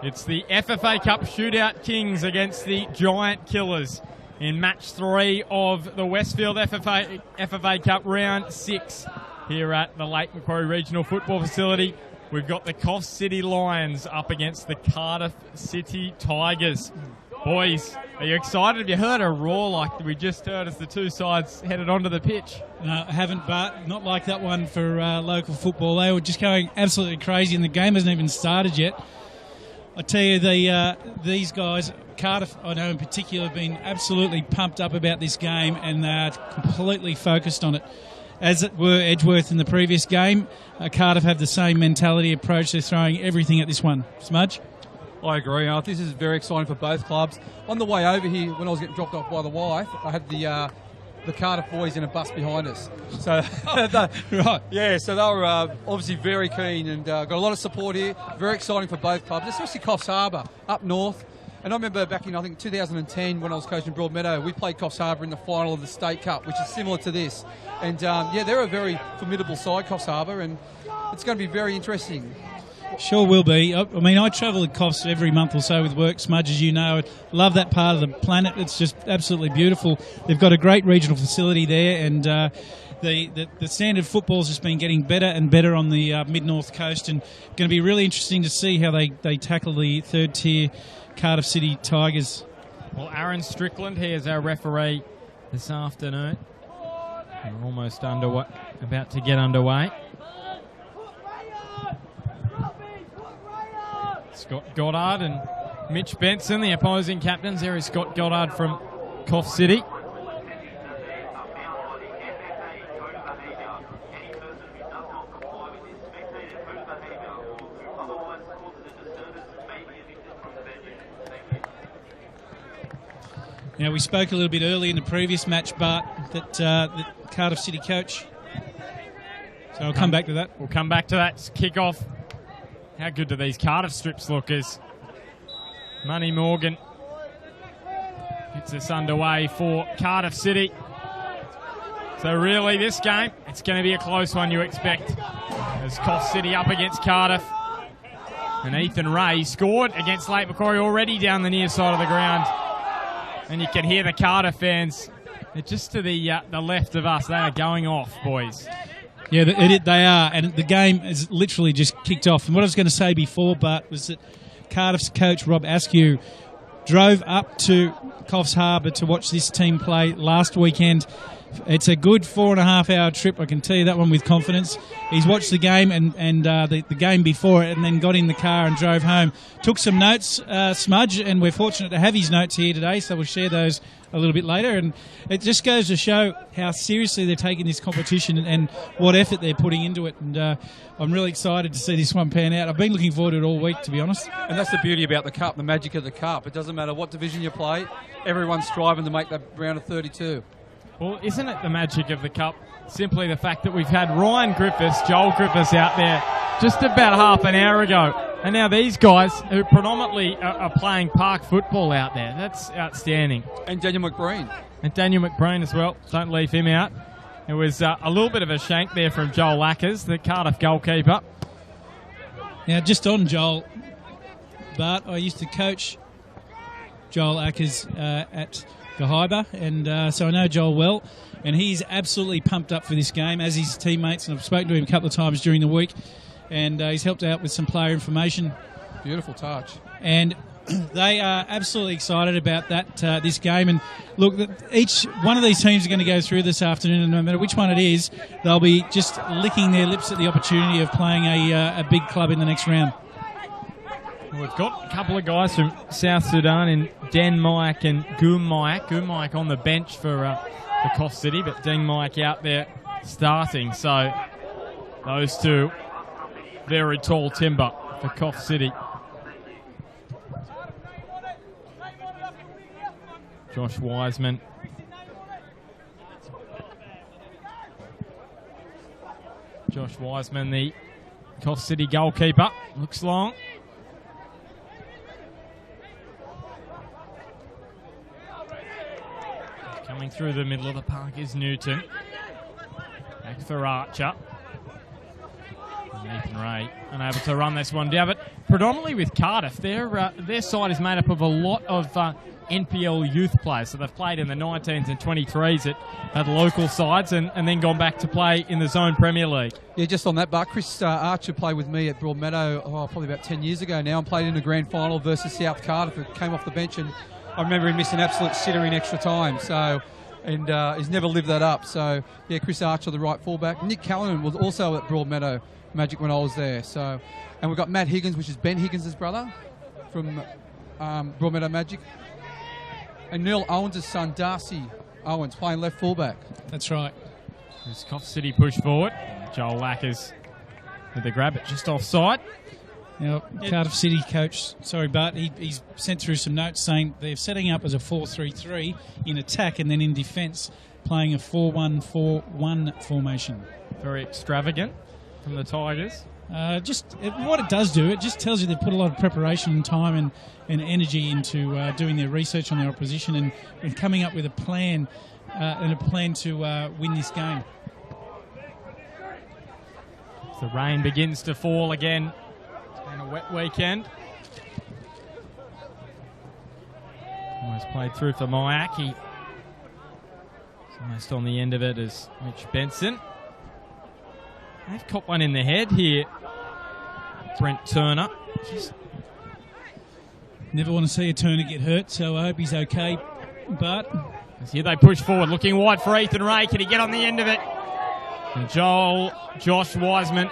It's the FFA Cup Shootout Kings against the Giant Killers in match 3 of the Westfield FFA Cup round 6 here at the Lake Macquarie Regional Football Facility. We've got the Coffs City Lions up against the Cardiff City Tigers. Boys, are you excited? Have you heard a roar like we just heard as the two sides headed onto the pitch? No, I haven't, but not like that one for local football. They were just going absolutely crazy, and the game hasn't even started yet. I tell you, these guys, Cardiff, I know in particular, have been absolutely pumped up about this game, and they're completely focused on it. As it were Edgeworth in the previous game, Cardiff have the same mentality approach. They're throwing everything at this one. Smudge? I agree. This is very exciting for both clubs. On the way over here, when I was getting dropped off by the wife, I had the Cardiff boys in a bus behind us. So, right. Yeah, so they were obviously very keen and got a lot of support here. Very exciting for both clubs, especially Coffs Harbour up north. And I remember back in, I think, 2010 when I was coaching Broadmeadow, we played Coffs Harbour in the final of the State Cup, which is similar to this. And, they're a very formidable side, Coffs Harbour, and it's going to be very interesting. Sure will be. I mean, I travel to Coffs every month or so with work, Smudge, as you know. I love that part of the planet. It's just absolutely beautiful. They've got a great regional facility there, and the standard football's just been getting better and better on the mid-north coast, and going to be really interesting to see how they tackle the third-tier Cardiff City Tigers. Well, Aaron Strickland, he is our referee this afternoon. We're almost underway, about to get underway. Scott Goddard and Mitch Benson, the opposing captains. There is Scott Goddard from Coffs City. Now, we spoke a little bit earlier in the previous match, Bart, that the Cardiff City coach. So I'll come back to that. We'll come back to that. It's kick-off. How good do these Cardiff strips look as Money Morgan gets us underway for Cardiff City. So really this game, it's going to be a close one, you expect, as Coffs City up against Cardiff. And Ethan Ray scored against Lake Macquarie already down the near side of the ground. And you can hear the Cardiff fans. They're just to the left of us. They are going off, boys. Yeah, they are, and the game is literally just kicked off. And what I was going to say before, Bart, was that Cardiff's coach, Rob Askew, drove up to Coffs Harbour to watch this team play last weekend. It's a good 4.5-hour trip, I can tell you that one with confidence. He's watched the game and the game before it, and then got in the car and drove home. Took some notes, Smudge, and we're fortunate to have his notes here today, so we'll share those a little bit later. And it just goes to show how seriously they're taking this competition and what effort they're putting into it. And I'm really excited to see this one pan out. I've been looking forward to it all week, to be honest. And that's the beauty about the Cup, the magic of the Cup. It doesn't matter what division you play, everyone's striving to make that round of 32. Well, isn't it the magic of the Cup? Simply the fact that we've had Joel Griffiths out there just about half an hour ago. And now these guys who predominantly are playing park football out there. That's outstanding. And Daniel McBreen. And Daniel McBreen as well. Don't leave him out. It was a little bit of a shank there from Joel Ackers, the Cardiff goalkeeper. Now, just on Joel, Bart, I used to coach Joel Ackers at Gahiba, and so I know Joel well, and he's absolutely pumped up for this game, as his teammates, and I've spoken to him a couple of times during the week, and he's helped out with some player information. Beautiful touch. And they are absolutely excited about that this game. And look, each one of these teams are going to go through this afternoon, and no matter which one it is, they'll be just licking their lips at the opportunity of playing a big club in the next round. We've got a couple of guys from South Sudan in Den Mike and Goom Mike on the bench for Coffs City, but Deng Mike out there starting. So those two, very tall timber for Coffs City. Josh Wiseman. The Coffs City goalkeeper, looks long. Coming through the middle of the park is Newton. Back for Archer. Ethan Ray unable to run this one down, but predominantly with Cardiff, their side is made up of a lot of NPL youth players. So they've played in the 19s and 23s at local sides and then gone back to play in the Zone Premier League. Yeah, just on that, but Chris Archer played with me at Broadmeadow probably about 10 years ago now and played in the grand final versus South Cardiff. It came off the bench and I remember him missing an absolute sitter in extra time. So, and he's never lived that up. So, yeah, Chris Archer, the right fullback. Nick Callanan was also at Broadmeadow Magic when I was there. So, and we've got Matt Higgins, which is Ben Higgins' brother from Broadmeadow Magic. And Neil Owens' son, Darcy Owens, playing left fullback. That's right. As Coffs City push forward, Joel Lackers with the grab, it just offside. Now, Cardiff City coach, sorry Bart, he's sent through some notes saying they're setting up as a 4-3-3 in attack and then in defence playing a 4-1-4-1 formation. Very extravagant from the Tigers. What it does do, it just tells you they've put a lot of preparation and time and energy into doing their research on their opposition and coming up with a plan to win this game. The rain begins to fall again. It's been a wet weekend. Almost played through for Myack. He's almost on the end of it as Mitch Benson. They've caught one in the head here. Brent Turner. Never want to see a Turner get hurt, so I hope he's okay. But as here they push forward, looking wide for Ethan Ray. Can he get on the end of it? And Josh Wiseman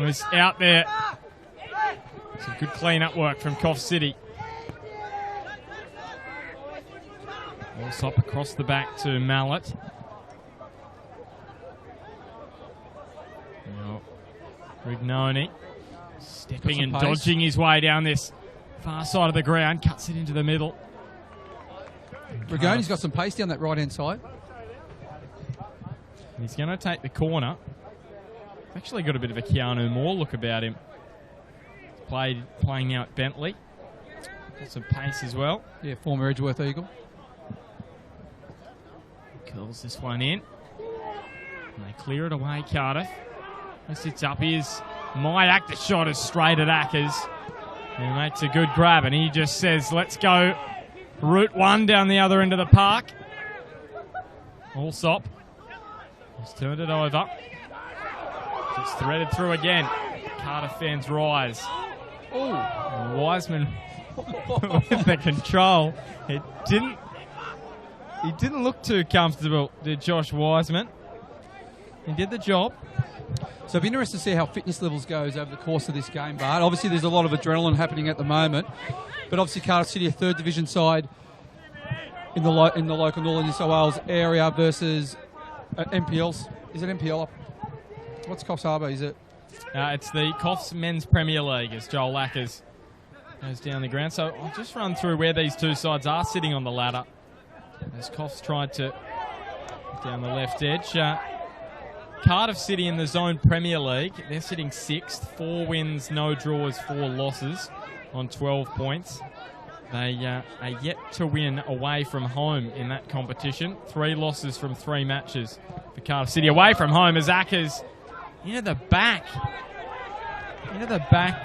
was out there. Some good clean-up work from Coffs City. Allsop across the back to Mallet. Rignoni stepping and dodging his way down this far side of the ground, cuts it into the middle. Rignoni's got some pace down that right-hand side. He's going to take the corner. Actually got a bit of a Keanu Moore look about him. Playing now at Bentley. Got some pace as well. Yeah, former Edgeworth Eagle. Curls this one in. And they clear it away, Cardiff. Who sits up? Here's Myack. The shot is straight at Ackers. He makes a good grab and he just says, let's go Route 1 down the other end of the park. Allsop. He's turned it over. Just threaded through again. Cardiff fans rise. Oh, Wiseman with the control. He didn't look too comfortable, did Josh Wiseman. He did the job. So it'll be interesting to see how fitness levels goes over the course of this game, Bart. Obviously, there's a lot of adrenaline happening at the moment, but obviously Cardiff City, a third division side in the local Northern New South Wales area versus MPLs. Is it MPL? What's Coffs Harbour? Is it? It's the Coffs Men's Premier League as Joel Lackers goes down the ground. So I'll just run through where these two sides are sitting on the ladder. As Coffs tried to down the left edge. Cardiff City in the Zone Premier League, they're sitting 6th, 4 wins, no draws, 4 losses on 12 points. They are yet to win away from home in that competition. 3 losses from 3 matches for Cardiff City. Away from home as Ackers into the back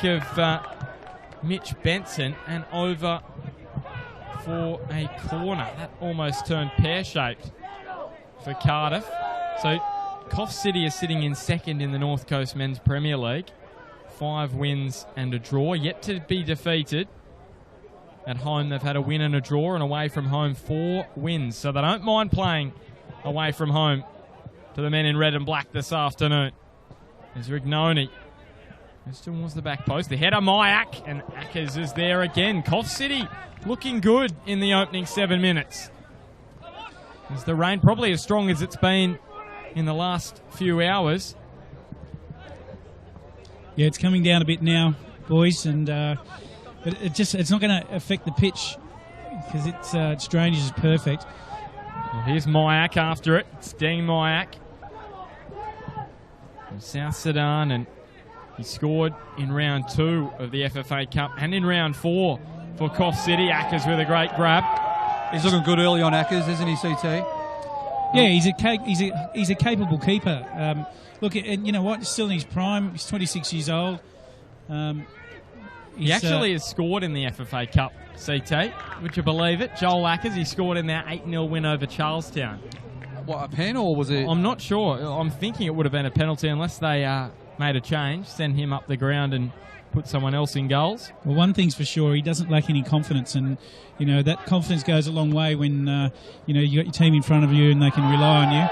of Mitch Benson and over for a corner. That almost turned pear-shaped for Cardiff. So Coffs City is sitting in 2nd in the North Coast Men's Premier League. 5 wins and a draw, yet to be defeated. At home, they've had a win and a draw, and away from home, 4 wins. So they don't mind playing away from home to the men in red and black this afternoon. There's Rignoni. This was the back post. The header, Myack, and Ackers is there again. Coffs City looking good in the opening 7 minutes. As the rain probably as strong as it's been in the last few hours. Yeah, it's coming down a bit now, boys, and but it's not going to affect the pitch because its drainage is perfect. Well, here's Myack after it. It's Dean Myack from South Sudan, and he scored in round 2 of the FFA Cup and in round 4 for Coffs City. Ackers with a great grab. He's looking good early on Ackers, isn't he, CT? Yeah, he's a capable keeper. look, and you know what? He's still in his prime. He's 26 years old. He actually has scored in the FFA Cup, CT. Would you believe it? Joel Ackers, he scored in their 8-0 win over Charlestown. What, a pen or was it? I'm not sure. I'm thinking it would have been a penalty unless they made a change, send him up the ground and put someone else in goals. Well, one thing's for sure, he doesn't lack any confidence, and you know that confidence goes a long way when you know you got your team in front of you and they can rely on you.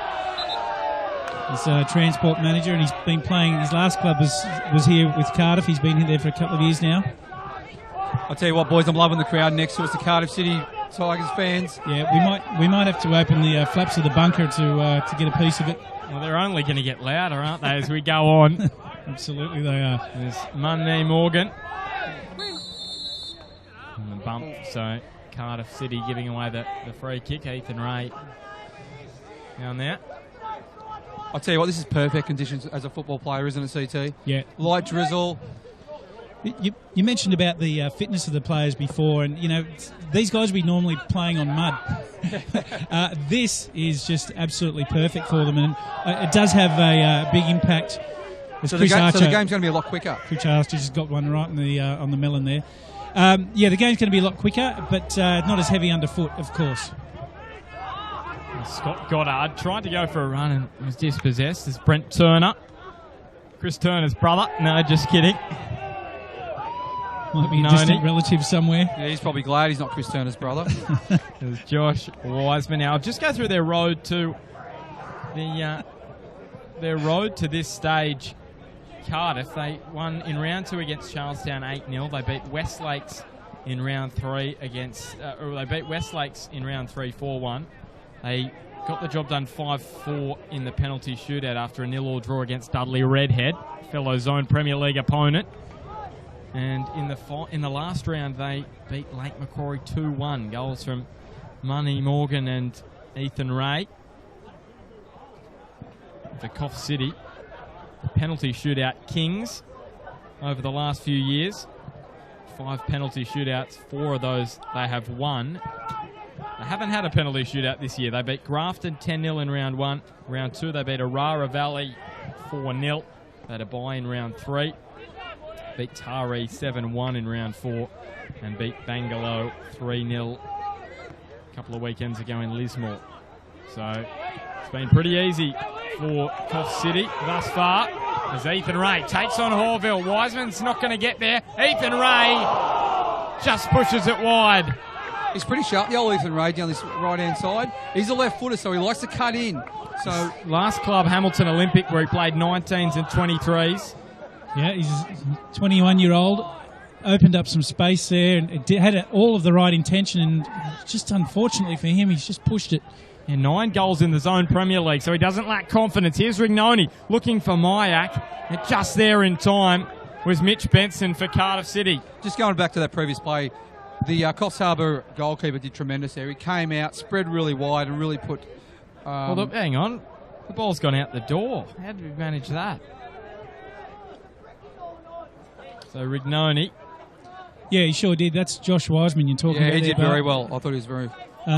He's a transport manager, and he's been playing. His last club was here with Cardiff. He's been there for a couple of years now. I'll tell you what, boys, I'm loving the crowd next to us, the Cardiff City Tigers fans. Yeah, we might have to open the flaps of the bunker to get a piece of it. Well, they're only going to get louder, aren't they, as we go on? Absolutely, they are. There's Monday Morgan and the bump. So Cardiff City giving away the free kick. Ethan Ray down there. I'll tell you what, this is perfect conditions as a football player, isn't it, CT? Yeah. Light drizzle. You mentioned about the fitness of the players before, and you know these guys will be normally playing on mud. This is just absolutely perfect for them, and it does have a big impact. So the game's going to be a lot quicker. Chris Archer just got one right on the melon there. Yeah, the game's going to be a lot quicker, but not as heavy underfoot, of course. Scott Goddard tried to go for a run and was dispossessed. There's Brent Turner, Chris Turner's brother. No, just kidding. Might be a distant relative somewhere. Yeah, he's probably glad he's not Chris Turner's brother. There's Josh Wiseman. Now, I'll just go through their road to this stage. Cardiff, they won in round 2 against Charlestown 8-0. They beat Westlakes in round 3 they beat Westlakes in round 3 4-1. They got the job done 5-4 in the penalty shootout after a 0-0 draw against Dudley Redhead, fellow Zone Premier League opponent. And in the last round, they beat Lake Macquarie 2-1. Goals from Money Morgan and Ethan Ray. For Coffs City, the penalty shootout kings over the last few years. 5 penalty shootouts, 4 of those they have won. They haven't had a penalty shootout this year. They beat Grafton 10-0 in round 1. Round 2, they beat Arara Valley 4-0. They had a bye in round 3. Beat Taree 7-1 in round 4 and beat Bangalore 3-0 a couple of weekends ago in Lismore. So it's been pretty easy for Coffs City thus far as Ethan Ray takes on Horville. Wiseman's not going to get there. Ethan Ray just pushes it wide. He's pretty sharp, the old Ethan Ray, down this right-hand side. He's a left footer, so he likes to cut in. So last club, Hamilton Olympic, where he played 19s and 23s. Yeah, he's a 21-year-old. Opened up some space there and had all of the right intention, and just unfortunately for him, he's just pushed it. Yeah, 9 goals in the Zone Premier League, so he doesn't lack confidence. Here's Rignoni looking for Mayak, and just there in time was Mitch Benson for Cardiff City. Just going back to that previous play, the Coffs Harbour goalkeeper did tremendous there. He came out, spread really wide, and really put... hang on. The ball's gone out the door. How did we manage that? So Rignoni. Yeah, he sure did. That's Josh Wiseman you're talking about. Yeah, he did very well. I thought he was very...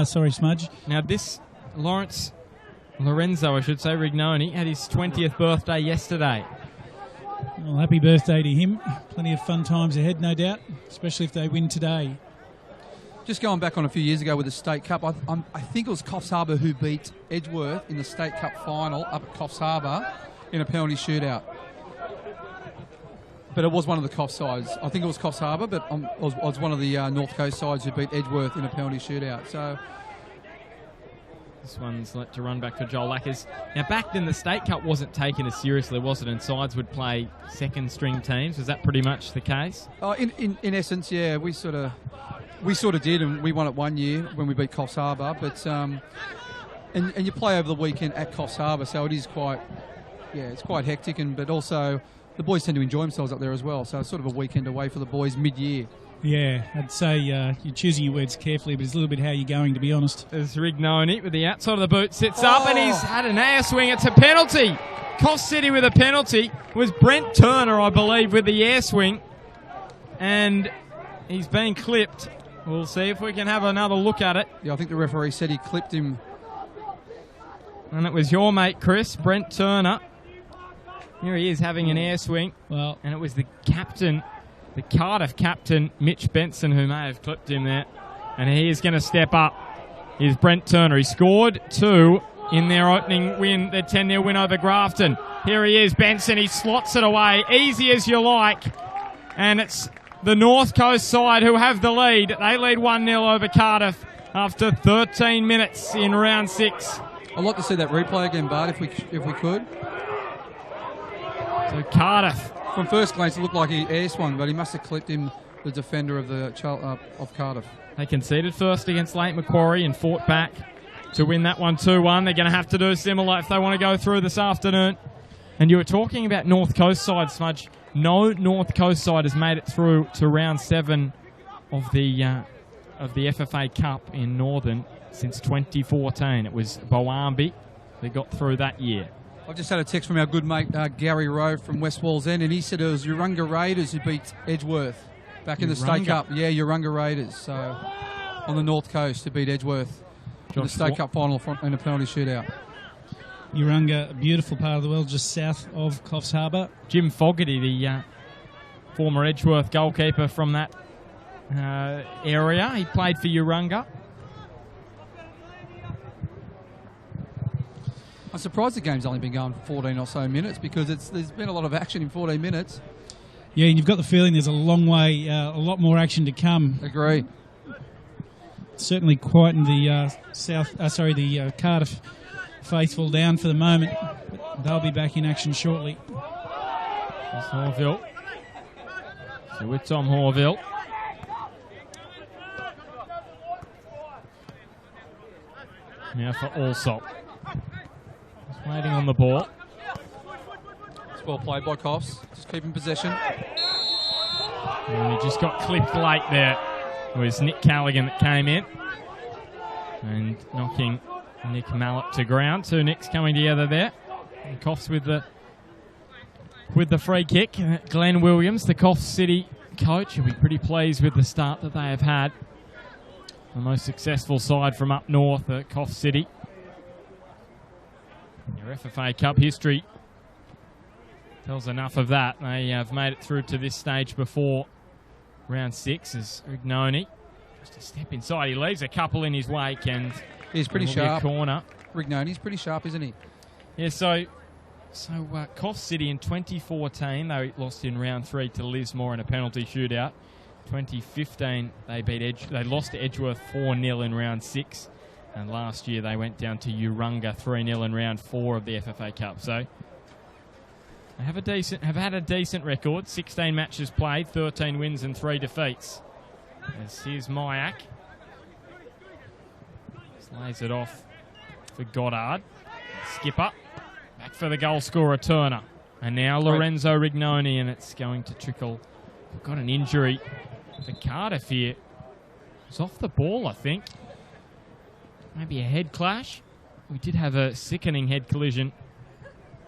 sorry, Smudge. Now this, Lorenzo, I should say, Rignoni, had his 20th birthday yesterday. Well, happy birthday to him. Plenty of fun times ahead, no doubt, especially if they win today. Just going back on a few years ago with the State Cup, I think it was Coffs Harbour who beat Edgeworth in the State Cup final up at Coffs Harbour in a penalty shootout. But it was one of the Coffs sides. I think it was Coffs Harbour, but it was one of the North Coast sides who beat Edgeworth in a penalty shootout. So this one's let to run back for Joel Ackers. Now, back then, the State Cup wasn't taken as seriously, was it? And sides would play second-string teams. Was that pretty much the case? In essence, yeah. We sort of did, and we won it one year when we beat Coffs Harbour. But and you play over the weekend at Coffs Harbour, so it is quite, it's quite hectic. But also the boys tend to enjoy themselves up there as well. So it's sort of a weekend away for the boys mid-year. Yeah, I'd say you're choosing your words carefully, but it's a little bit how you're going, to be honest. As Rignoni with the outside of the boot sits up, and he's had an air swing. It's a penalty. Coffs City with a penalty. It was Brent Turner, I believe, with the air swing. And he's been clipped. We'll see if we can have another look at it. Yeah, I think the referee said he clipped him. And it was your mate, Chris, Brent Turner. Here he is having an air swing. Well, and it was the captain, the Cardiff captain, Mitch Benson, who may have clipped him there. And he is going to step up. Here's Brent Turner. He scored 2 in their opening win, their 10-0 win over Grafton. Here he is, Benson. He slots it away, easy as you like. And it's the North Coast side who have the lead. They lead 1-0 over Cardiff after 13 minutes in round 6. I'd like to see that replay again, Bart, if we could. So Cardiff. From first glance, it looked like he air swung, but he must have clipped him, the defender of of Cardiff. They conceded first against Lake Macquarie and fought back to win that one 2-1. They're going to have to do similar if they want to go through this afternoon. And you were talking about North Coast side, Smudge. No North Coast side has made it through to round 7 of the FFA Cup in Northern since 2014. It was Boambi that got through that year. I've just had a text from our good mate Gary Rowe from West Wallsend, and he said it was Urunga Raiders who beat Edgeworth back in the State Cup. Yeah, Urunga Raiders. So on the North Coast who beat Edgeworth in the State Cup final in a penalty shootout. Urunga, a beautiful part of the world, just south of Coffs Harbour. Jim Fogarty, the former Edgeworth goalkeeper from that area, he played for Urunga. I'm surprised the game's only been going for 14 or so minutes because there's been a lot of action in 14 minutes. Yeah, and you've got the feeling there's a long way, a lot more action to come. Agree. Certainly quietened the Cardiff faithful down for the moment. But they'll be back in action shortly. There's Horville. So with Tom Horville. Now for Allsop. Just waiting on the ball. It's well played by Coffs. Just keeping possession. And he just got clipped late there. It was Nick Callaghan that came in and knocking Nick Mallett to ground. Two Nicks coming together there. And Coffs with the free kick. Glenn Williams, the Coffs City coach, will be pretty pleased with the start that they have had. The most successful side from up north at Coffs City. Your FFA Cup history tells enough of that. They have made it through to this stage before round 6 as Rignoni. Just a step inside. He leaves a couple in his wake and he's pretty sharp. Corner. Rignoni's pretty sharp, isn't he? Yeah, so Coffs City in 2014, they lost in round 3 to Lismore in a penalty shootout. 2015, they lost to Edgeworth 4-0 in round 6. And last year they went down to Urunga 3-0 in round 4 of the FFA Cup. So they have had a decent record. 16 matches played, 13 wins and 3 defeats. As here's Mayak. Just lays it off for Goddard. Skipper. Back for the goal scorer, Turner. And now Lorenzo Rignoni, and it's going to trickle. We've got an injury for Cardiff here. It's off the ball, I think. Maybe a head clash. We did have a sickening head collision.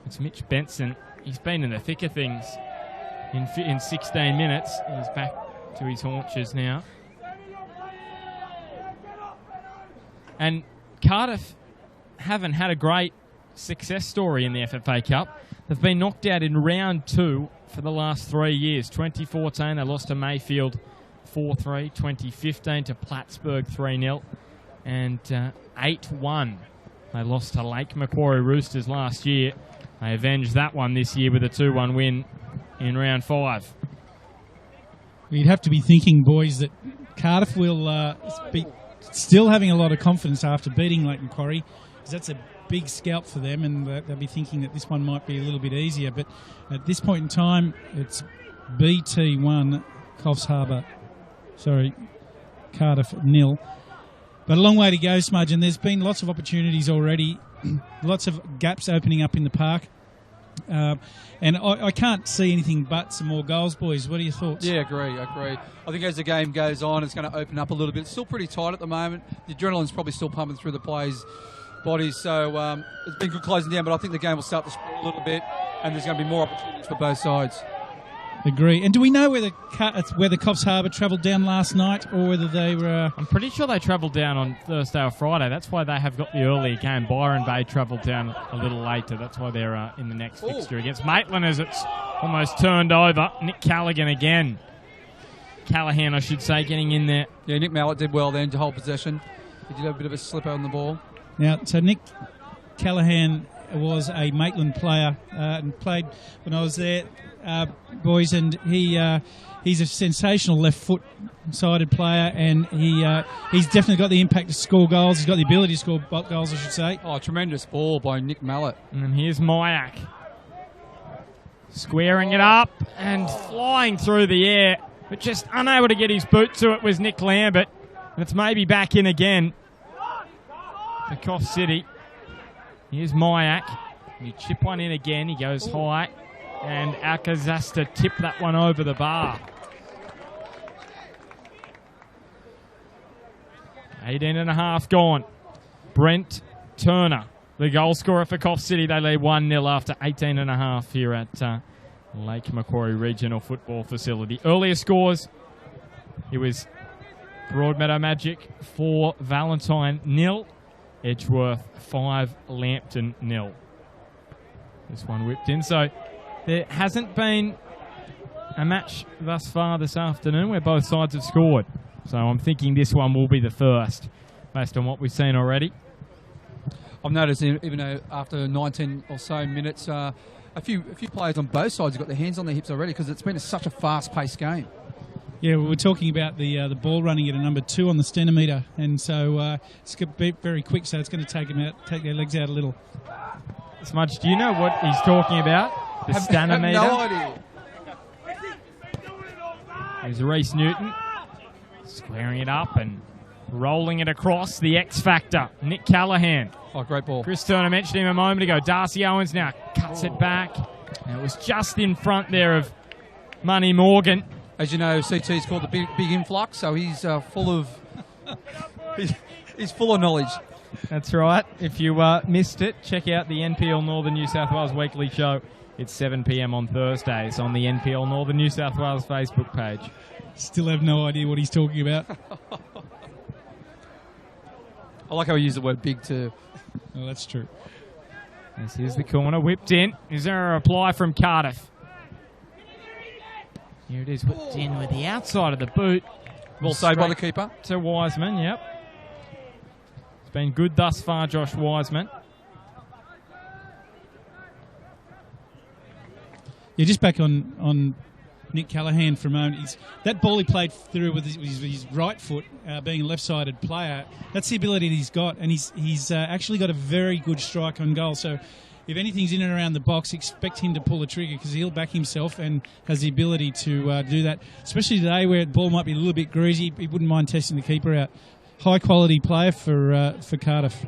It's Mitch Benson. He's been in the thick of things in 16 minutes. He's back to his haunches now. And Cardiff haven't had a great success story in the FFA Cup. They've been knocked out in round 2 for the last 3 years. 2014, they lost to Mayfield 4-3. 2015 to Plattsburgh 3-0. And 8-1. They lost to Lake Macquarie Roosters last year. They avenged that one this year with a 2-1 win in round 5. You'd have to be thinking, boys, that Cardiff will be still having a lot of confidence after beating Lake Macquarie, because that's a big scalp for them, and they'll be thinking that this one might be a little bit easier. But at this point in time, it's BT1, Cardiff 0. But a long way to go, Smudge, and there's been lots of opportunities already, lots of gaps opening up in the park. And I can't see anything but some more goals, boys. What are your thoughts? Yeah, agree. I think as the game goes on, it's going to open up a little bit. It's still pretty tight at the moment. The adrenaline's probably still pumping through the players' bodies, so it's been good closing down, but I think the game will start to spread a little bit, and there's going to be more opportunities for both sides. Agree. And do we know whether Coffs Harbour travelled down last night or whether they were... I'm pretty sure they travelled down on Thursday or Friday. That's why they have got the earlier game. Byron Bay travelled down a little later. That's why they're in the next fixture against Maitland as it's almost turned over. Nick Callaghan again. Callahan, I should say, getting in there. Yeah, Nick Mallett did well then to hold possession. He did have a bit of a slipper on the ball. Now, so Nick Callahan was a Maitland player and played when I was there, boys, and he's a sensational left-foot-sided player, and he's definitely got the impact to score goals. He's got the ability to score goals, I should say. Oh, tremendous ball by Nick Mallett. And here's Mayak. Squaring it up and flying through the air, but just unable to get his boot to it was Nick Lambert. And it's maybe back in again for Coffs City. Here's Mayak. You chip one in again. He goes high. And Alcazar tip that one over the bar. 18.5 gone. Brent Turner, the goal scorer for Coffs City. They lead 1-0 after 18.5 here at Lake Macquarie Regional Football Facility. Earlier scores, it was Broadmeadow Magic 4, Valentine 0, Edgeworth 5, Lambton 0. This one whipped in. So there hasn't been a match thus far this afternoon where both sides have scored. So I'm thinking this one will be the first based on what we've seen already. I've noticed even though after 19 or so minutes, a few players on both sides have got their hands on their hips already because it's been such a fast-paced game. Yeah, we were talking about the ball running at a number 2 on the stenometer, and so it's going to be very quick, so it's going to take their legs out a little. Smudge, do you know what he's talking about? The stenometer? I have no idea. There's Reece Newton squaring it up and rolling it across. The X Factor, Nick Callahan. Oh, great ball. Chris Turner mentioned him a moment ago. Darcy Owens now cuts it back. And it was just in front there of Money Morgan. As you know, CT's called the big influx, so he's full of he's full of knowledge. That's right. If you missed it, check out the NPL Northern New South Wales weekly show. It's 7 p.m. on Thursdays on the NPL Northern New South Wales Facebook page. Still have no idea what he's talking about. I like how he used the word big too. Oh, that's true. This is the corner, whipped in. Is there a reply from Cardiff? Here it is, whipped in with the outside of the boot. Well saved by the keeper. To Wiseman, yep. It's been good thus far, Josh Wiseman. Yeah, just back on Nick Callahan for a moment. That ball he played through with his right foot, being a left-sided player, that's the ability that he's got, and he's actually got a very good strike on goal. So if anything's in and around the box, expect him to pull the trigger because he'll back himself and has the ability to do that, especially today where the ball might be a little bit greasy. He wouldn't mind testing the keeper out. High-quality player for Cardiff.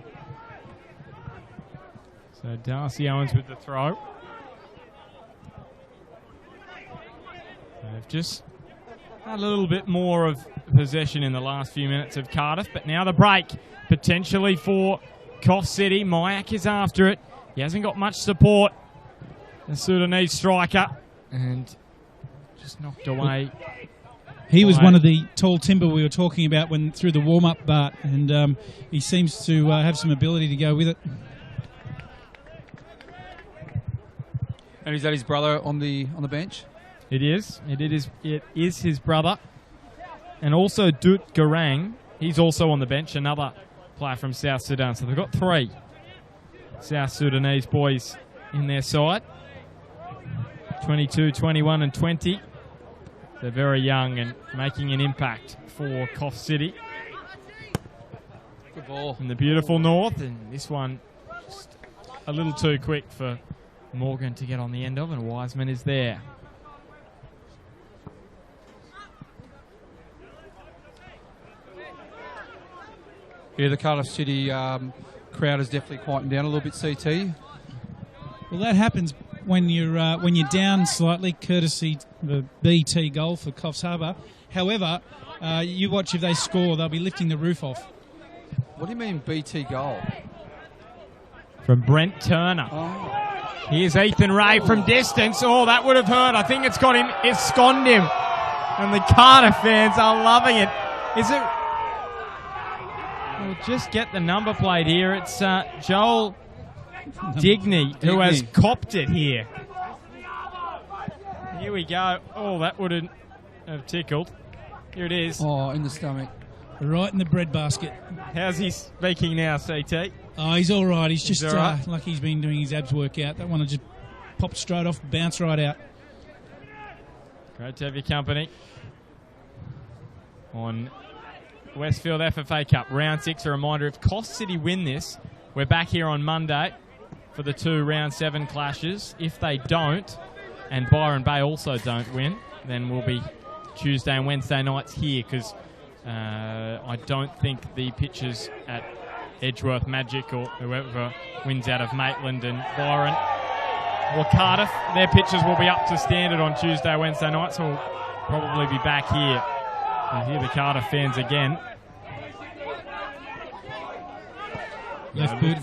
So Darcy Owens with the throw. They've just had a little bit more of possession in the last few minutes of Cardiff, but now the break potentially for Coffs City. Mayak is after it. He hasn't got much support. The Sudanese striker, and just knocked away. He was one of the tall timber we were talking about when through the warm-up, Bart, and he seems to have some ability to go with it. And is that his brother on the bench? It is. It is his brother. And also Dut Garang. He's also on the bench, another player from South Sudan. So they've got 3 South Sudanese boys in their side. 22, 21 and 20. They're very young and making an impact for Coffs City. Good ball. In the beautiful north. And this one just a little too quick for Morgan to get on the end of, and Wiseman is there. Yeah, the Cardiff City crowd has definitely quietened down a little bit, CT. Well, that happens when you're down slightly, courtesy the BT goal for Coffs Harbour. However, you watch if they score, they'll be lifting the roof off. What do you mean BT goal? From Brent Turner. Oh. Here's Ethan Ray from distance. Oh, that would have hurt. I think it's got him. It's sconned him. And the Cardiff fans are loving it. Is it? We'll just get the number plate here. It's Joel Digney who has copped it here. Here we go. Oh, that wouldn't have tickled. Here it is. Oh, in the stomach. Right in the breadbasket. How's he speaking now, CT? Oh, he's all right. He's just all right? like he's been doing his abs workout. That one will just pop straight off, bounce right out. Great to have your company on Westfield FFA Cup Round 6. A reminder, if Coffs City win this, we're back here on Monday for the 2 Round 7 clashes. If they don't, and Byron Bay also don't win, then we'll be Tuesday and Wednesday nights here, because I don't think the pitches at Edgeworth Magic or whoever wins out of Maitland and Byron or Cardiff, their pitches will be up to standard on Tuesday, Wednesday nights, so we'll probably be back here. You hear the Cardiff fans again. Left boot.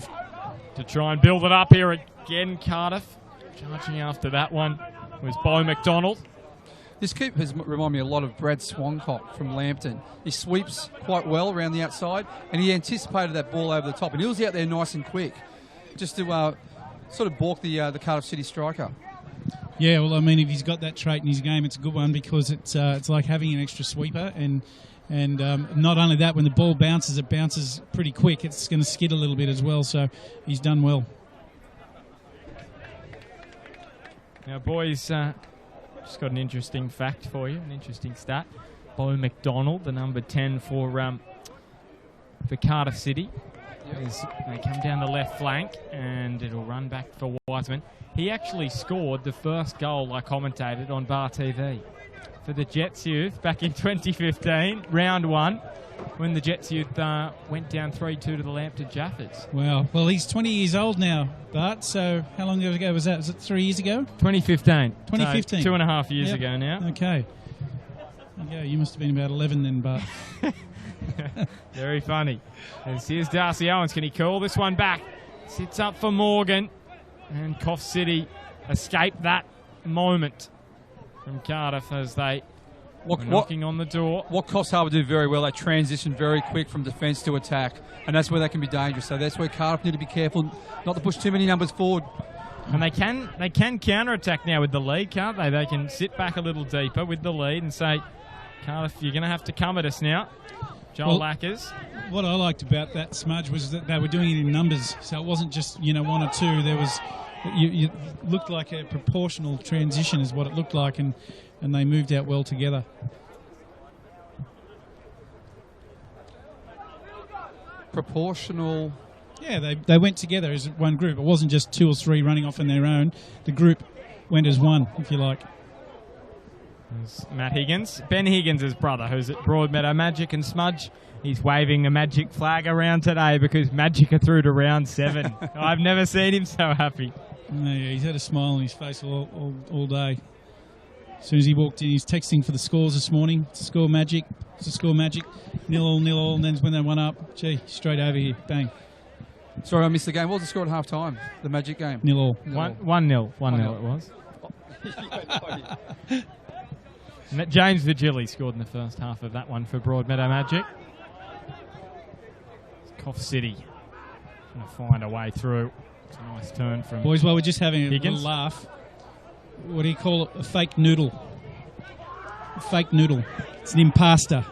To try and build it up here again, Cardiff. Charging after that one was Beau McDonald. This keep has reminded me a lot of Brad Swancott from Lambton. He sweeps quite well around the outside, and he anticipated that ball over the top, and he was out there nice and quick, just to sort of balk the Cardiff City striker. Yeah, well, I mean, if he's got that trait in his game, it's a good one, because it's like having an extra sweeper, and not only that, when the ball bounces, it bounces pretty quick. It's going to skid a little bit as well, so he's done well. Now, boys, just got an interesting fact for you, an interesting stat. Beau McDonald, the number 10 for Cardiff City. They come down the left flank, and it'll run back for Wiseman. He actually scored the first goal I commentated on Bar TV for the Jets Youth back in 2015, round 1, when the Jets Youth went down 3-2 to the Lambton Jaffers. Wow. Well, he's 20 years old now, Bart, so how long ago was that? Was it 3 years ago? 2015. 2015. So 2.5 years ago now. Okay. Yeah, you must have been about 11 then, Bart. Very funny. And here's Darcy Owens. Can he call this one back? Sits up for Morgan. And Coffs City escape that moment from Cardiff as they were knocking on the door. What Coffs Harbour do very well, they transition very quick from defence to attack, and that's where they can be dangerous. So that's where Cardiff need to be careful not to push too many numbers forward. And they can counter-attack now with the lead, can't they? They can sit back a little deeper with the lead and say, Cardiff, you're going to have to come at us now. Joel Lackers. What I liked about that, Smudge, was that they were doing it in numbers. So it wasn't just, 1 or 2. There was, you looked like a proportional transition is what it looked like, and they moved out well together. Proportional. Yeah, they went together as one group. It wasn't just 2 or 3 running off on their own. The group went as one, if you like. There's Matt Higgins. Ben Higgins' brother, who's at Broadmeadow Magic, and Smudge. He's waving a Magic flag around today because Magic are through to round 7. I've never seen him so happy. Yeah, he's had a smile on his face all day. As soon as he walked in, he's texting for the scores this morning. To score Magic. 0-0, and then when they went up, straight over here, bang. Sorry, I missed the game. What was the score at half time? The Magic game? 0-0. 1-0. 1-0 it was. James Vigili scored in the first half of that one for Broadmeadow Magic. Coffs City going to find a way through. It's a nice turn from Boys, while we're just having a Higgins. little laugh, what do you call it? A fake noodle. A fake noodle. It's an impasta.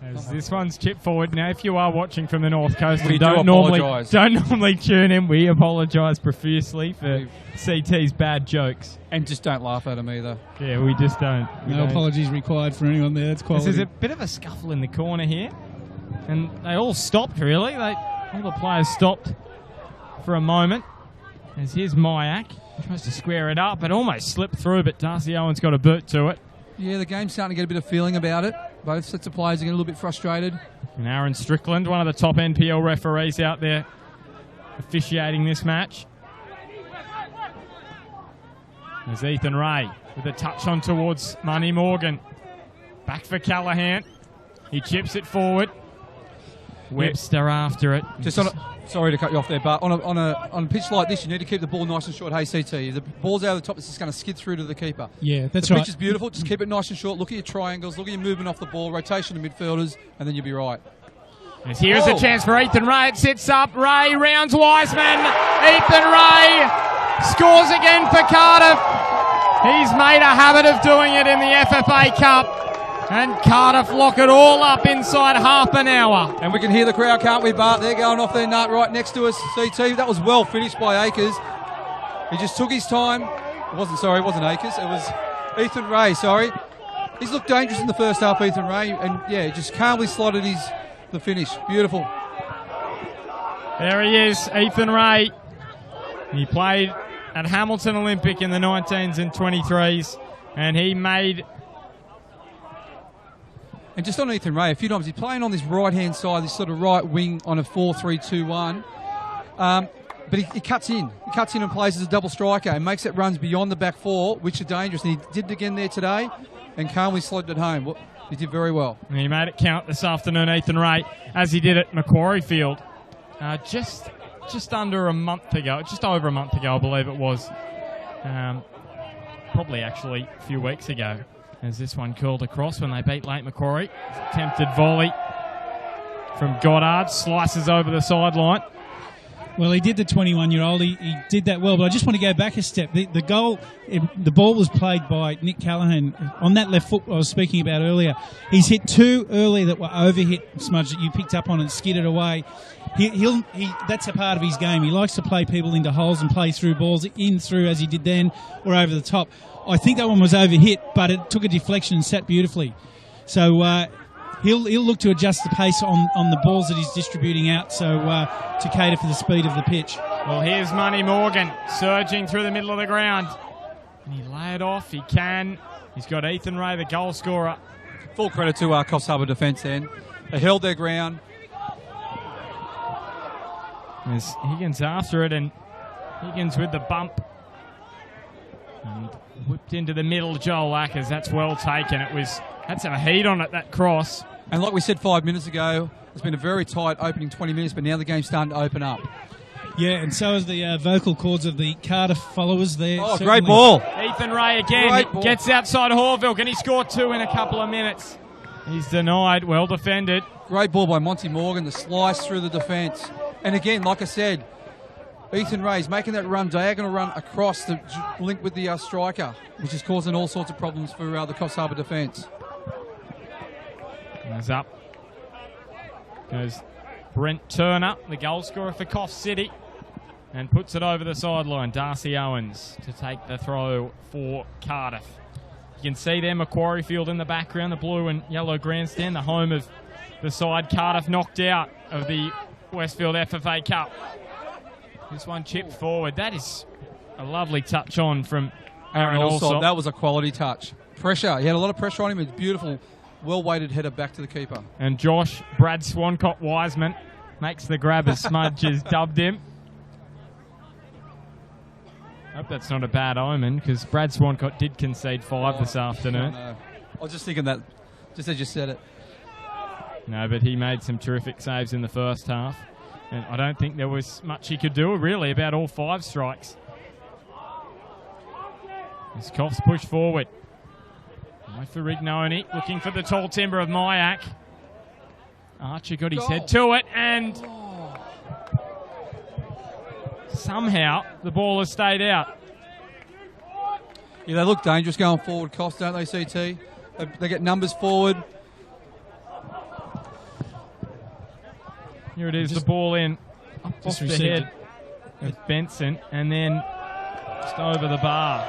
As this one's chipped forward. Now, if you are watching from the North Coast We and do don't apologise. normally tune in, we apologise profusely for CT's bad jokes. And just don't laugh at him either. Yeah, we just don't. No apologies required for anyone there. That's quality. This is a bit of a scuffle in the corner here. And they all stopped, really. All the players stopped for a moment. As here's Mayak. Tries to square it up, but almost slipped through, but Darcy Owens got a boot to it. Yeah, the game's starting to get a bit of feeling about it. Both sets of players are getting a little bit frustrated. And Aaron Strickland, one of the top NPL referees out there, officiating this match. There's Ethan Ray with a touch on towards Money Morgan. Back for Callaghan. He chips it forward. Webster after it. Just on sorry to cut you off there, but on a pitch like this, you need to keep the ball nice and short. Hey, CT, the ball's out of the top, it's just going to skid through to the keeper. Yeah, that's the right. pitch is beautiful. Just keep it nice and short. Look at your triangles. Look at your movement off the ball. Rotation of midfielders, and then you'll be right. Yes, here's a chance for Ethan Ray. It sits up. Ray rounds Wiseman. Ethan Ray scores again for Cardiff. He's made a habit of doing it in the FFA Cup. And Cardiff lock it all up inside half an hour. And we can hear the crowd, can't we, Bart? They're going off their nut right next to us. CT, that was well finished by Akers. He just took his time. It wasn't Akers. It was Ethan Ray, sorry. He's looked dangerous in the first half, Ethan Ray. And, yeah, just calmly slotted the finish. Beautiful. There he is, Ethan Ray. He played at Hamilton Olympic in the 19s and 23s. And he made... And just on Ethan Ray, a few times he's playing on this right-hand side, this sort of right wing on a 4-3-2-1. But he cuts in. He cuts in and plays as a double striker and makes it runs beyond the back four, which are dangerous. And he did it again there today and calmly slogged it home. He did very well. And he made it count this afternoon, Ethan Ray, as he did at Macquarie Field. Just under a month ago, just over a month ago, I believe it was. Probably actually a few weeks ago. As this one curled across when they beat Lake Macquarie. Attempted volley from Goddard, slices over the sideline. Well, he did the 21-year-old. He did that well, but I just want to go back a step. The goal, the ball was played by Nick Callaghan on that left foot I was speaking about earlier. He's hit two early that were overhit, Smudge, that you picked up on and skidded away. That's a part of his game. He likes to play people into holes and play through balls in through as he did then or over the top. I think that one was overhit, but it took a deflection and sat beautifully. So he'll look to adjust the pace on the balls that he's distributing out to cater for the speed of the pitch. Well, here's Money Morgan surging through the middle of the ground. And he lay it off. He can. He's got Ethan Ray, the goal scorer. Full credit to our Coffs Harbour defence then. They held their ground. There's Higgins after it, and Higgins with the bump. And whipped into the middle, Joel Ackers. That's well taken. Had some heat on it, that cross. And like we said 5 minutes ago, it's been a very tight opening 20 minutes, but now the game's starting to open up. Yeah, and so is the vocal cords of the Cardiff followers there. Oh, great ball. Ethan Ray again gets outside Horville. Can he score two in a couple of minutes? He's denied. Well defended. Great ball by Monty Morgan, the slice through the defence. And again, like I said, Ethan Ray's making that diagonal run across the link with the striker, which is causing all sorts of problems for the Coffs Harbour defence. Goes up. Goes Brent Turner, the goal scorer for Coffs City, and puts it over the sideline. Darcy Owens to take the throw for Cardiff. You can see there Macquarie Field in the background, the blue and yellow grandstand, the home of the side Cardiff knocked out of the Westfield FFA Cup. This one chipped forward. That is a lovely touch on from Aaron Allsop. That was a quality touch. Pressure. He had a lot of pressure on him. It's beautiful, well-weighted header back to the keeper. And Brad Swancott Wiseman makes the grab as Smudge has dubbed him. Hope that's not a bad omen, because Brad Swancott did concede 5 this afternoon. No. I was just thinking that, just as you said it. No, but he made some terrific saves in the first half. And I don't think there was much he could do, really, about all 5 strikes. As Coffs push forward. Away for Rignoni, looking for the tall timber of Myack. Archer got his head to it, and somehow the ball has stayed out. Yeah, they look dangerous going forward, Coffs, don't they, CT? They get numbers forward. Here it is, the ball in off the head of Benson, and then just over the bar.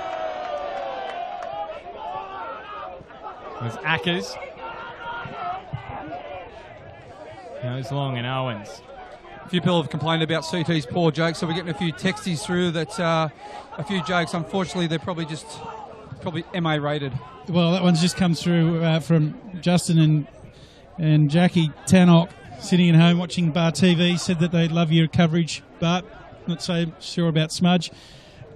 There's Ackers. Goes long and Owens. A few people have complained about CT's poor jokes, so we're getting a few texties through that a few jokes. Unfortunately, they're probably MA rated. Well, that one's just come through from Justin and Jackie Tannock. Sitting at home watching Bar TV, said that they love your coverage, but not so sure about Smudge.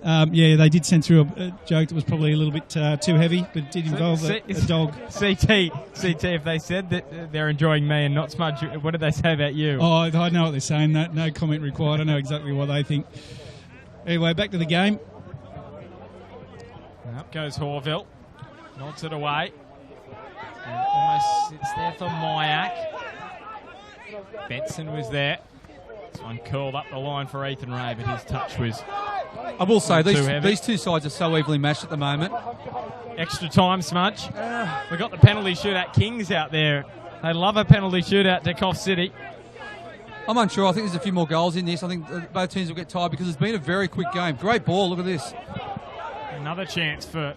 Yeah, they did send through a joke that was probably a little bit too heavy, but it did involve a dog. CT, if they said that they're enjoying me and not Smudge, what did they say about you? Oh, I know what they're saying. No comment required. I know exactly what they think. Anyway, back to the game. Up goes Horville. Nods it away. And almost sits there for Myack. Benson was there. This one curled up the line for Ethan Ray, but his touch was... I will say, these two sides are so evenly matched at the moment. Extra time, Smudge. We've got the penalty shootout Kings out there. They love a penalty shootout to Coffs City. I'm unsure. I think there's a few more goals in this. I think both teams will get tired because it's been a very quick game. Great ball. Look at this. Another chance for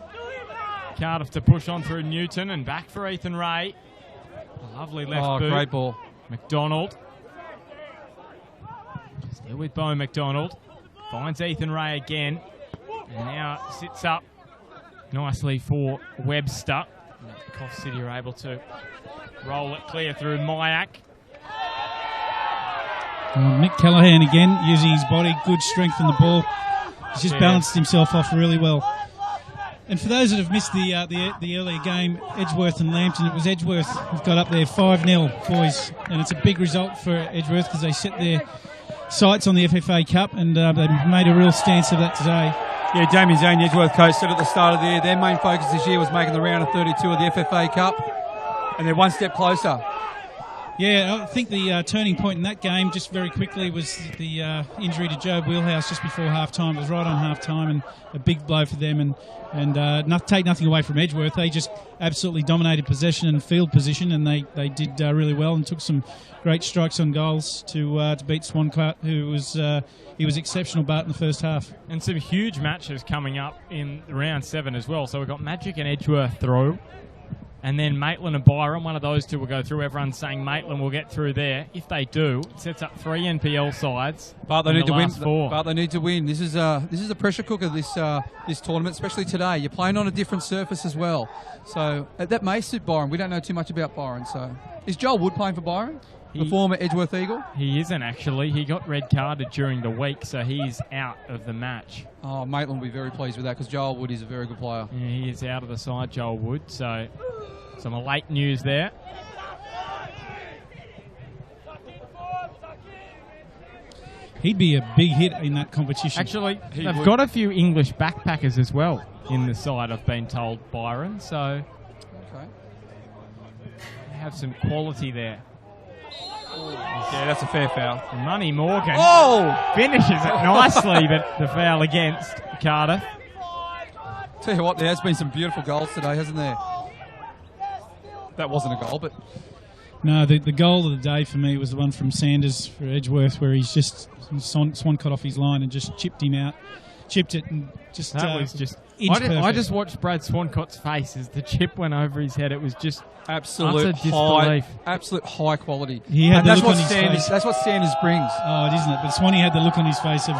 Cardiff to push on through Newton and back for Ethan Ray. A lovely left boot. Great ball. McDonald. Still with Bo McDonald. Finds Ethan Ray again. And now sits up nicely for Webster. Coffs City are able to roll it clear through Myack. Nick Callahan again using his body, good strength in the ball. He's just balanced himself off really well. And for those that have missed the earlier game, Edgeworth and Lambton, it was Edgeworth who've got up there 5-0, boys. And it's a big result for Edgeworth because they set their sights on the FFA Cup and they made a real stance of that today. Yeah, Damien Zane, the Edgeworth coach, said at the start of the year their main focus this year was making the round of 32 of the FFA Cup, and they're one step closer. Yeah, I think the turning point in that game, just very quickly, was the injury to Joe Wheelhouse just before half-time. It was right on half-time and a big blow for them. And take nothing away from Edgeworth. They just absolutely dominated possession and field position, and they did really well and took some great strikes on goals to beat Swancott, who was he was exceptional Bart in the first half. And some huge matches coming up in round 7 as well. So we've got Magic and Edgeworth through. And then Maitland and Byron, one of those two will go through. Everyone's saying Maitland will get through there. If they do, it sets up 3 NPL sides. But they need to win. 4. But they need to win. This is a pressure cooker. This tournament, especially today. You're playing on a different surface as well, so that may suit Byron. We don't know too much about Byron. So is Joel Wood playing for Byron, the former Edgeworth Eagle? He isn't actually. He got red carded during the week, so he's out of the match. Oh, Maitland will be very pleased with that because Joel Wood is a very good player. Yeah, he is out of the side, Joel Wood. So. Some late news there. He'd be a big hit in that competition. Actually, they've got a few English backpackers as well in the side, I've been told, Byron. So okay. They have some quality there. Yeah, that's a fair foul. Money Morgan finishes it nicely, but the foul against Cardiff. Tell you what, there has been some beautiful goals today, hasn't there? That wasn't a goal, but... No, the goal of the day for me was the one from Sanders for Edgeworth, where he's just Swan cut off his line and just chipped it, and just that was just. I just watched Brad Swancott's face as the chip went over his head. It was just absolute high quality. He had the look on his face. That's what Sanders brings. Oh, it isn't it? But Swanee had the look on his face of,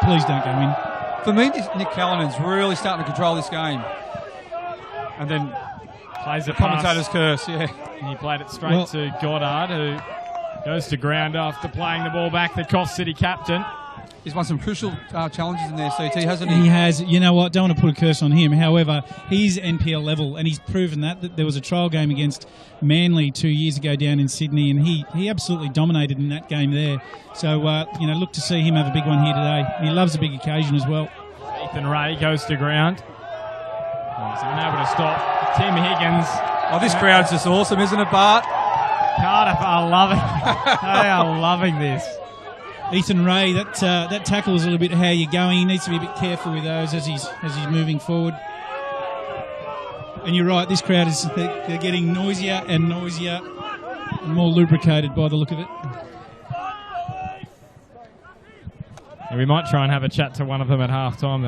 please don't go in. For me, Nick Callanan's really starting to control this game, and then. Plays the commentator's curse, yeah. And he played it straight to Goddard, who goes to ground after playing the ball back, the Coffs City captain. He's won some crucial challenges in there, CT, hasn't he? He has. You know what? Don't want to put a curse on him. However, he's NPL level, and he's proven that there was a trial game against Manly 2 years ago down in Sydney, and he absolutely dominated in that game there. So, look to see him have a big one here today. He loves a big occasion as well. Ethan Ray goes to ground. He's unable to stop Tim Higgins. Oh, this crowd's just awesome, isn't it, Bart? Cardiff are loving they are loving this. Ethan Ray, that tackle is a little bit how you're going. He needs to be a bit careful with those as he's moving forward. And you're right, this crowd they're getting noisier and noisier and more lubricated by the look of it. Yeah, we might try and have a chat to one of them at half-time,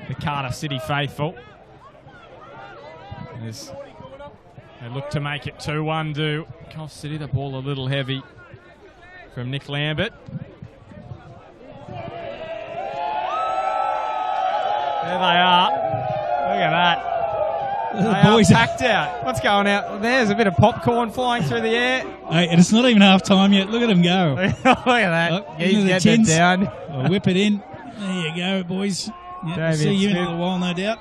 the Cardiff City faithful. As they look to make it 2-1 to Coffs City. The ball a little heavy from Nick Lambert. There they are. Look at that. They are packed out. What's going out? There's a bit of popcorn flying through the air. Hey, and it's not even half-time yet. Look at them go. Look at that. Oh, He's getting it down. I'll whip it in. There you go, boys. Yeah, David see you in a Smith. little while, no doubt.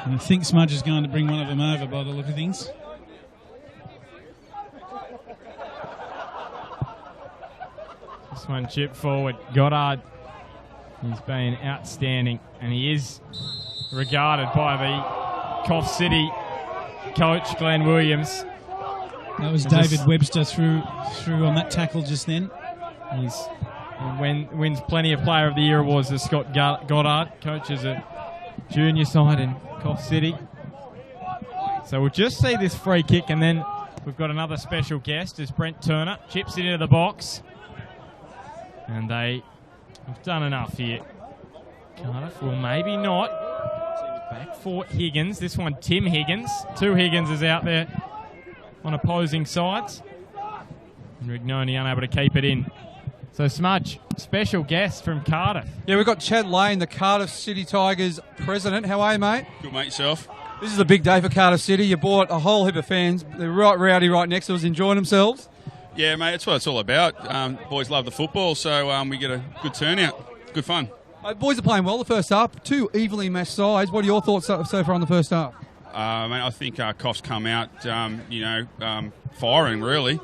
And I think Smudge is going to bring one of them over by the look of things. This one chip forward. Goddard. He's been outstanding, and he is regarded by the Coffs City coach, Glenn Williams. That was David Webster through on that tackle just then. He wins plenty of Player of the Year awards as Scott Goddard, coaches a junior side in Coffs City. So we'll just see this free kick, and then we've got another special guest as Brent Turner chips it into the box. And they have done enough here. Cardiff will maybe not. Back for Higgins. This one, Tim Higgins. Two Higginses out there on opposing sides. And Rignoni unable to keep it in. So Smudge, special guest from Cardiff. Yeah, we've got Chad Lane, the Cardiff City Tigers president. How are you, mate? Good, mate, yourself? This is a big day for Cardiff City. You brought a whole heap of fans. They're right rowdy right next to us, enjoying themselves. Yeah, mate, that's what it's all about. Boys love the football, so we get a good turnout. Good fun. Boys are playing well the first half. Two evenly matched sides. What are your thoughts so far on the first half? Mate, I think Coffs come out, firing really.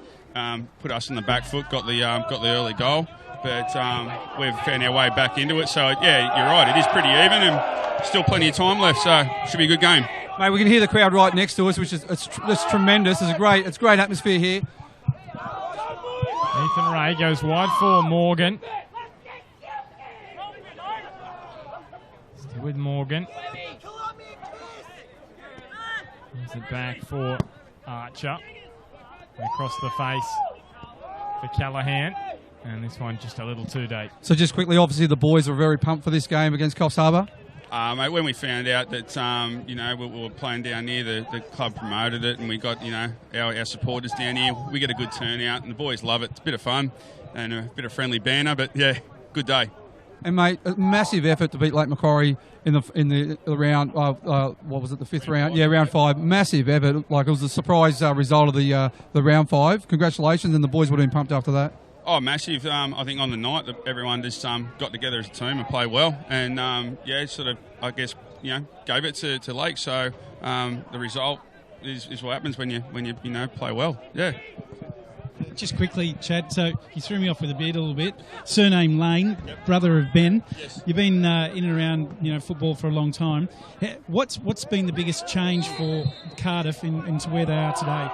Put us in the back foot, got the early goal, but we've found our way back into it. So yeah, you're right. It is pretty even, and still plenty of time left. So should be a good game. Mate, we can hear the crowd right next to us, which is it's tremendous. It's great atmosphere here. Ethan Ray goes wide for Morgan. Still with Morgan. Here's it back for Archer. Across the face for Callahan. And this one just a little too deep. So just quickly, obviously the boys were very pumped for this game against Coffs Harbour. Mate, when we found out that we were playing down here, the club promoted it, and we got our supporters down here. We get a good turnout, and the boys love it. It's a bit of fun and a bit of friendly banter, but yeah, good day. And mate, a massive effort to beat Lake Macquarie in the round. What was it, the fifth round? Yeah, round 5. Massive effort. Like it was a surprise result of the round 5. Congratulations, and the boys would have been pumped after that. Oh, massive. I think on the night that everyone just got together as a team and played well. And, I guess, gave it to Lake. So the result is what happens when you play well. Yeah. Just quickly, Chad, so you threw me off with a beard a little bit. Surname Lane, brother of Ben. Yes. You've been in and around football for a long time. What's been the biggest change for Cardiff into where they are today?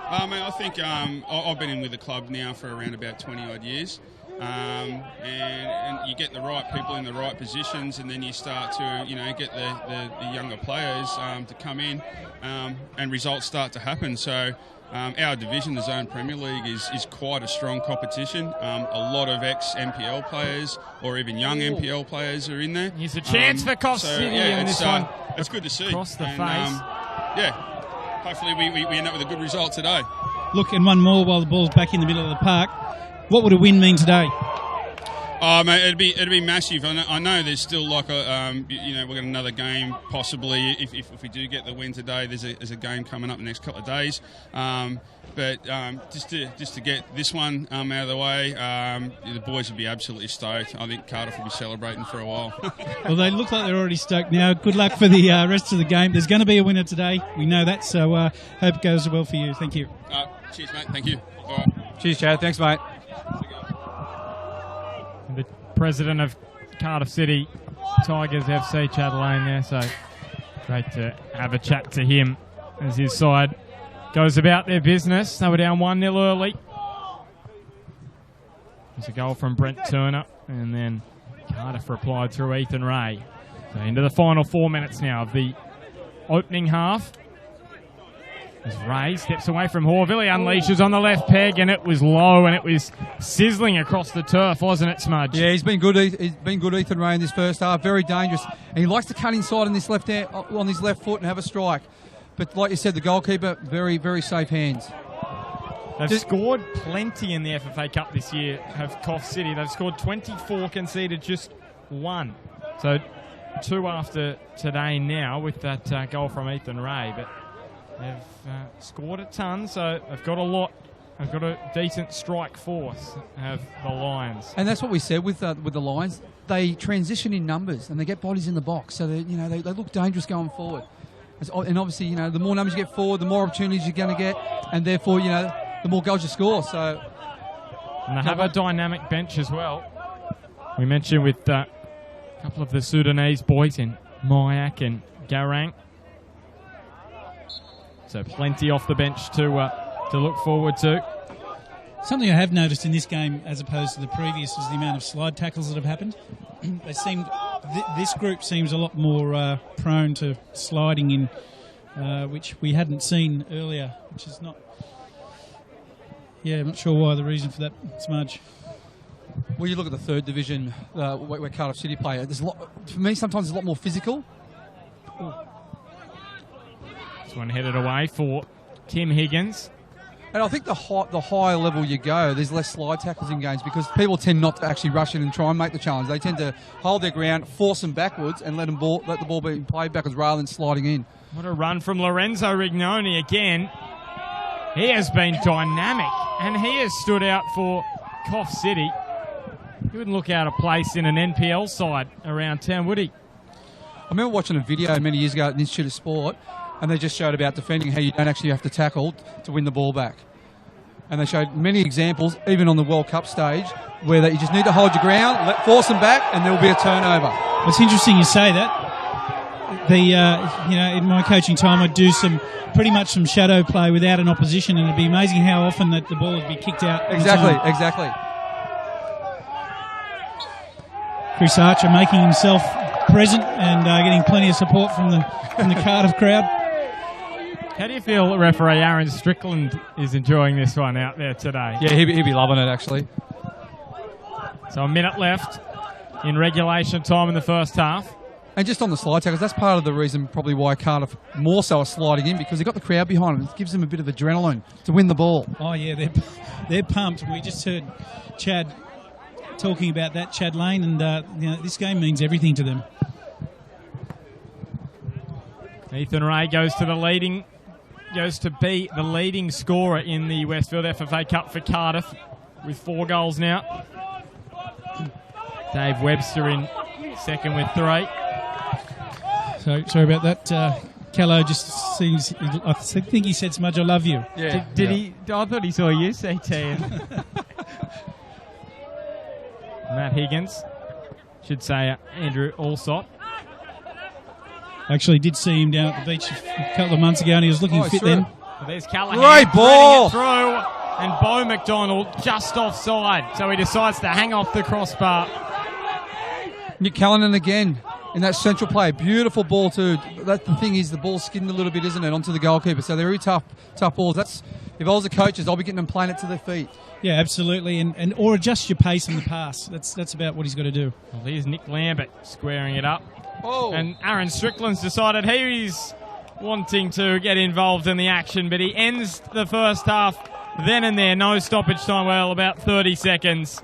I think I've been in with the club now for around about 20-odd years. And you get the right people in the right positions, and then you start to get the younger players to come in, and results start to happen. So our division, the Zone Premier League, is quite a strong competition. A lot of ex-NPL players or even young NPL players are in there. Here's a chance for Coffs City in this one. It's good to see. Across the face. Hopefully we end up with a good result today. Look, and one more while the ball's back in the middle of the park. What would a win mean today? Oh, mate, it'd be massive. I know there's still like we've got another game possibly. If we do get the win today, there's a game coming up in the next couple of days. But just to get this one out of the way, the boys would be absolutely stoked. I think Cardiff will be celebrating for a while. Well, they look like they're already stoked now. Good luck for the rest of the game. There's going to be a winner today. We know that, so hope it goes well for you. Thank you. Cheers, mate. Thank you. All right. Cheers, Chad. Thanks, mate. The president of Cardiff City Tigers FC, Chad Lane there, so great to have a chat to him as his side goes about their business. They were down 1-0 early. There's a goal from Brent Turner, and then Cardiff replied through Ethan Ray. So into the final 4 minutes now of the opening half. As Ray steps away from Horville, he unleashes on the left peg, and it was low, and it was sizzling across the turf, wasn't it, Smudge? Yeah, he's been good, Ethan Ray, in this first half. Very dangerous, and he likes to cut inside on this on his left foot and have a strike. But like you said, the goalkeeper, very, very safe hands. They've scored plenty in the FFA Cup this year, have Coffs City. They've scored 24, conceded just 1. So 2 after today now with that goal from Ethan Ray. But they've scored a ton, so they've got a lot have got a decent strike force, have the Lions. And that's what we said with the Lions. They transition in numbers and they get bodies in the box, so they look dangerous going forward. And obviously, the more numbers you get forward, the more opportunities you're going to get, and therefore, the more goals you score. So, and they have a dynamic bench as well. We mentioned with a couple of the Sudanese boys in Mayak and Garang. So plenty off the bench to look forward to. Something I have noticed in this game, as opposed to the previous, is the amount of slide tackles that have happened. This group seems a lot more prone to sliding in, which we hadn't seen earlier, which is not... Yeah, I'm not sure why the reason for that, Smudge. Well, you look at the third division where Cardiff City play. There's a lot, for me, sometimes it's a lot more physical. Ooh. This one headed away for Tim Higgins. And I think the higher level you go, there's less slide tackles in games because people tend not to actually rush in and try and make the challenge. They tend to hold their ground, force them backwards, and let the ball be played backwards rather than sliding in. What a run from Lorenzo Rignoni again. He has been dynamic, and he has stood out for Coffs City. He wouldn't look out of place in an NPL side around town, would he? I remember watching a video many years ago at the Institute of Sport, and they just showed about defending how you don't actually have to tackle to win the ball back. And they showed many examples, even on the World Cup stage, where you just need to hold your ground, force them back, and there will be a turnover. It's interesting you say that. In my coaching time, I'd do pretty much some shadow play without an opposition, and it'd be amazing how often that the ball would be kicked out. Exactly. Chris Archer making himself present and getting plenty of support from the Cardiff crowd. How do you feel referee Aaron Strickland is enjoying this one out there today? Yeah, he'd be loving it, actually. So a minute left in regulation time in the first half. And just on the slide tackles, that's part of the reason probably why Cardiff more so are sliding in, because they've got the crowd behind them. It gives them a bit of adrenaline to win the ball. Oh, yeah, they're pumped. We just heard Chad talking about that, Chad Lane, and this game means everything to them. Ethan Ray goes to be the leading scorer in the Westfield FFA Cup for Cardiff with 4 goals now. Dave Webster in second with 3. So sorry about that. Callow just seems... I think he said, Smudge, I love you. Yeah. Did he? I thought he saw you say TM. Matt Higgins. Should say Andrew Allsop. Actually did see him down at the beach a couple of months ago, and he was looking fit then. Well, there's Callahan. Great ball! It through, and Bo McDonald just offside. So he decides to hang off the crossbar. Nick Callahan again in that central play. Beautiful ball too. The thing is, the ball skinned a little bit, isn't it, onto the goalkeeper. So they're really tough balls. If I was the coaches, I'll be getting them playing it to their feet. Yeah, absolutely, and or adjust your pace in the pass. That's about what he's got to do. Well, here's Nick Lambert squaring it up. Oh. And Aaron Strickland's decided he's wanting to get involved in the action, but he ends the first half then and there. No stoppage time, well, about 30 seconds.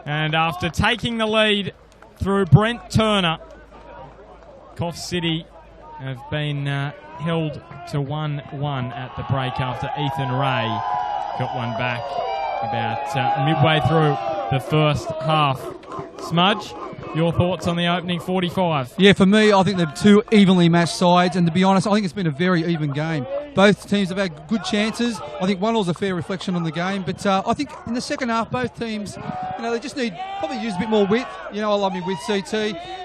And after taking the lead through Brent Turner, Coffs City have been held to 1-1 at the break after Ethan Ray got one back about midway through the first half. Smudge, your thoughts on the opening 45? Yeah, for me, I think they're 2 evenly matched sides, and to be honest, I think it's been a very even game. Both teams have had good chances. I think 1-1 was a fair reflection on the game, but I think in the second half, both teams, they just need probably use a bit more width. I love me with CT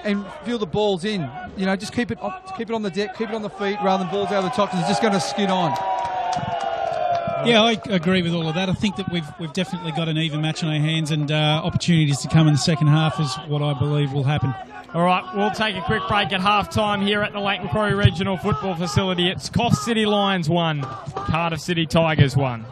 and feel the balls in. Just keep it on the deck, keep it on the feet rather than balls out of the top, because it's just going to skin on. Yeah, I agree with all of that. I think that we've definitely got an even match on our hands, and opportunities to come in the second half is what I believe will happen. All right, we'll take a quick break at half-time here at the Lake Macquarie Regional Football Facility. It's Coffs City Lions 1, Cardiff City Tigers 1.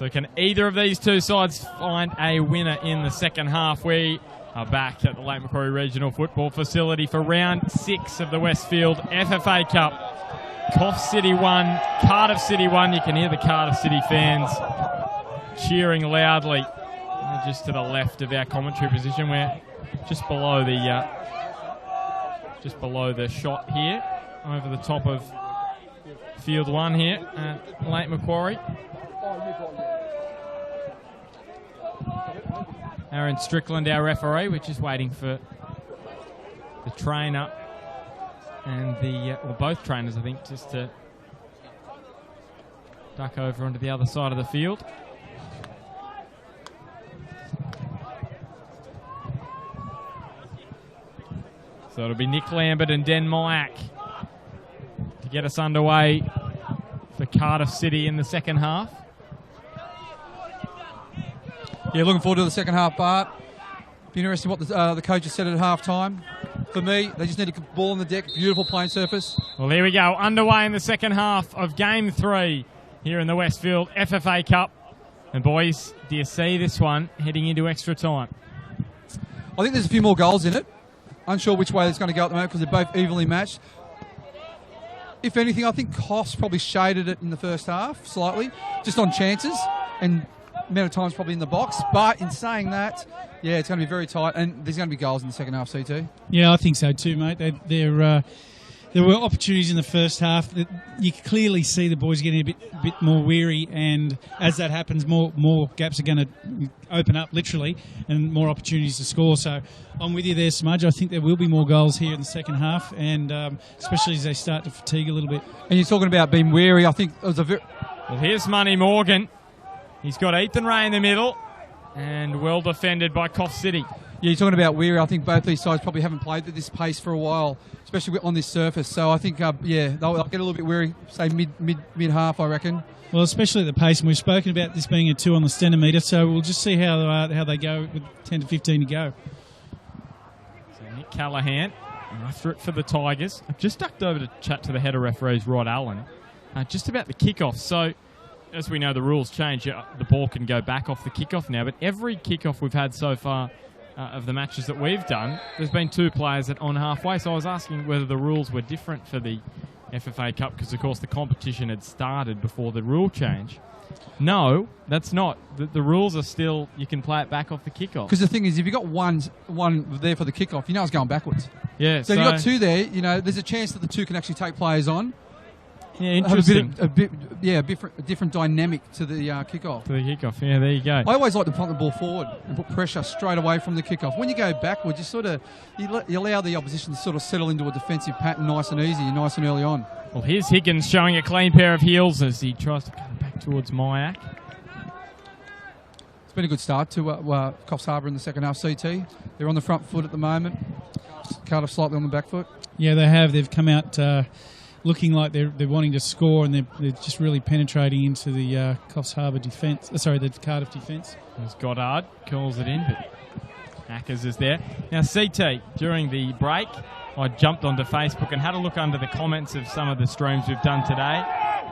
So can either of these two sides find a winner in the second half? We are back at the Lake Macquarie Regional Football Facility for round 6 of the Westfield FFA Cup. Coffs City 1, Cardiff City 1. You can hear the Cardiff City fans cheering loudly. They're just to the left of our commentary position. We're just below the shot here, over the top of Field 1 here at Lake Macquarie. Aaron Strickland, our referee, which is waiting for the trainer and or both trainers, I think, just to duck over onto the other side of the field. So it'll be Nick Lambert and Den Myack to get us underway for Cardiff City in the second half. Yeah, looking forward to the second half, Bart. Be interesting what the coaches said at half time. For me, they just need a ball on the deck, beautiful playing surface. Well, here we go, underway in the second half of Game 3 here in the Westfield FFA Cup. And boys, do you see this one heading into extra time? I think there's a few more goals in it. Unsure which way it's going to go at the moment because they're both evenly matched. If anything, I think Coffs probably shaded it in the first half slightly, just on chances and amount of times probably in the box. But in saying that, yeah, it's going to be very tight, and there's going to be goals in the second half, CT. Yeah, I think so too, mate. There were opportunities in the first half that you clearly see the boys getting a bit more weary, and as that happens, more gaps are going to open up, literally, and more opportunities to score. So I'm with you there, Smudge. I think there will be more goals here in the second half, and especially as they start to fatigue a little bit. And you're talking about being weary. I think it was Well, here's Money Morgan. He's got Ethan Ray in the middle, and well defended by Coffs City. Yeah, you're talking about weary. I think both these sides probably haven't played at this pace for a while, especially on this surface. So I think, they'll get a little bit weary, say mid half, I reckon. Well, especially at the pace, and we've spoken about this being a 2 on the centimetre, so we'll just see how they go with 10 to 15 to go. So Nick Callahan after it for the Tigers. I've just ducked over to chat to the head of referees, Rod Allen, just about the kickoff. So, as we know, the rules change. The ball can go back off the kickoff now, but every kickoff we've had so far of the matches that we've done, there's been 2 players on halfway. So I was asking whether the rules were different for the FFA Cup because, of course, the competition had started before the rule change. No, that's not. The rules are still, you can play it back off the kickoff. Because the thing is, if you've got one there for the kickoff, you know it's going backwards. Yeah. So if you've got 2 there, there's a chance that the 2 can actually take players on. Yeah, interesting. A different dynamic to the kickoff. To the kickoff, yeah, there you go. I always like to punt the ball forward and put pressure straight away from the kickoff. When you go backwards, you allow the opposition to sort of settle into a defensive pattern nice and easy, nice and early on. Well, here's Higgins showing a clean pair of heels as he tries to come back towards Myack. It's been a good start to Coffs Harbour in the second half, CT. They're on the front foot at the moment. Cardiff slightly on the back foot. Yeah, they have. They've come out looking like they're wanting to score, and they're just really penetrating into the Coffs Harbour defence. The Cardiff defence. There's Goddard calls it in, but Ackers is there. Now, CT, during the break, I jumped onto Facebook and had a look under the comments of some of the streams we've done today.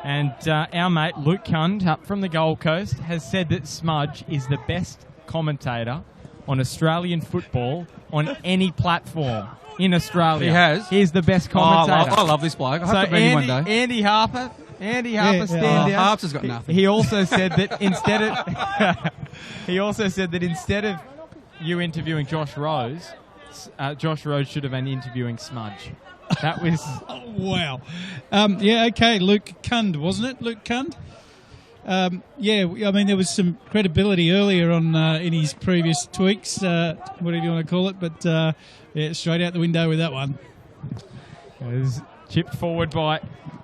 And our mate Luke Kund up from the Gold Coast has said that Smudge is the best commentator on Australian football on any platform in Australia. He has. He's the best commentator. I love this bloke. I hope to meet him one day. Andy Harper, stand down. Harps has got nothing. He also said that instead of you interviewing Josh Rose, Josh Rose should have been interviewing Smudge. That was... Oh, wow. Okay, Luke Kund, wasn't it? Luke Kund? There was some credibility earlier on in his previous tweaks, whatever you want to call it, but straight out the window with that one. It was chipped forward by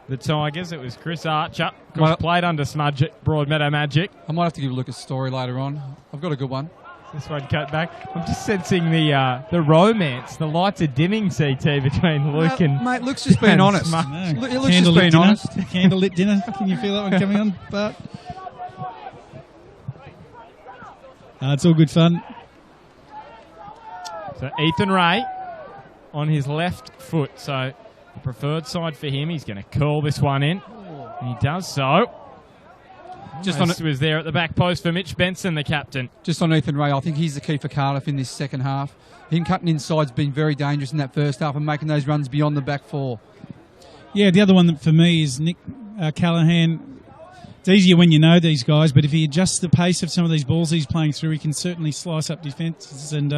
the Tigers. It was Chris Archer, who played under Smudge at Broadmeadow Magic. I might have to give Luke a story later on. I've got a good one. This one cut back. I'm just sensing the romance. The lights are dimming, CT, between Luke and... Mate, Luke's just been honest. Luke's just been honest. Candlelit dinner. Can you feel that one coming on, Bart? It's all good fun. So Ethan Ray on his left foot. So the preferred side for him. He's going to curl this one in. And he does so. Was there at the back post for Mitch Benson, the captain. Just on Ethan Ray, I think he's the key for Cardiff in this second half. Him cutting inside's been very dangerous in that first half and making those runs beyond the back four. Yeah, the other one that for me is Nick Callaghan. It's easier when you know these guys, but if he adjusts the pace of some of these balls he's playing through, he can certainly slice up defences, and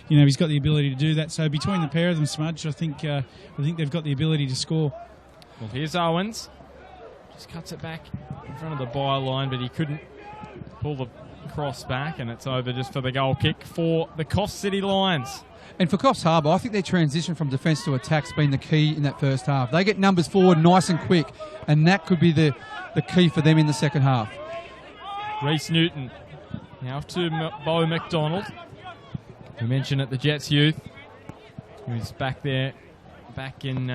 he's got the ability to do that. So between the pair of them, Smudge, I think they've got the ability to score. Well, here's Owens. Just cuts it back in front of the byline, but he couldn't pull the cross back, and it's over just for the goal kick for the Coffs City Lions. And for Coffs Harbour, I think their transition from defence to attack's been the key in that first half. They get numbers forward nice and quick, and that could be the key for them in the second half. Reece Newton now to Beau McDonald. We mentioned at the Jets Youth. He was back there back in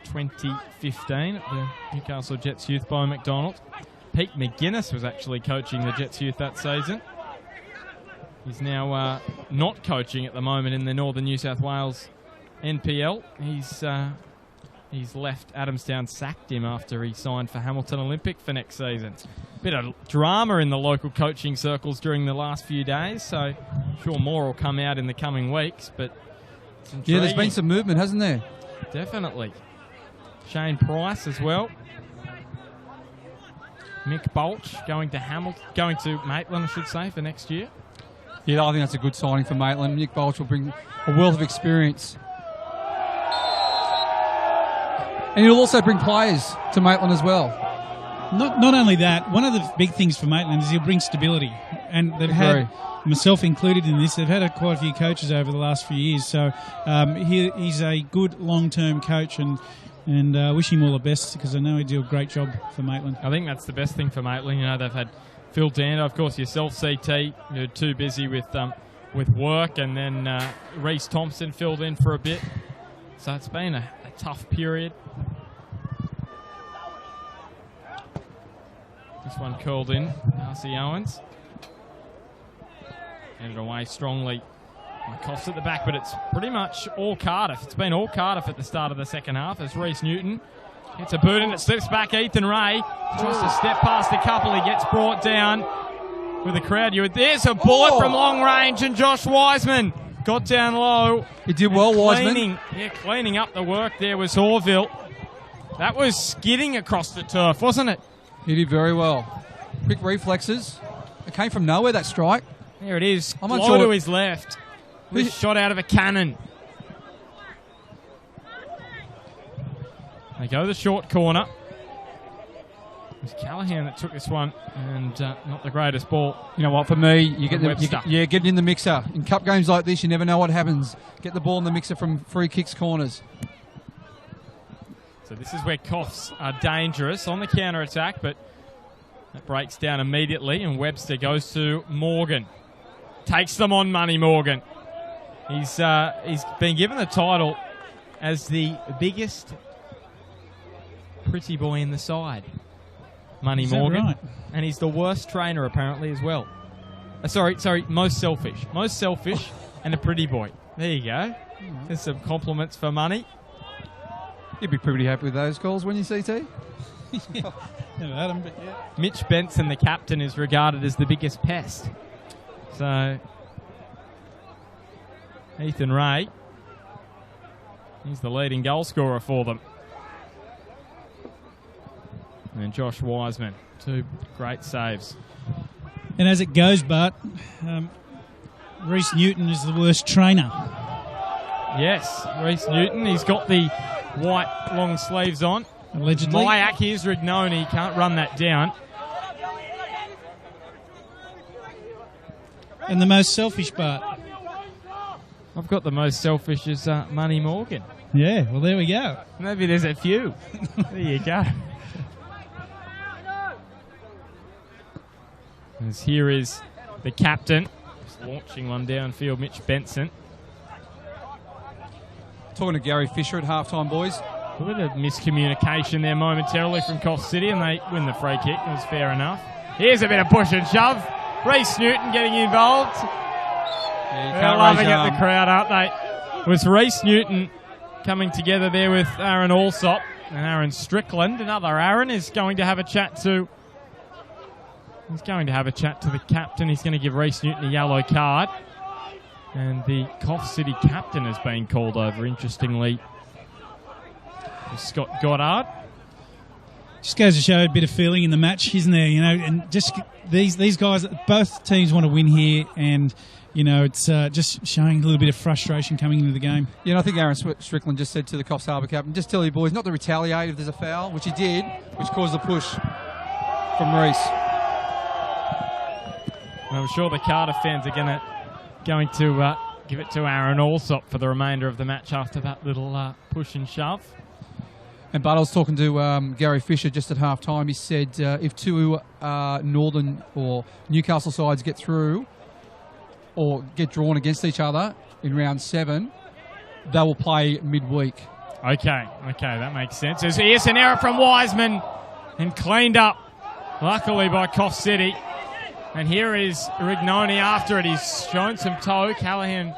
2015 at the Newcastle Jets Youth. Beau McDonald. Pete McGuinness was actually coaching the Jets Youth that season. He's now not coaching at the moment in the Northern New South Wales NPL. He's left. Adamstown sacked him after he signed for Hamilton Olympic for next season. Bit of drama in the local coaching circles during the last few days, so I'm sure more will come out in the coming weeks. But yeah, there's been some movement, hasn't there? Definitely. Shane Price as well. Mick Bolch going to Maitland, I should say, for next year. Yeah, I think that's a good signing for Maitland. Mick Bolch will bring a wealth of experience. And he'll also bring players to Maitland as well. Not only that, one of the big things for Maitland is he'll bring stability. And they've had, myself included in this, they've had quite a few coaches over the last few years. So he's a good long-term coach, and wish him all the best, because I know he'll do a great job for Maitland. I think that's the best thing for Maitland. They've had Phil Dando, of course, yourself, CT. You're too busy with work, and then Reece Thompson filled in for a bit. So it's been a tough period. This one curled in. Darcy Owens. Headed away strongly. Coffs at the back, but it's pretty much all Cardiff. It's been all Cardiff at the start of the second half as Reece Newton gets a boot and it slips back. Ethan Ray tries to step past a couple. He gets brought down with the crowd. There's a bullet from long range, and Josh Wiseman got down low. He did well, Wiseman. Cleaning up the work there was Horville. That was skidding across the turf, wasn't it? He did very well. Quick reflexes. It came from nowhere, that strike. There it is. I'm low to his left. Was shot out of a cannon. They go the short corner. It was Callaghan that took this one, and not the greatest ball. You know what, for me, getting in the mixer. In cup games like this, you never know what happens. Get the ball in the mixer from free kicks, corners. So this is where Coffs are dangerous on the counter-attack, but that breaks down immediately, and Webster goes to Morgan. Takes them on money, Morgan. He's been given the title as the biggest pretty boy in the side. Money Morgan. Right? And he's the worst trainer apparently as well. Sorry, most selfish. Most selfish and a pretty boy. There you go. There's some compliments for Money. You'd be pretty happy with those calls, wouldn't you, CT? Never had them, but yeah. Mitch Benson, the captain, is regarded as the biggest pest. So Ethan Ray, he's the leading goal scorer for them. And then Josh Wiseman, two great saves. And as it goes, Bart, Reece Newton is the worst trainer. Yes, Reece Newton. He's got the white long sleeves on. Allegedly. Mayaki is Rignoni. Can't run that down. And the most selfish part. I've got the most selfish as Money Morgan. Yeah, well, there we go. Maybe there's a few. There you go. As here is the captain, just launching one downfield, Mitch Benson. Talking to Gary Fisher at halftime, boys. A bit of miscommunication there momentarily from Coffs City, and they win the free kick. It was fair enough. Here's a bit of push and shove. Reece Newton getting involved. Yeah, they're loving it, the crowd, aren't they? It was Reece Newton coming together there with Aaron Allsop and Aaron Strickland. Another Aaron is going to have a chat to He's going to have a chat to the captain. He's going to give Reece Newton a yellow card. And the Coffs City captain has been called over, interestingly. Scott Goddard. Just goes to show a bit of feeling in the match, isn't there? You know, and just these guys, both teams want to win here, and you know, it's just showing a little bit of frustration coming into the game. Yeah, and I think Aaron Strickland just said to the Coffs Harbour captain, just tell you boys not to retaliate if there's a foul, which he did, which caused the push from Reece. I'm sure the Cardiff fans are going to give it to Aaron Allsop for the remainder of the match after that little push and shove. And but I was talking to Gary Fisher just at half time. He said if two Northern or Newcastle sides get through or get drawn against each other in round 7, they will play midweek. Okay, that makes sense. Here's an error from Wiseman and cleaned up, luckily, by Coffs City. And here is Rignoni after it. He's shown some toe. Callahan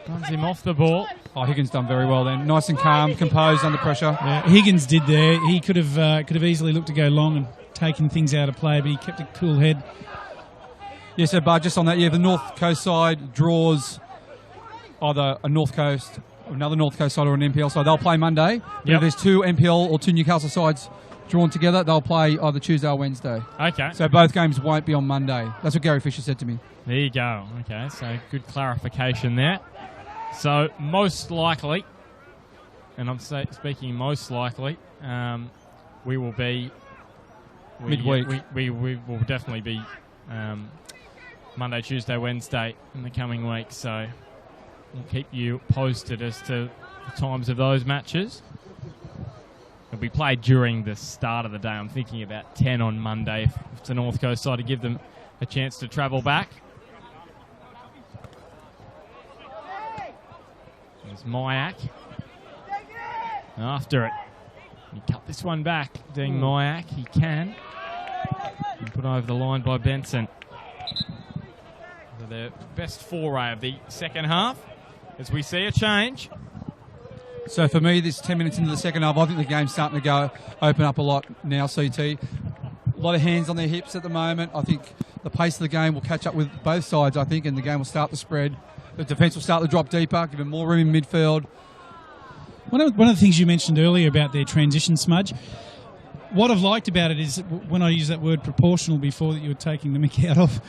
runs him off the ball. Oh, Higgins done very well then. Nice and calm, composed under pressure. Yeah, Higgins did there. He could have easily looked to go long and taken things out of play, but he kept a cool head. Yeah, so Bud, just on that, the North Coast side draws either a North Coast, another North Coast side or an NPL side. They'll play Monday. If there's two NPL or two Newcastle sides drawn together, they'll play either Tuesday or Wednesday. Okay. So both games won't be on Monday. That's what Gary Fisher said to me. There you go. Okay, so good clarification there. So most likely, and I'm speaking most likely, we will be midweek. We will definitely be Monday, Tuesday, Wednesday in the coming week. So we'll keep you posted as to the times of those matches. It'll be played during the start of the day. I'm thinking about 10 on Monday if it's the North Coast side to give them a chance to travel back. There's Mayak. After it. He cut this one back. Doing Mayak. He can. And put over the line by Benson. So the best foray of the second half as we see a change. So for me, this 10 minutes into the second half, I think the game's starting to open up a lot now, CT. A lot of hands on their hips at the moment. I think the pace of the game will catch up with both sides, I think, and the game will start to spread. The defence will start to drop deeper, give them more room in midfield. One of the things you mentioned earlier about their transition, Smudge, what I've liked about it is when I used that word proportional before that you were taking the mick out of,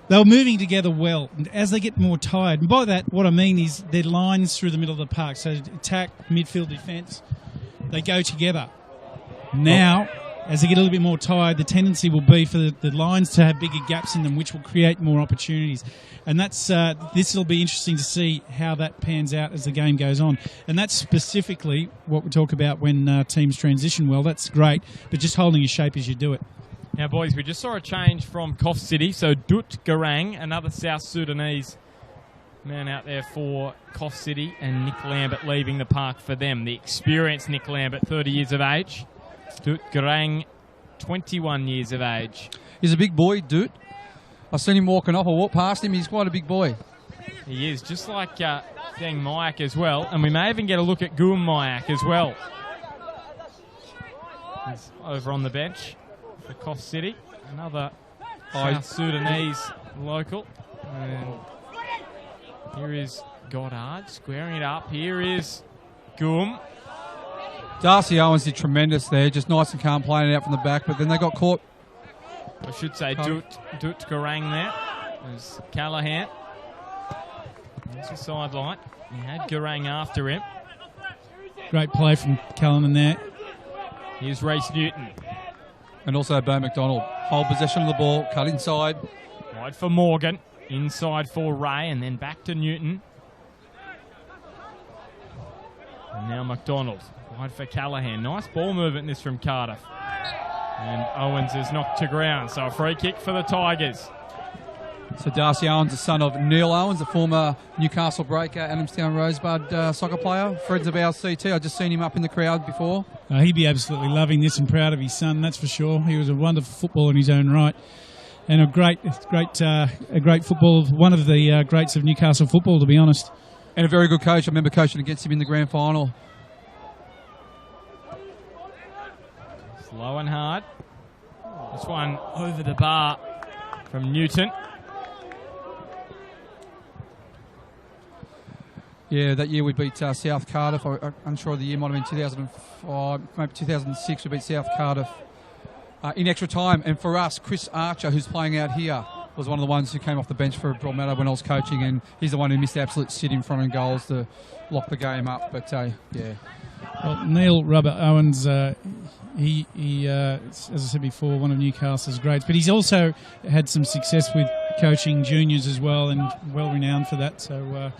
they were moving together well. And as they get more tired, and by that, what I mean is their lines through the middle of the park. So attack, midfield, defence, they go together. Now, as they get a little bit more tired, the tendency will be for the lines to have bigger gaps in them, which will create more opportunities. And that's this will be interesting to see how that pans out as the game goes on. And that's specifically what we talk about when teams transition well. That's great, but just holding your shape as you do it. Now, boys, we just saw a change from Coffs City. So Dut Garang, another South Sudanese man out there for Coffs City, and Nick Lambert leaving the park for them. The experienced Nick Lambert, 30 years of age. Dut Garang, 21 years of age. He's a big boy, Dut. I've seen him walking off. I walked past him. He's quite a big boy. He is, just like Deng Mayak as well. And we may even get a look at Guam Mayak as well. He's over on the bench for Coffs City. Another South Sudanese local. And here is Goddard squaring it up. Here is Guam. Darcy Owens did tremendous there. Just nice and calm playing it out from the back. But then they got caught. I should say Dut Garang there. There's Callahan. There's the sideline. He had Garang after him. Great play from Callahan there. Here's Reece Newton. And also Bo McDonald. Hold possession of the ball, cut inside. Wide for Morgan. Inside for Ray, and then back to Newton. And now McDonald. Wide for Callahan. Nice ball movement this from Cardiff. And Owens is knocked to ground. So a free kick for the Tigers. So Darcy Owens, the son of Neil Owens, the former Newcastle breaker, Adamstown Rosebud soccer player. Fred's of our CT. I've just seen him up in the crowd before. He'd be absolutely loving this and proud of his son, that's for sure. He was a wonderful footballer in his own right. And a great football, one of the greats of Newcastle football, to be honest. And a very good coach. I remember coaching against him in the grand final. Slow and hard. This one over the bar. from Newton. Yeah, that year we beat South Cardiff. I'm unsure of the year, might have been 2005, maybe 2006. We beat South Cardiff in extra time. And for us, Chris Archer, who's playing out here, was one of the ones who came off the bench for Broadmeadow when I was coaching, and he's the one who missed the absolute sit in front of goals to lock the game up. But yeah. Well, Neil Robert Owens, he as I said before, one of Newcastle's greats, but he's also had some success with coaching juniors as well, and well renowned for that. So,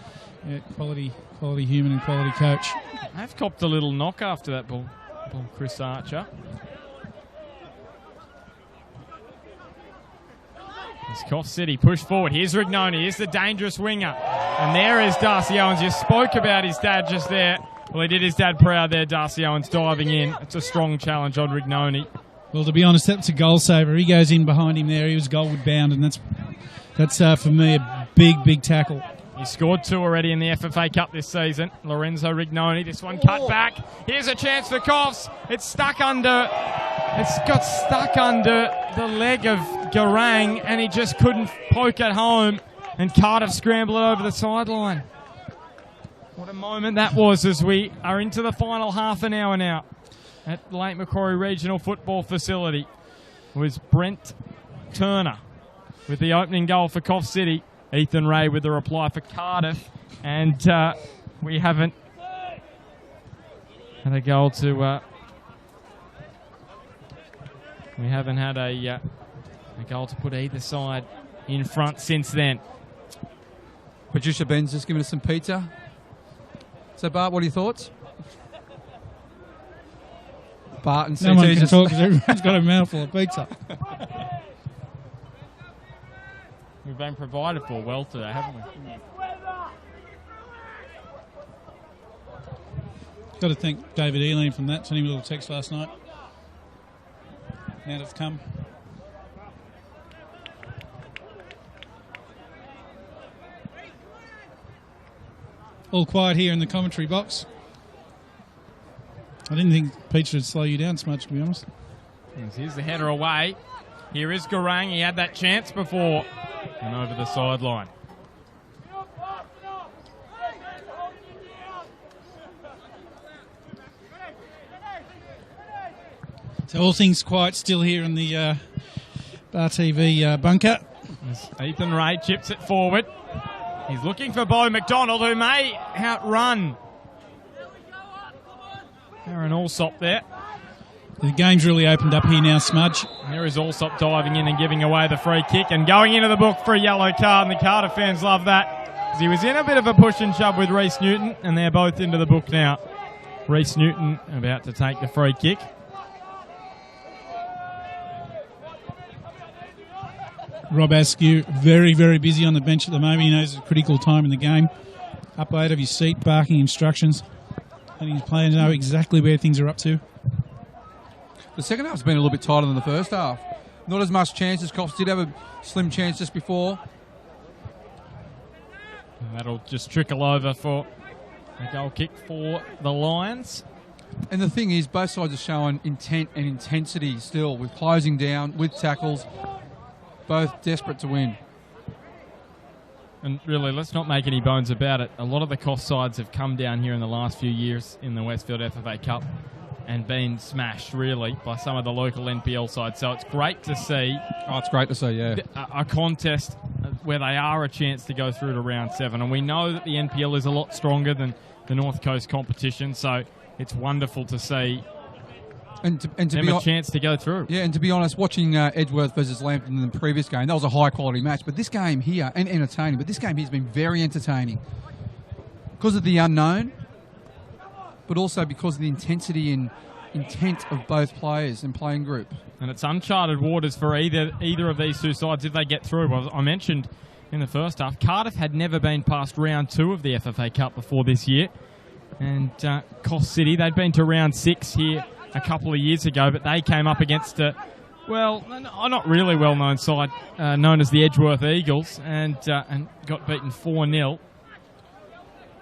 yeah, quality human and quality coach. They've copped a little knock after that ball, Chris Archer. As Coffs City push forward. Here's Rignoni. Here's the dangerous winger. And there is Darcy Owens. You spoke about his dad just there. Well, he did his dad proud there, Darcy Owens diving in. It's a strong challenge on Rignoni. Well, to be honest, that's a goal saver. He goes in behind him there. He was goalward bound, and that's for me a big tackle. He scored 2 already in the FFA Cup this season. Lorenzo Rignoni. This one cut back. Here's a chance for Coffs. It's got stuck under the leg of Garang, and he just couldn't poke it home. And Cardiff scrambled it over the sideline. What a moment that was as we are into the final half an hour now at Lake Macquarie Regional Football Facility. It was Brent Turner with the opening goal for Coffs City. Ethan Ray with the reply for Cardiff. And we haven't had a goal to... we haven't had a goal to put either side in front since then. Producer Ben's just giving us some pizza. So, Bart, what are your thoughts? Bart and CT no one can talk because everyone's got a mouthful of pizza. We've been provided for well today, haven't we? Got to thank David Ealing from that. Sent him a little text last night. Now it's come. All quiet here in the commentary box. I didn't think Peach would slow you down so much, to be honest. Here's the header away. Here is Garang. He had that chance before. And over the sideline. So all things quiet still here in the Bar TV bunker. As Ethan Ray chips it forward. He's looking for Bo McDonald, who may outrun Aaron Allsop there. The game's really opened up here now, Smudge. There is Allsop diving in and giving away the free kick and going into the book for a yellow card, and the Cardiff fans love that. He was in a bit of a push and shove with Reece Newton, and they're both into the book now. Reece Newton about to take the free kick. Rob Askew, very busy on the bench at the moment. He knows it's a critical time in the game. Up out of his seat, barking instructions. Letting his players know exactly where things are up to. The second half's been a little bit tighter than the first half. Not as much chances. Coffs did have a slim chance just before. And that'll just trickle over for a goal kick for the Lions. And the thing is, both sides are showing intent and intensity still, with closing down, with tackles, both desperate to win. And really, let's not make any bones about it. A lot of the Coffs sides have come down here in the last few years in the Westfield FFA Cup and been smashed, really, by some of the local NPL sides. So it's great to see. Oh, it's great to see, yeah. A contest where they are a chance to go through to round 7. And we know that the NPL is a lot stronger than the North Coast competition, so it's wonderful to see and to them be a chance to go through. Yeah, and to be honest, watching Edgeworth versus Lambton in the previous game, that was a high-quality match. But this game here, and entertaining, but this game here has been very entertaining because of the unknown, but also because of the intensity and intent of both players and playing group. And it's uncharted waters for either of these two sides if they get through. Well, I mentioned in the first half, Cardiff had never been past round 2 of the FFA Cup before this year. And Coffs City, they'd been to round 6 here a couple of years ago, but they came up against a not really well-known side known as the Edgeworth Eagles and got beaten 4-0.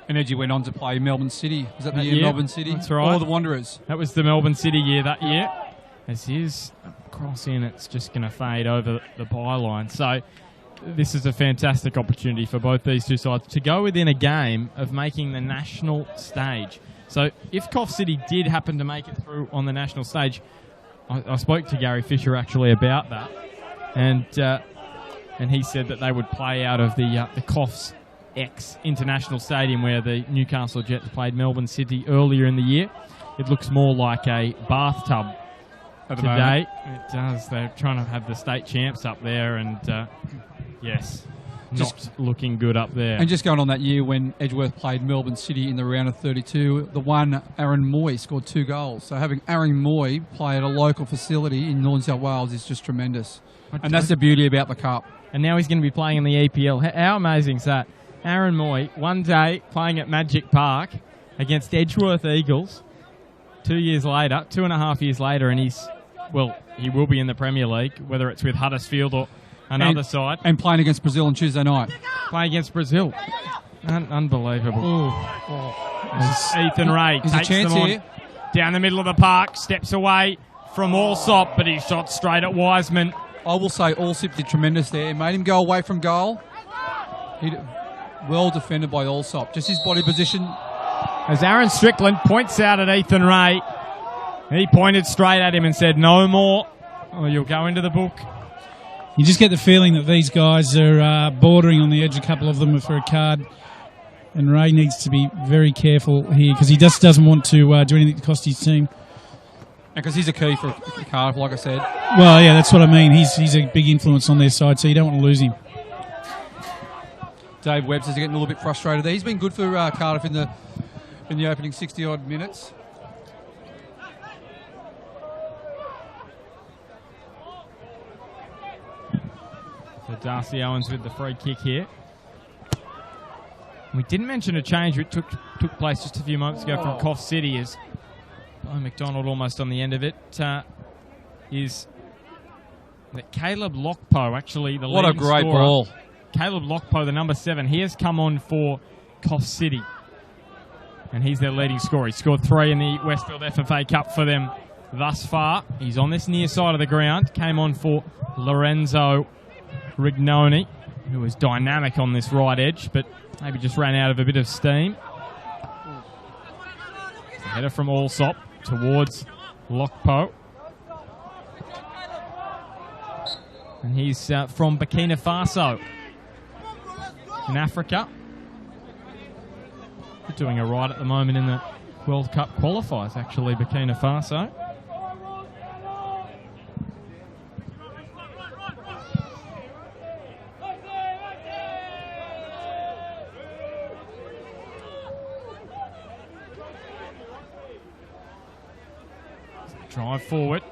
And Edgy went on to play Melbourne City. Was that the year Melbourne City? That's right. Or the Wanderers? That was the Melbourne City year that year. as his cross in, it's just going to fade over the byline. So this is a fantastic opportunity for both these two sides to go within a game of making the national stage. So if Coffs City did happen to make it through on the national stage, I spoke to Gary Fisher actually about that, and he said that they would play out of the Coffs X International Stadium where the Newcastle Jets played Melbourne City earlier in the year. It looks more like a bathtub today. It does. They're trying to have the state champs up there, and yes, not looking good up there. And just going on that year when Edgeworth played Melbourne City in the round of 32, the one Aaron Moy scored 2 goals. So having Aaron Moy play at a local facility in Northern South Wales is just tremendous. And that's the beauty about the Cup. And now he's going to be playing in the EPL. How amazing is that? Aaron Moy, one day playing at Magic Park against Edgeworth Eagles. 2 years later, 2.5 years later, and he will be in the Premier League, whether it's with Huddersfield or another side. And playing against Brazil on Tuesday night. Playing against Brazil. Unbelievable. Ethan Ray takes them on here. Down the middle of the park, steps away from Allsop, but he shot straight at Wiseman. I will say Allsop did tremendous there. Made him go away from goal. Well defended by Allsop. Just his body position. As Aaron Strickland points out at Ethan Ray, he pointed straight at him and said, "No more, or you'll go into the book." You just get the feeling that these guys are bordering on the edge, a couple of them, for a card. And Ray needs to be very careful here because he just doesn't want to do anything to cost his team. And because he's a key for Cardiff, like I said. Well, yeah, that's what I mean. He's a big influence on their side, so you don't want to lose him. Dave Webster's getting a little bit frustrated there. He's been good for Cardiff in the opening 60-odd minutes. So Darcy Owens with the free kick here. We didn't mention a change which took place just a few moments ago from Coffs City as McDonald almost on the end of it. Is that Caleb Lockpo actually the leading scorer. What a great ball. Caleb Lockpo, the number 7, he has come on for Coffs City. And he's their leading scorer. He scored 3 in the Westfield FFA Cup for them thus far. He's on this near side of the ground. Came on for Lorenzo Rignoni, who was dynamic on this right edge, but maybe just ran out of a bit of steam. The header from Allsop towards Lockpo. And he's from Burkina Faso in Africa. They're doing all right at the moment in the World Cup qualifiers, actually, Burkina Faso. Drive forward.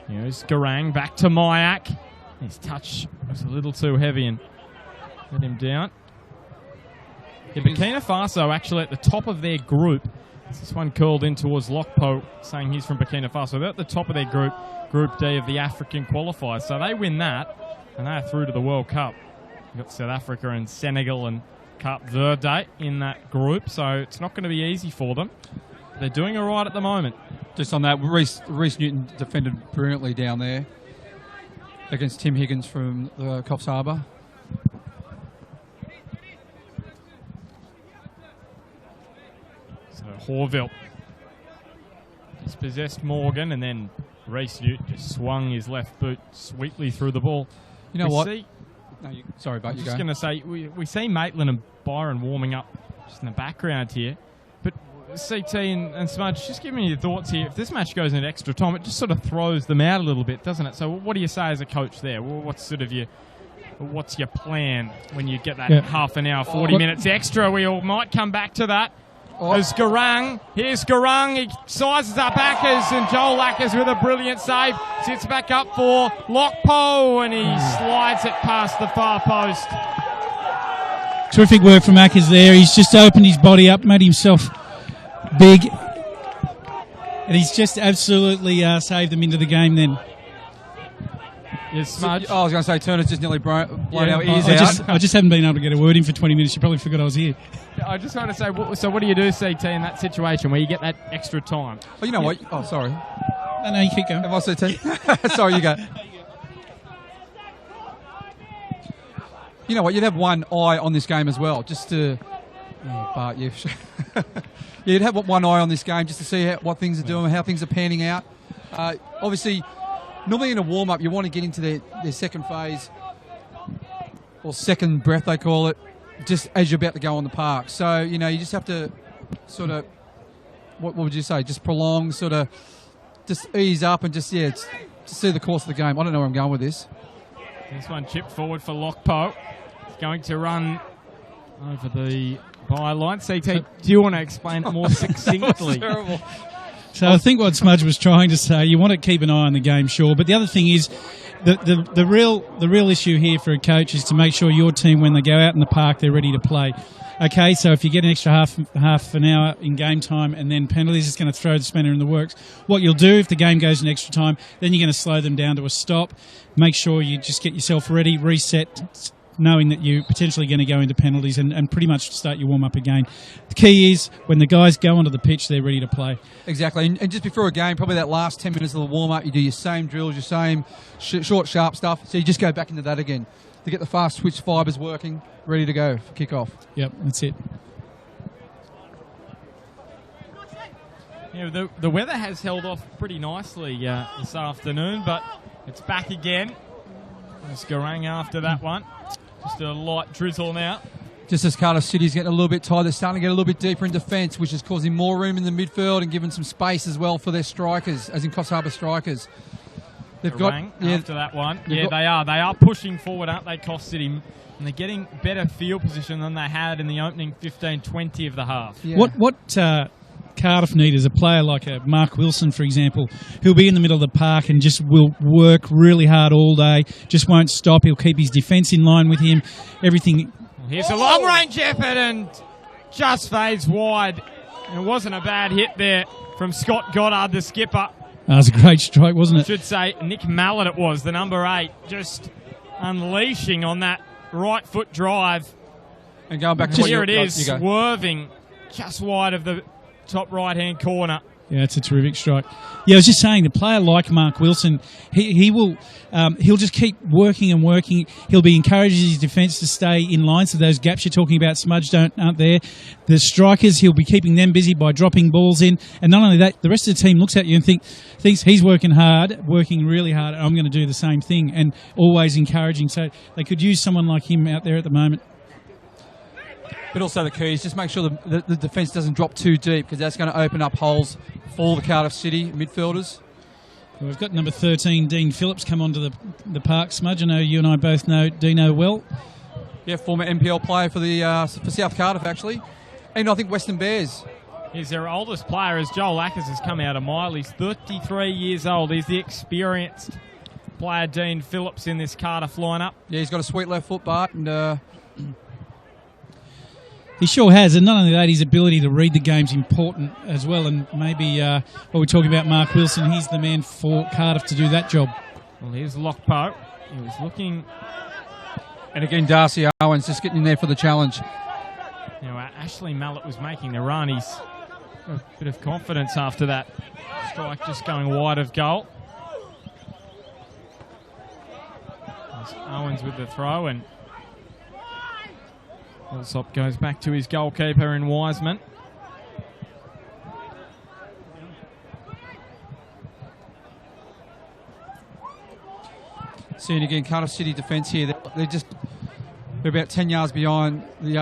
Here's Garang back to Mayak. His touch was a little too heavy and let him down. Yeah, Burkina Faso actually at the top of their group. This one curled in towards Lockpo, saying he's from Burkina Faso. They're at the top of their group, Group D of the African qualifiers. So they win that, and they're through to the World Cup. You've got South Africa and Senegal and Cape Verde in that group, so it's not going to be easy for them. They're doing all right at the moment. Just on that, Reece Newton defended brilliantly down there against Tim Higgins from Coffs Harbour. So Horville dispossessed Morgan, and then Reece Newton just swung his left boot sweetly through the ball. You know what? Sorry, but you go. I was just going to say, we see Maitland and Byron warming up just in the background here. But CT and Smudge, just give me your thoughts here. If this match goes into extra time, it just sort of throws them out a little bit, doesn't it? So what do you say as a coach there? What's your plan when you get that half an hour, 40 minutes extra? We all might come back to that. As Garang, here's Garang, he sizes up Ackers, and Joel Ackers with a brilliant save, sits back up for Lockpo, and he slides it past the far post. Terrific work from Ackers there. He's just opened his body up, made himself big, and he's just absolutely saved them into the game then. Yes, Smudge. I was going to say Turner's just nearly blown our ears out. I just haven't been able to get a word in for 20 minutes. You probably forgot I was here. I just want to say, so what do you do, CT, in that situation where you get that extra time? Oh, you know what? Oh, sorry. No, you keep going. Am I CT? Sorry, you go. You know what? You'd have one eye on this game as well, just to. Oh, Bart, yeah, you'd have one eye on this game just to see what things are doing, how things are panning out. Obviously, normally in a warm-up, you want to get into their second phase, or second breath, they call it, just as you're about to go on the park. So, you just have to sort of, what would you say, just prolong, sort of, just ease up and just see the course of the game. I don't know where I'm going with this. This one chipped forward for Lockpo. He's going to run over the byline. CT, do you want to explain it more succinctly? Terrible. So I think what Smudge was trying to say, you want to keep an eye on the game, sure, but the other thing is the real issue here for a coach is to make sure your team, when they go out in the park, they're ready to play. Okay, so if you get an extra half an hour in game time and then penalties, it's going to throw the spanner in the works. What you'll do if the game goes in extra time, then you're going to slow them down to a stop. Make sure you just get yourself ready, reset, knowing that you're potentially going to go into penalties and pretty much start your warm-up again. The key is when the guys go onto the pitch, they're ready to play. Exactly, and just before a game, probably that last 10 minutes of the warm-up, you do your same drills, your same short, sharp stuff, so you just go back into that again to get the fast twitch fibres working, ready to go for kick-off. Yep, that's it. Yeah, the weather has held off pretty nicely this afternoon, but it's back again. It's Garang after that one. Just a light drizzle now. Just as Cardiff City's getting a little bit tired, they're starting to get a little bit deeper in defence, which is causing more room in the midfield and giving some space as well for their strikers, as in Coffs Harbour strikers. They've got after that one. Yeah, they are. They are pushing forward, aren't they, Coffs City? And they're getting better field position than they had in the opening 15-20 of the half. Yeah. What Cardiff need is a player like a Mark Wilson, for example, who'll be in the middle of the park and just will work really hard all day, just won't stop. He'll keep his defence in line with him. Everything. Here's a long-range effort and just fades wide. It wasn't a bad hit there from Scott Goddard, the skipper. That was a great strike, wasn't it? I should say Nick Mallett it was, the number 8, just unleashing on that right foot drive. And going back to here it is, swerving just wide of the top right-hand corner. Yeah, it's a terrific strike. Yeah, I was just saying, the player like Mark Wilson, he'll just keep working and working. He'll be encouraging his defence to stay in line, so those gaps you're talking about, Smudge, aren't there. The strikers, he'll be keeping them busy by dropping balls in. And not only that, the rest of the team looks at you and thinks he's working really hard, and I'm going to do the same thing, and always encouraging. So they could use someone like him out there at the moment. But also the key is just make sure the defence doesn't drop too deep, because that's going to open up holes for the Cardiff City midfielders. Well, we've got number 13, Dean Phillips, come onto the park. Smudge, I know you and I both know Dino well. Yeah, former NPL player for South Cardiff, actually. And I think Western Bears. He's their oldest player, as Joel Ackers has come out a mile. He's 33 years old. He's the experienced player, Dean Phillips, in this Cardiff lineup. Yeah, he's got a sweet left foot, Bart, and... He sure has, and not only that, his ability to read the game's important as well, and maybe what we're talking about, Mark Wilson, he's the man for Cardiff to do that job. Well, here's Lockpo. He was looking... And again, Darcy Owens just getting in there for the challenge. Ashley Mallett was making the run. He's got a bit of confidence after that strike, just going wide of goal. There's Owens with the throw, and Allsop goes back to his goalkeeper in Wiseman. Seeing again, Cardiff City defence here. They're about 10 yards behind the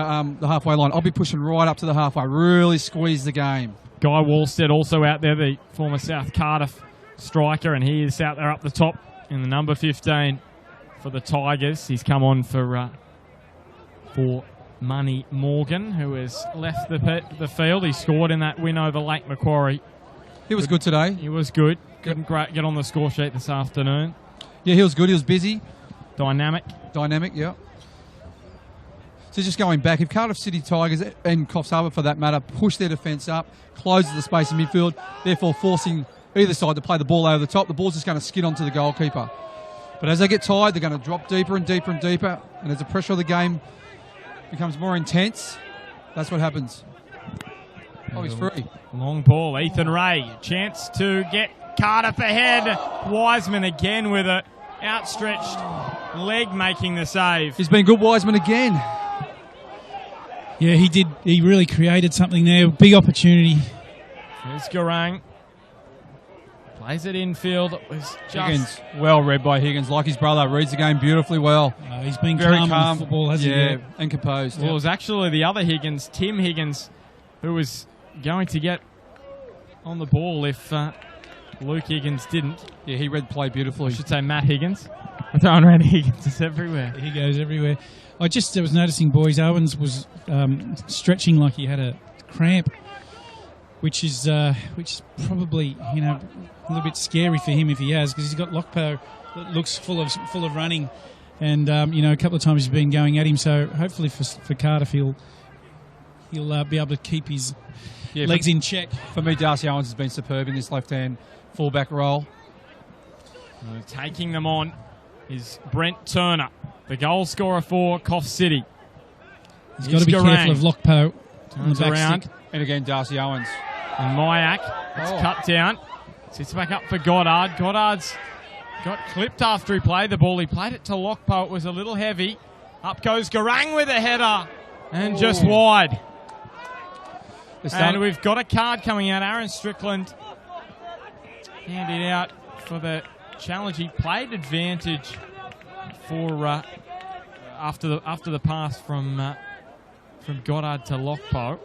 halfway line. I'll be pushing right up to the halfway. Really squeeze the game. Guy Wallstead also out there, the former South Cardiff striker, and he is out there up the top in the number 15 for the Tigers. He's come on for Money Morgan, who has left the field. He scored in that win over Lake Macquarie. He was good today. He was good. Couldn't get on the score sheet this afternoon. Yeah, he was good. He was busy. Dynamic, yeah. So just going back, if Cardiff City Tigers and Coffs Harbour, for that matter, push their defence up, closes the space in midfield, therefore forcing either side to play the ball over the top, the ball's just going to skid onto the goalkeeper. But as they get tired, they're going to drop deeper and deeper and deeper, and as the pressure of the game becomes more intense, that's what happens. Oh, he's free. Long ball, Ethan Ray. Chance to get Cardiff ahead. Wiseman again with a outstretched leg making the save. He's been good, Wiseman, again. Yeah, he did. He really created something there. Big opportunity. Here's Garang. Plays it infield. It was just... Higgins, well read by Higgins, like his brother. Reads the game beautifully well. He's been Very calm calm. in the football, hasn't he? Yeah, and composed. Well, it was actually the other Higgins, Tim Higgins, who was going to get on the ball if Luke Higgins didn't. Yeah, he read play beautifully. I should say Matt Higgins. I'm throwing around Higgins. It's everywhere. He goes everywhere. I was noticing, boys, Owens was stretching like he had a cramp, which is probably, you know, a little bit scary for him if he has, because he's got Lockpo that looks full of running, and you know, a couple of times he's been going at him. So hopefully for Cardiff, he'll be able to keep his legs in check. For me, Darcy Owens has been superb in this left-hand fullback role. Taking them on is Brent Turner, the goal scorer for Coffs City. He's got to be careful of Lockpo on the back around. stick. And again, Darcy Owens. And Mayak, it's cut down. Sits back up for Goddard. Goddard's got clipped after he played the ball. He played it to Lockpo. It was a little heavy. Up goes Garang with a header. And just wide. And we've got a card coming out. Aaron Strickland handed out for the challenge. He played advantage for after the pass from Goddard to Lockpo.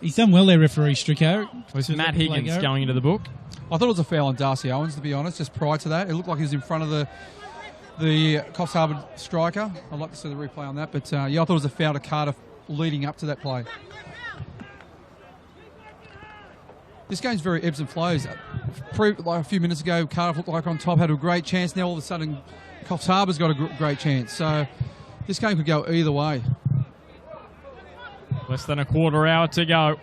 He's done well there, referee Stricko. Was Matt Higgins going into the book? I thought it was a foul on Darcy Owens, to be honest, just prior to that. It looked like he was in front of the Coffs Harbour striker. I'd like to see the replay on that. But, yeah, I thought it was a foul to Cardiff leading up to that play. This game's very ebbs and flows. Like a few minutes ago, Cardiff looked like on top, had a great chance. Now all of a sudden, Coffs Harbour's got a great chance. So this game could go either way. Less than a quarter hour to go.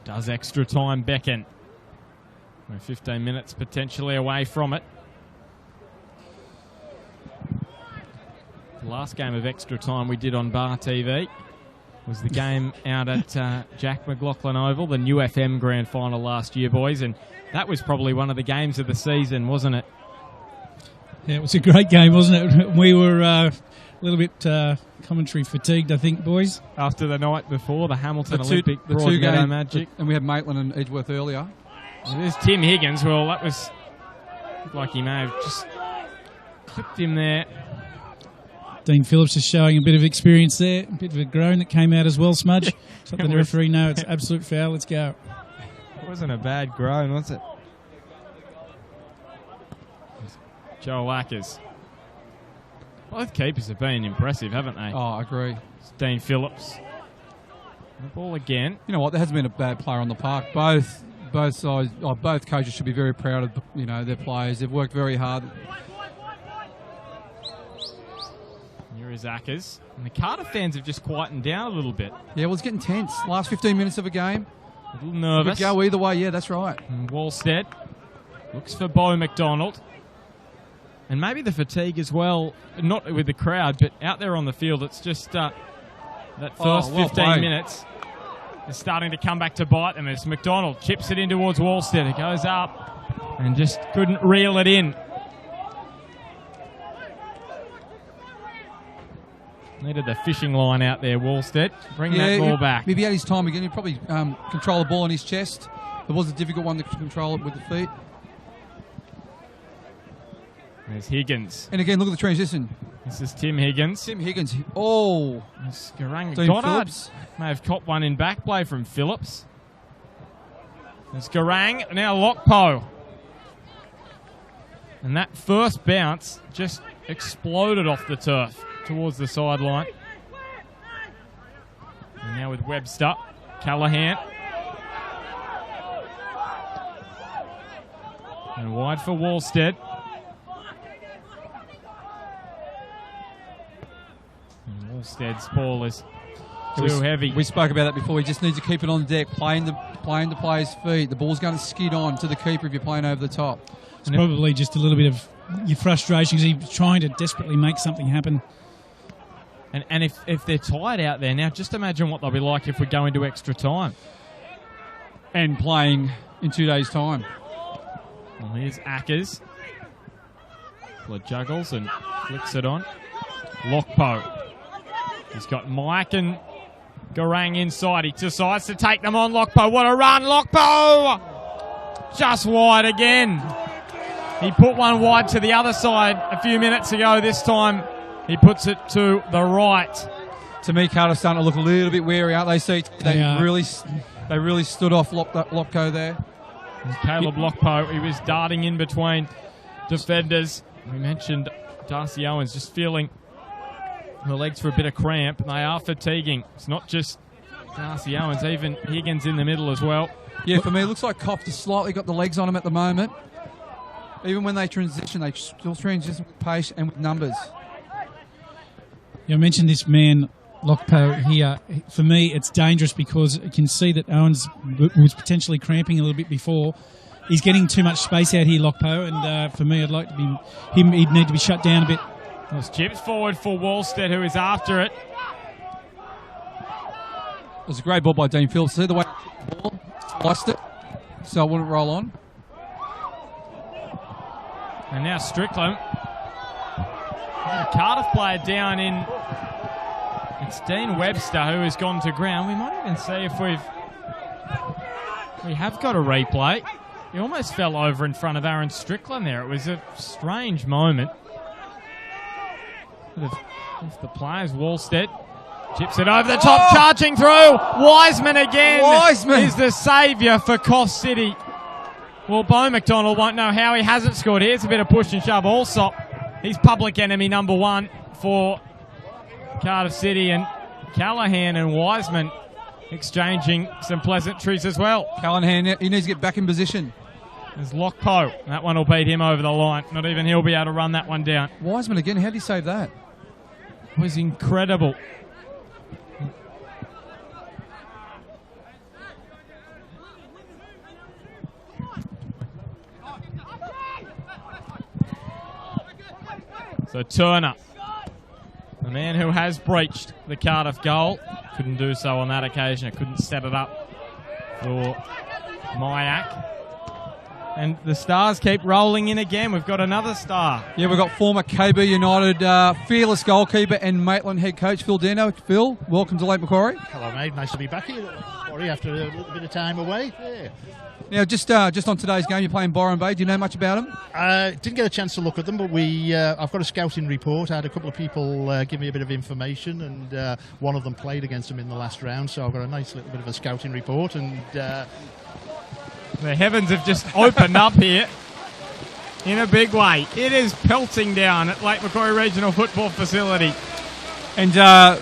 Does extra time beckon? We're 15 minutes potentially away from it. The last game of extra time we did on Bar TV was the game out at Jack McLaughlin Oval, the new FM Grand Final last year, boys, and that was probably one of the games of the season, wasn't it? Yeah, it was a great game, wasn't it? We were a little bit commentary fatigued, I think, boys. After the night before, the Hamilton the Olympic two Broadmeadow game Magic. And we had Maitland and Edgeworth earlier. There's Tim Higgins. Well, that was like he may have just clipped him there. Dean Phillips is showing a bit of experience there. A bit of a groan that came out as well, Smudge. Just let the referee know it's absolute foul. Let's go. It wasn't a bad groan, was it? Joel Ackers. Both keepers have been impressive, haven't they? Oh, I agree. It's Dean Phillips. The ball again. You know what? There hasn't been a bad player on the park. Both sides, both coaches should be very proud of their players. They've worked very hard. Here is Ackers. And the Cardiff fans have just quietened down a little bit. Yeah, well, it's getting tense. Last 15 minutes of a game. A little nervous. Could go either way. Yeah, that's right. And Wallstead looks for Beau McDonald. And maybe the fatigue as well, not with the crowd, but out there on the field. It's just that first 15 minutes is starting to come back to bite them as McDonald chips it in towards Wallstead. It goes up and just couldn't reel it in. Needed the fishing line out there, Wallstead. Bring that ball back. If he had his time again, he'd probably control the ball on his chest. It was a difficult one to control it with the feet. There's Higgins. And again, look at the transition. This is Tim Higgins. Tim Higgins. Oh. Goddard may have copped one in back play from Phillips. There's Garang. Now Lockpo. And that first bounce just exploded off the turf towards the sideline. And now with Webster. Callahan. And wide for Wallstead. Wallstead's ball is too heavy. We spoke about that before. He just needs to keep it on deck, playing the player's feet. The ball's going to skid on to the keeper if you're playing over the top. It's probably just a little bit of your frustration because he's trying to desperately make something happen. And if they're tired out there now, just imagine what they'll be like if we go into extra time. And playing in 2 days' time. Well, here's Ackers. Juggles and flicks it on. Lockpo. He's got Mike and Garang inside. He decides to take them on. Lockpo. What a run, Lockpo! Just wide again. He put one wide to the other side a few minutes ago. This time he puts it to the right. To me, Cardiff starting to look a little bit wary, aren't they, Seats? They really stood off Lockpo there. And Caleb Lockpo, he was darting in between defenders. We mentioned Darcy Owens just feeling the legs for a bit of cramp. They are fatiguing. It's not just Darcy Owens, even Higgins in the middle as well. Yeah, for me, it looks like Coffs has slightly got the legs on him at the moment. Even when they transition, they still transition with pace and with numbers. Yeah, I mentioned this man, Lockpo, here. For me, it's dangerous because you can see that Owens was potentially cramping a little bit before. He's getting too much space out here, Lockpo, and for me, I'd like to be him. He'd need to be shut down a bit. There's chips forward for Wallstead, who is after it. It was a great ball by Dean Phillips. See the way he kicked the ball, sliced it, so it wouldn't roll on. And now Strickland. Cardiff player down in. It's Dean Webster who has gone to ground. We might even see if we have got a replay. He almost fell over in front of Aaron Strickland there. It was a strange moment. If the players, Wallstead chips it over the top, charging through. Wiseman again. Wiseman is the saviour for Coffs City. Well, Beau McDonald won't know how he hasn't scored. Here's a bit of push and shove. Allsop, he's public enemy number one for Cardiff City, and Callahan and Wiseman exchanging some pleasantries as well. Callahan, he needs to get back in position. There's Lockpo. That one will beat him over the line. Not even he'll be able to run that one down. Wiseman again, how did he save that? It was incredible. So Turner, the man who has breached the Cardiff goal, couldn't do so on that occasion. It couldn't set it up for Mayak. And the Stars keep rolling in again. We've got another star. Yeah, we've got former KB United fearless goalkeeper and Maitland head coach Phil Dino. Phil, welcome to Lake Macquarie. Hello, mate. Nice to be back here at Macquarie after a little bit of time away. Yeah. Now, just on today's game, you're playing Byron Bay. Do you know much about them? Didn't get a chance to look at them, but I've got a scouting report. I had a couple of people give me a bit of information, and one of them played against them in the last round, so I've got a nice little bit of a scouting report. And the heavens have just opened up here in a big way. It is pelting down at Lake Macquarie Regional Football Facility. And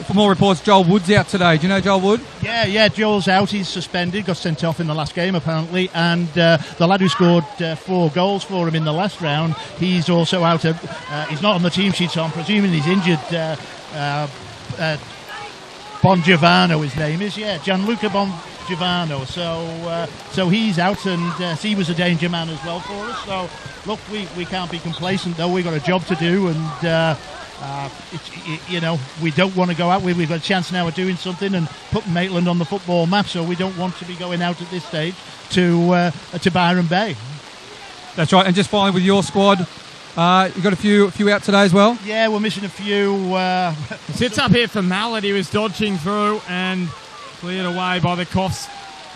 for more reports, Joel Wood's out today. Do you know Joel Wood? Yeah, Joel's out. He's suspended, got sent off in the last game apparently, and the lad who scored 4 goals for him in the last round, he's also out. He's not on the team sheet, so I'm presuming he's injured. Bongiovanno, his name is, Gianluca Bongiovanno. So he's out, and he was a danger man as well for us. So look, we can't be complacent though. We've got a job to do, and we don't want to go out. We've got a chance now of doing something and putting Maitland on the football map. So we don't want to be going out at this stage to Byron Bay. That's right. And just finally with your squad, you got a few out today as well. Yeah, we're missing a few. Sits up here for Mallet. He was dodging through and cleared away by the Coffs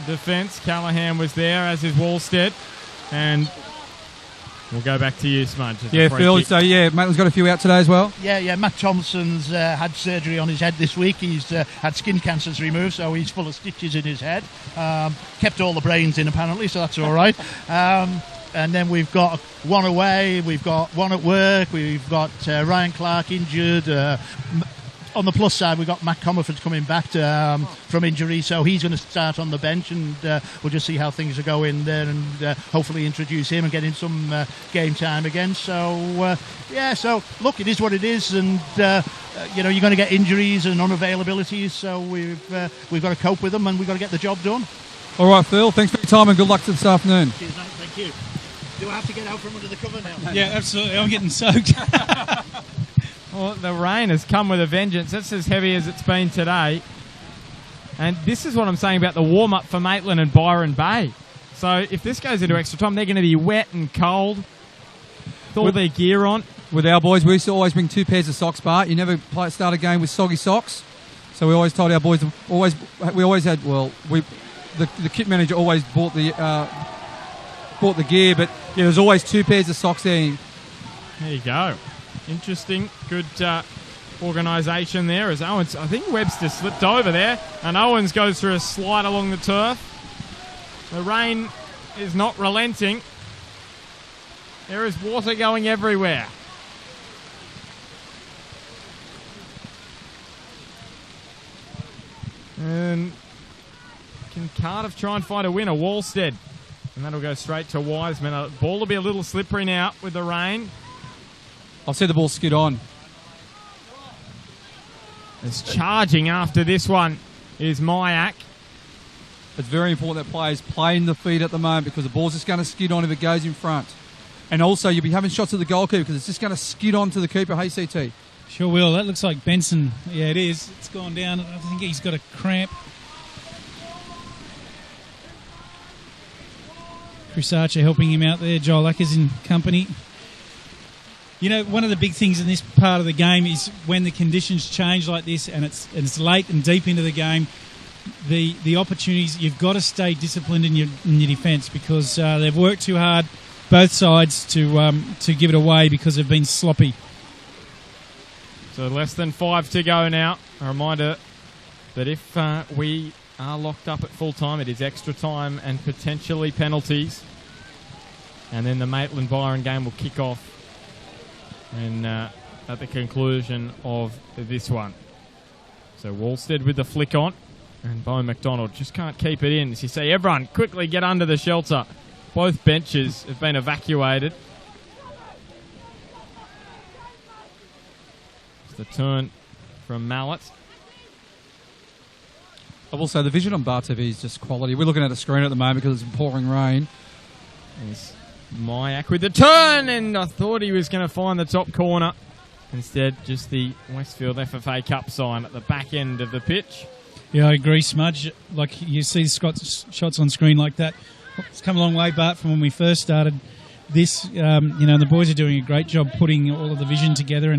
defence. Callahan was there, as is Wallstead, and we'll go back to you, Smudge. Yeah, Phil. So, Maitland's got a few out today as well. Yeah. Matt Thompson's had surgery on his head this week. He's had skin cancers removed, so he's full of stitches in his head. Kept all the brains in, apparently, so that's all right. And then we've got one away. We've got one at work. We've got Ryan Clark injured. On the plus side, we've got Matt Comerford coming back from injury, so he's going to start on the bench, and we'll just see how things are going there, and hopefully introduce him and get in some game time again. So, so look, it is what it is, and you're going to get injuries and unavailabilities, so we've got to cope with them, and we've got to get the job done. All right, Phil, thanks for your time and good luck to this afternoon. Cheers, mate. Thank you. Do I have to get out from under the cover now? Yeah, absolutely. I'm getting soaked. Well, the rain has come with a vengeance. That's as heavy as it's been today. And this is what I'm saying about the warm-up for Maitland and Byron Bay. So if this goes into extra time, they're going to be wet and cold with all their gear on. With our boys, we used to always bring 2 pairs of socks, Bart. You never start a game with soggy socks. So we always told our boys, the kit manager always bought the gear, but yeah, there's always 2 pairs of socks there. There you go. Interesting. Good organisation there as Owens. I think Webster slipped over there, and Owens goes for a slide along the turf. The rain is not relenting. There is water going everywhere. And can Cardiff try and find a winner? Wallstead. And that'll go straight to Wiseman. The ball will be a little slippery now with the rain. I'll see the ball skid on. It's charging after this one is Mayak. It's very important that players play in the feet at the moment because the ball's just going to skid on if it goes in front. And also, you'll be having shots at the goalkeeper because it's just going to skid on to the keeper. Hey, CT. Sure will. That looks like Benson. Yeah, it is. It's gone down. I think he's got a cramp. Chris Archer helping him out there. Joel Acker's in company. You know, one of the big things in this part of the game is when the conditions change like this and it's late and deep into the game, the opportunities, you've got to stay disciplined in your defence because they've worked too hard, both sides, to give it away because they've been sloppy. So less than 5 to go now. A reminder that if we are locked up at full time, it is extra time and potentially penalties. And then the Maitland-Byron game will kick off and at the conclusion of this one. So Wallstead with the flick on, and Bo McDonald just can't keep it in. As you see, everyone quickly get under the shelter. Both benches have been evacuated. It's the turn from Mallet. I will say the vision on Bar TV is just quality. We're looking at a screen at the moment because it's pouring rain. There's Mayak with the turn, and I thought he was going to find the top corner. Instead, just the Westfield FFA Cup sign at the back end of the pitch. Yeah, I agree, Smudge. Like you see Scott's shots on screen like that. It's come a long way, Bart, from when we first started this. The boys are doing a great job putting all of the vision together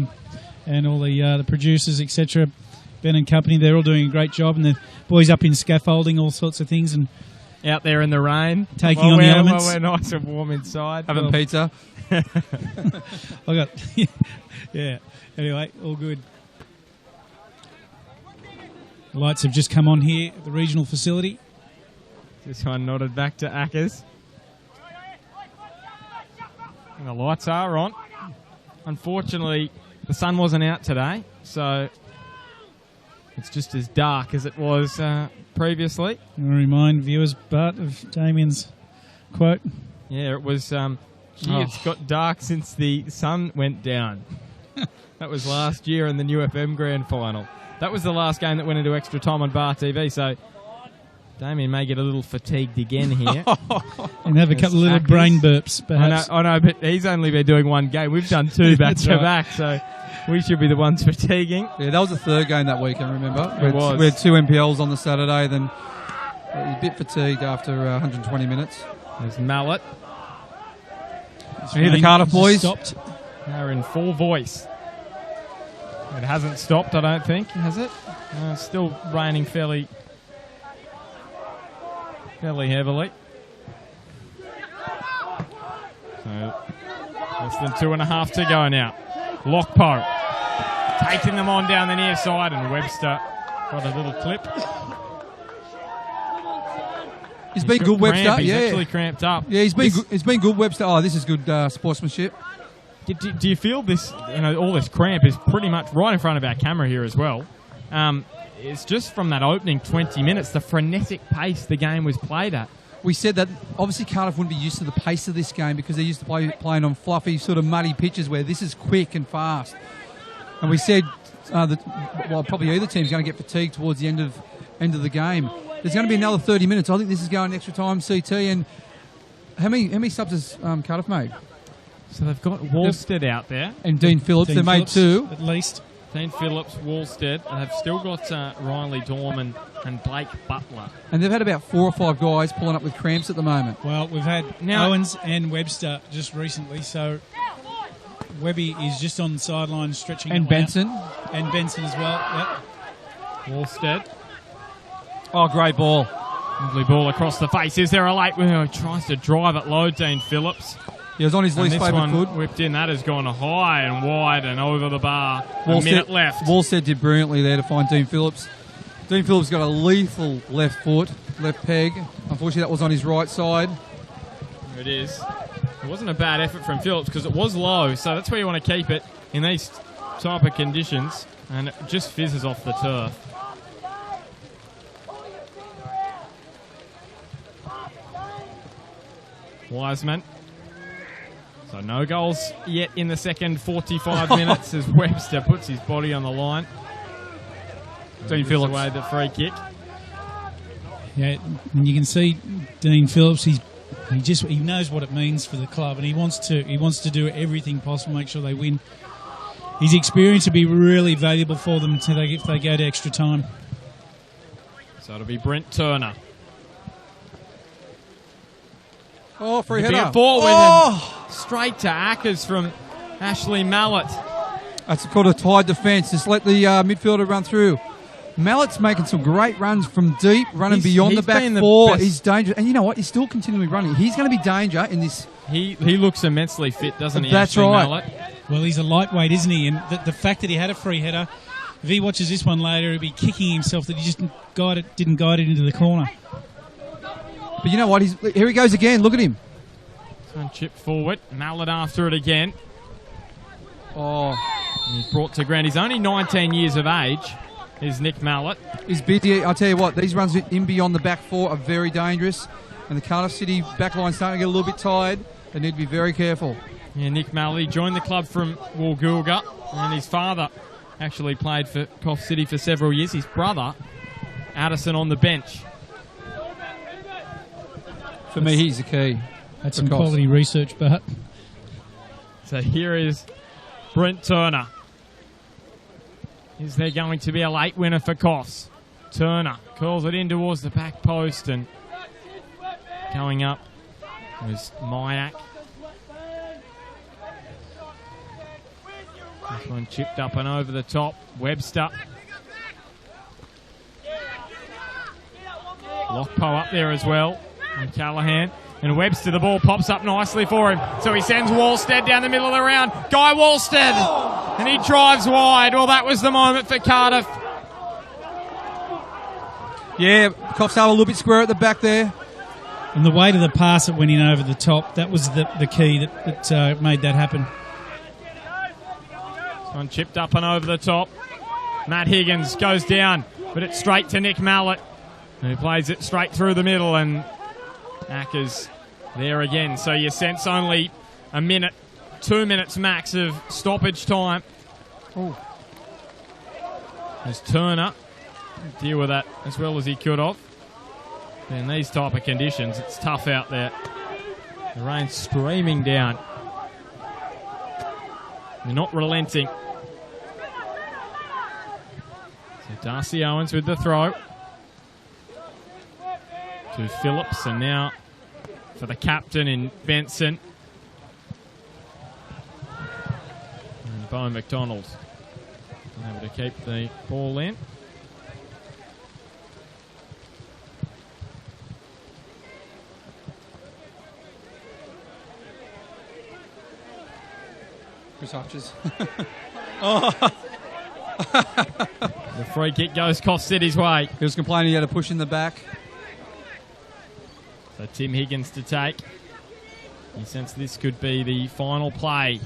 and all the producers, etc. Ben and company, they're all doing a great job, and the boys up in scaffolding, all sorts of things, and out there in the rain, taking on the elements. We're nice and warm inside. Having pizza. Yeah. Anyway, all good. The lights have just come on here at the regional facility. This one nodded back to Ackers. And the lights are on. Unfortunately, the sun wasn't out today, so it's just as dark as it was previously. I want to remind viewers, Bart, of Damien's quote. Yeah, it was, it's got dark since the sun went down. That was last year in the New FM Grand Final. That was the last game that went into extra time on Bar TV, so Damien may get a little fatigued again here. And have a couple of little brain burps, perhaps. I know, but he's only been doing one game. We've done 2 back-to-back, so we should be the ones fatiguing. Yeah, that was the 3rd game that weekend, remember? It was. We had 2 MPLs on the Saturday, then a bit fatigued after 120 minutes. There's Mallet. Here the Cardiff boys. Stopped. They're in full voice. It hasn't stopped, I don't think, has it? It's still raining fairly heavily. So less than 2.5 to go now. Lockpo taking them on down the near side, and Webster got a little clip. He's been good, Webster. He's actually cramped up. Yeah, he's been good, Webster. Oh, this is good sportsmanship. Do you feel this? All this cramp is pretty much right in front of our camera here as well. It's just from that opening 20 minutes, the frenetic pace the game was played at. We said that obviously Cardiff wouldn't be used to the pace of this game because they're used to playing on fluffy, sort of muddy pitches where this is quick and fast. And we said probably either team's going to get fatigued towards the end of the game. There's going to be another 30 minutes. I think this is going extra time, CT. And how many subs has Cardiff made? So they've got Wallstead out there. And Dean Phillips. Dean They made Phillips, two. at least. Dean Phillips, Wallstead. They've still got Riley Dorman and Blake Butler. And they've had about 4 or 5 guys pulling up with cramps at the moment. Well, we've had Owens and Webster just recently, so Webby is just on the sideline stretching. And Benson. And Benson as well, yep. Wallstead. Oh, great ball. Lovely ball across the face. Is there a late winner? He tries to drive it low, Dean Phillips. He was on his least favourite foot. Whipped in. That has gone high and wide and over the bar. A minute left. Wallstead did brilliantly there to find Dean Phillips. Dean Phillips got a lethal left foot, left peg. Unfortunately, that was on his right side. There it is. It wasn't a bad effort from Phillips because it was low, so that's where you want to keep it in these type of conditions, and it just fizzes off the turf. Wiseman. So no goals yet in the second 45 minutes as Webster puts his body on the line. Dean Phillips away the free kick. Yeah, and you can see Dean Phillips. He knows what it means for the club, and he wants to do everything possible to make sure they win. His experience will be really valuable for them if they go to extra time. So it'll be Brent Turner. Oh, free header. Forward and straight to Ackers from Ashley Mallett. That's called a tied defence. Just let the midfielder run through. Mallett's making some great runs from deep, running beyond the back four. He's dangerous. And you know what? He's still continually running. He's going to be danger in this. He looks immensely fit, doesn't he? That's Ashley right. Mallett? Well, he's a lightweight, isn't he? And the fact that he had a free header, if he watches this one later, he'll be kicking himself that he just didn't guide it into the corner. But you know what? Here he goes again. Look at him. Chip forward. Mallett after it again. Oh. And he's brought to ground. He's only 19 years of age. Is Nick Mallett. He's busy. I'll tell you what, these runs in beyond the back four are very dangerous. And the Cardiff City backline's starting to get a little bit tired. They need to be very careful. Yeah, Nick Mallett, he joined the club from Woolgoolga, and his father actually played for Coffs City for several years. His brother, Addison, on the bench. For me, he's the key. That's some quality research, but... So here is Brent Turner. Is there going to be a late winner for Coffs? Turner curls it in towards the back post, and going up was Mayak. This one chipped up and over the top. Webster. Lockpo up there as well. And Callahan. And Webster, the ball pops up nicely for him. So he sends Wallstead down the middle of the round. Guy Wallstead. And he drives wide. Well, that was the moment for Cardiff. Yeah, Coffs are a little bit square at the back there. And the weight of the pass that went in over the top, that was the key that made that happen. This one chipped up and over the top. Matt Higgins goes down, but it's straight to Nick Mallett. And he plays it straight through the middle, and Ackers there again. So you sense only a minute, 2 minutes max of stoppage time. Ooh. As Turner deal with that as well as he could have. In these type of conditions, it's tough out there. The rain's streaming down. They're not relenting. So Darcy Owens with the throw. To Phillips, and now for the captain in Benson. And Bo McDonald able to keep the ball in. Chris Archers. The free kick goes Coffs City's way. He was complaining he had a push in the back. So Tim Higgins to take. You sense this could be the final play.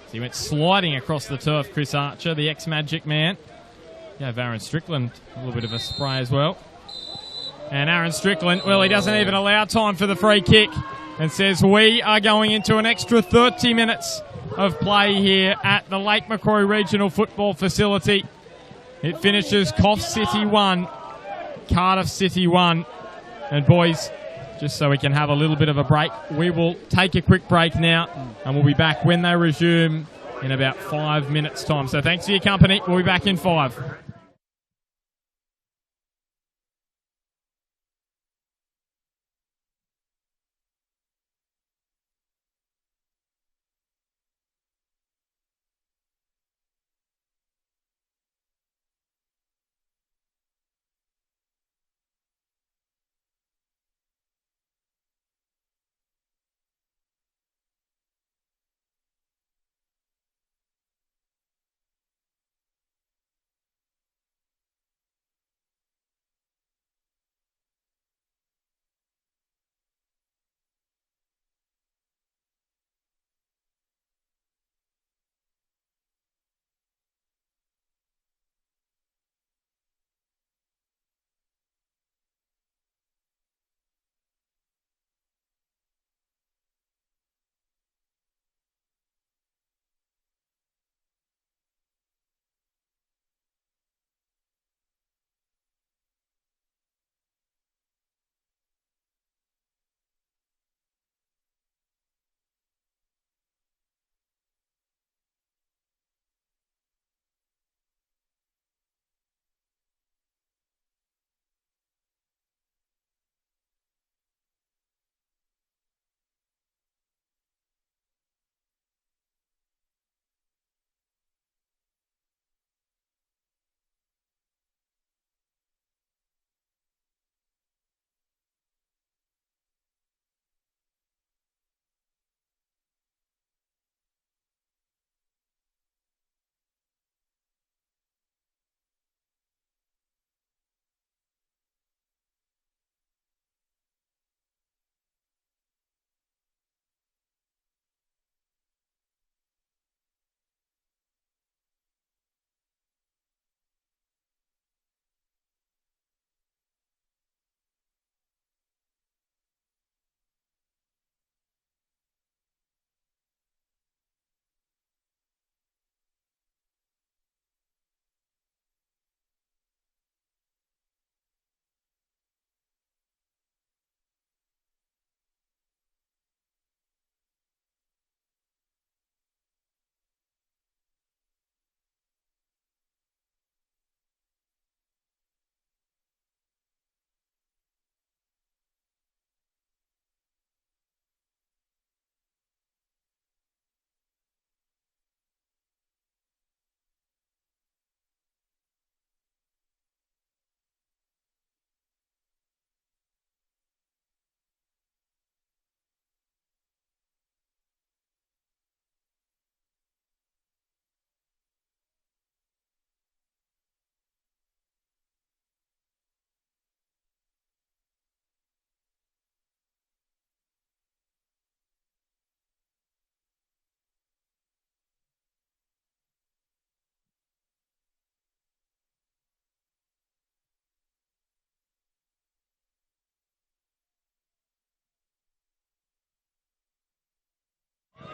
So he went sliding across the turf, Chris Archer, the ex-Magic man. Yeah, Aaron Strickland, a little bit of a spray as well. And Aaron Strickland, well, he doesn't even allow time for the free kick and says we are going into an extra 30 minutes of play here at the Lake Macquarie Regional Football Facility. It finishes Coffs City 1, Cardiff City 1. And boys, just so we can have a little bit of a break. We will take a quick break now, and we'll be back when they resume in about 5 minutes' time. So thanks for your company. We'll be back in 5.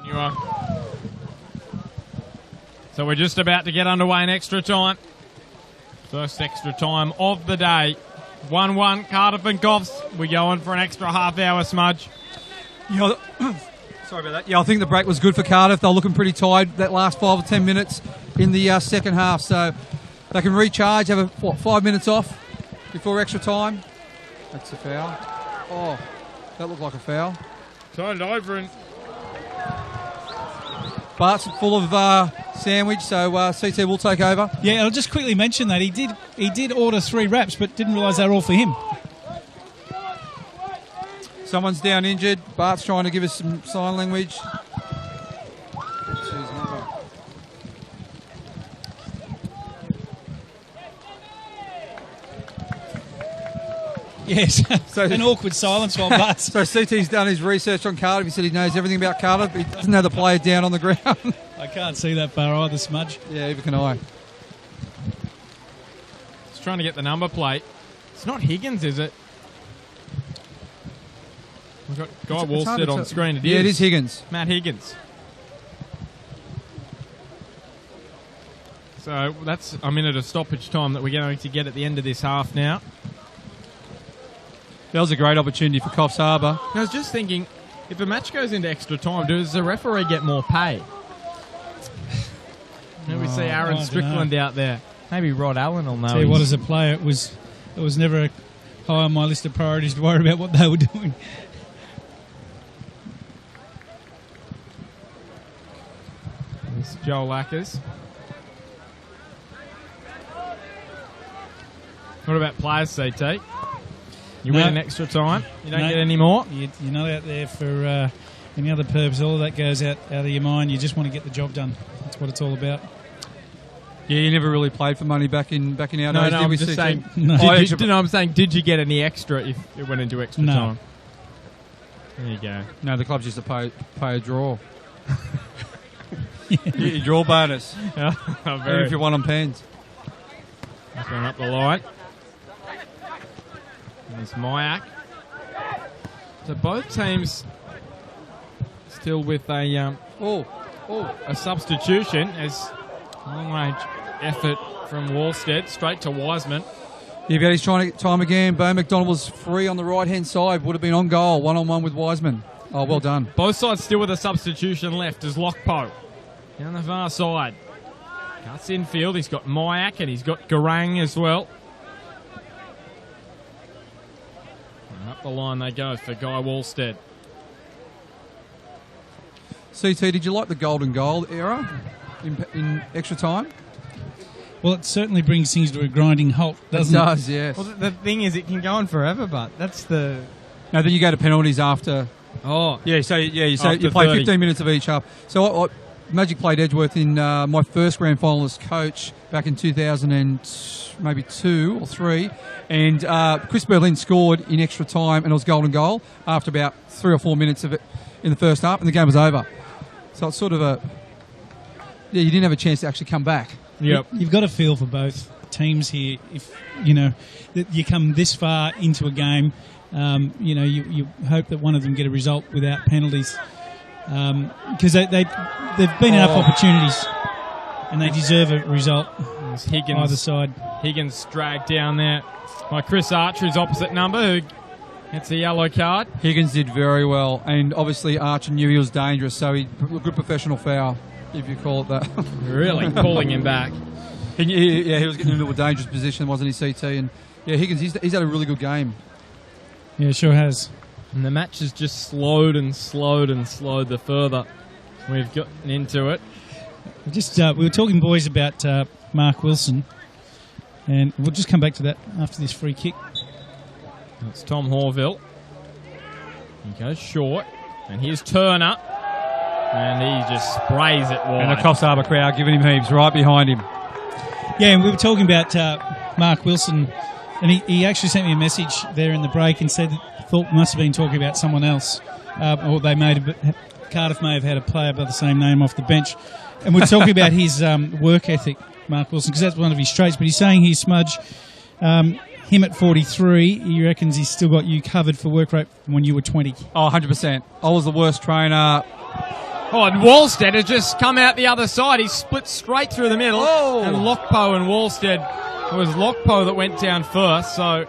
You are. So we're just about to get underway in extra time. First extra time of the day. 1-1 Cardiff and Coffs. We go on for an extra half hour, Smudge. Sorry about that. Yeah, I think the break was good for Cardiff. They're looking pretty tired that last 5 or 10 minutes in the second half. So they can recharge, have 5 minutes off before extra time. That's a foul. Oh, that looked like a foul. Turned over and... Bart's full of sandwich, so CT will take over. Yeah, I'll just quickly mention that he did order 3 wraps, but didn't realise they were all for him. Someone's down injured. Bart's trying to give us some sign language. Yes, so an awkward silence while Bart's... So CT's done his research on Cardiff. He said he knows everything about Cardiff, but he doesn't know the player down on the ground. I can't see that bar either, Smudge. Yeah, either can I. Just trying to get the number plate. It's not Higgins, is it? We've got Guy Wallstead on screen. Yeah, it is Higgins. Matt Higgins. So that's a minute of stoppage time that we're going to get at the end of this half now. That was a great opportunity for Coffs Harbour. I was just thinking, if a match goes into extra time, does the referee get more pay? Then we see Aaron Strickland out there. Maybe Rod Allen will know. Tell you what, as a player, it was never high on my list of priorities to worry about what they were doing. It's Joel Ackers. What about players, CT? You win an extra time. You don't get any more. You're not out there for any other purpose. All of that goes out of your mind. You just want to get the job done. That's what it's all about. Yeah, you never really played for money back in our days, did I'm we? just saying. No. I'm saying, did you get any extra if it went into extra time? There you go. No, the clubs used to pay a draw. Your draw bonus. Even if you won on pens. That's going up the line. There's Myak. So both teams still with a substitution as long-range effort from Wallstead straight to Wiseman. Yeah, but he's trying to get time again. Bo McDonald was free on the right-hand side. Would have been on goal, one-on-one with Wiseman. Oh, well done. Both sides still with a substitution left as Lockpo down the far side. Cuts infield. He's got Myak and he's got Garang as well. And up the line they go for Guy Wallstead. CT, did you like the golden goal era in extra time? Well, it certainly brings things to a grinding halt, doesn't it? It does, yes. Well, the thing is, it can go on forever, but that's the... No, then you go to penalties after... Oh. Yeah, so you play 30. 15 minutes of each half. So Magic played Edgeworth in my first grand final as coach back in 2002 or 3, and Chris Berlin scored in extra time, and it was golden goal after about 3 or 4 minutes of it in the first half, and the game was over. So it's sort of you didn't have a chance to actually come back. Yep. You've got to feel for both teams here. If that you come this far into a game, you hope that one of them get a result without penalties, because they've been enough opportunities, and they deserve a result. Higgins, either side. Higgins dragged down there by Chris Archer, his opposite number, who gets a yellow card. Higgins did very well, and obviously Archer knew he was dangerous, so he a good professional foul, if you call it that. Really pulling him back. He was getting into a dangerous position, wasn't he, CT? And yeah, Higgins, he's had a really good game. Yeah, sure has. And the match has just slowed and slowed and slowed the further we've gotten into it. We were talking, boys, about Mark Wilson, and we'll just come back to that after this free kick. It's Tom Horville. He goes short, and here's Turner, and he just sprays it wide. And the Coffs Harbour crowd giving him heaps right behind him. Yeah, and we were talking about Mark Wilson, and he actually sent me a message there in the break and said that thought must have been talking about someone else, or Cardiff may have had a player by the same name off the bench. And we're talking about his work ethic, Mark Wilson, because that's one of his traits. But he's saying here, Smudge, him at 43, he reckons he's still got you covered for work rate from when you were 20. Oh, 100%. I was the worst trainer. Oh, and Wallstead has just come out the other side. He split straight through the middle. Oh. And Lockpo and Wallstead, it was Lockpo that went down first, so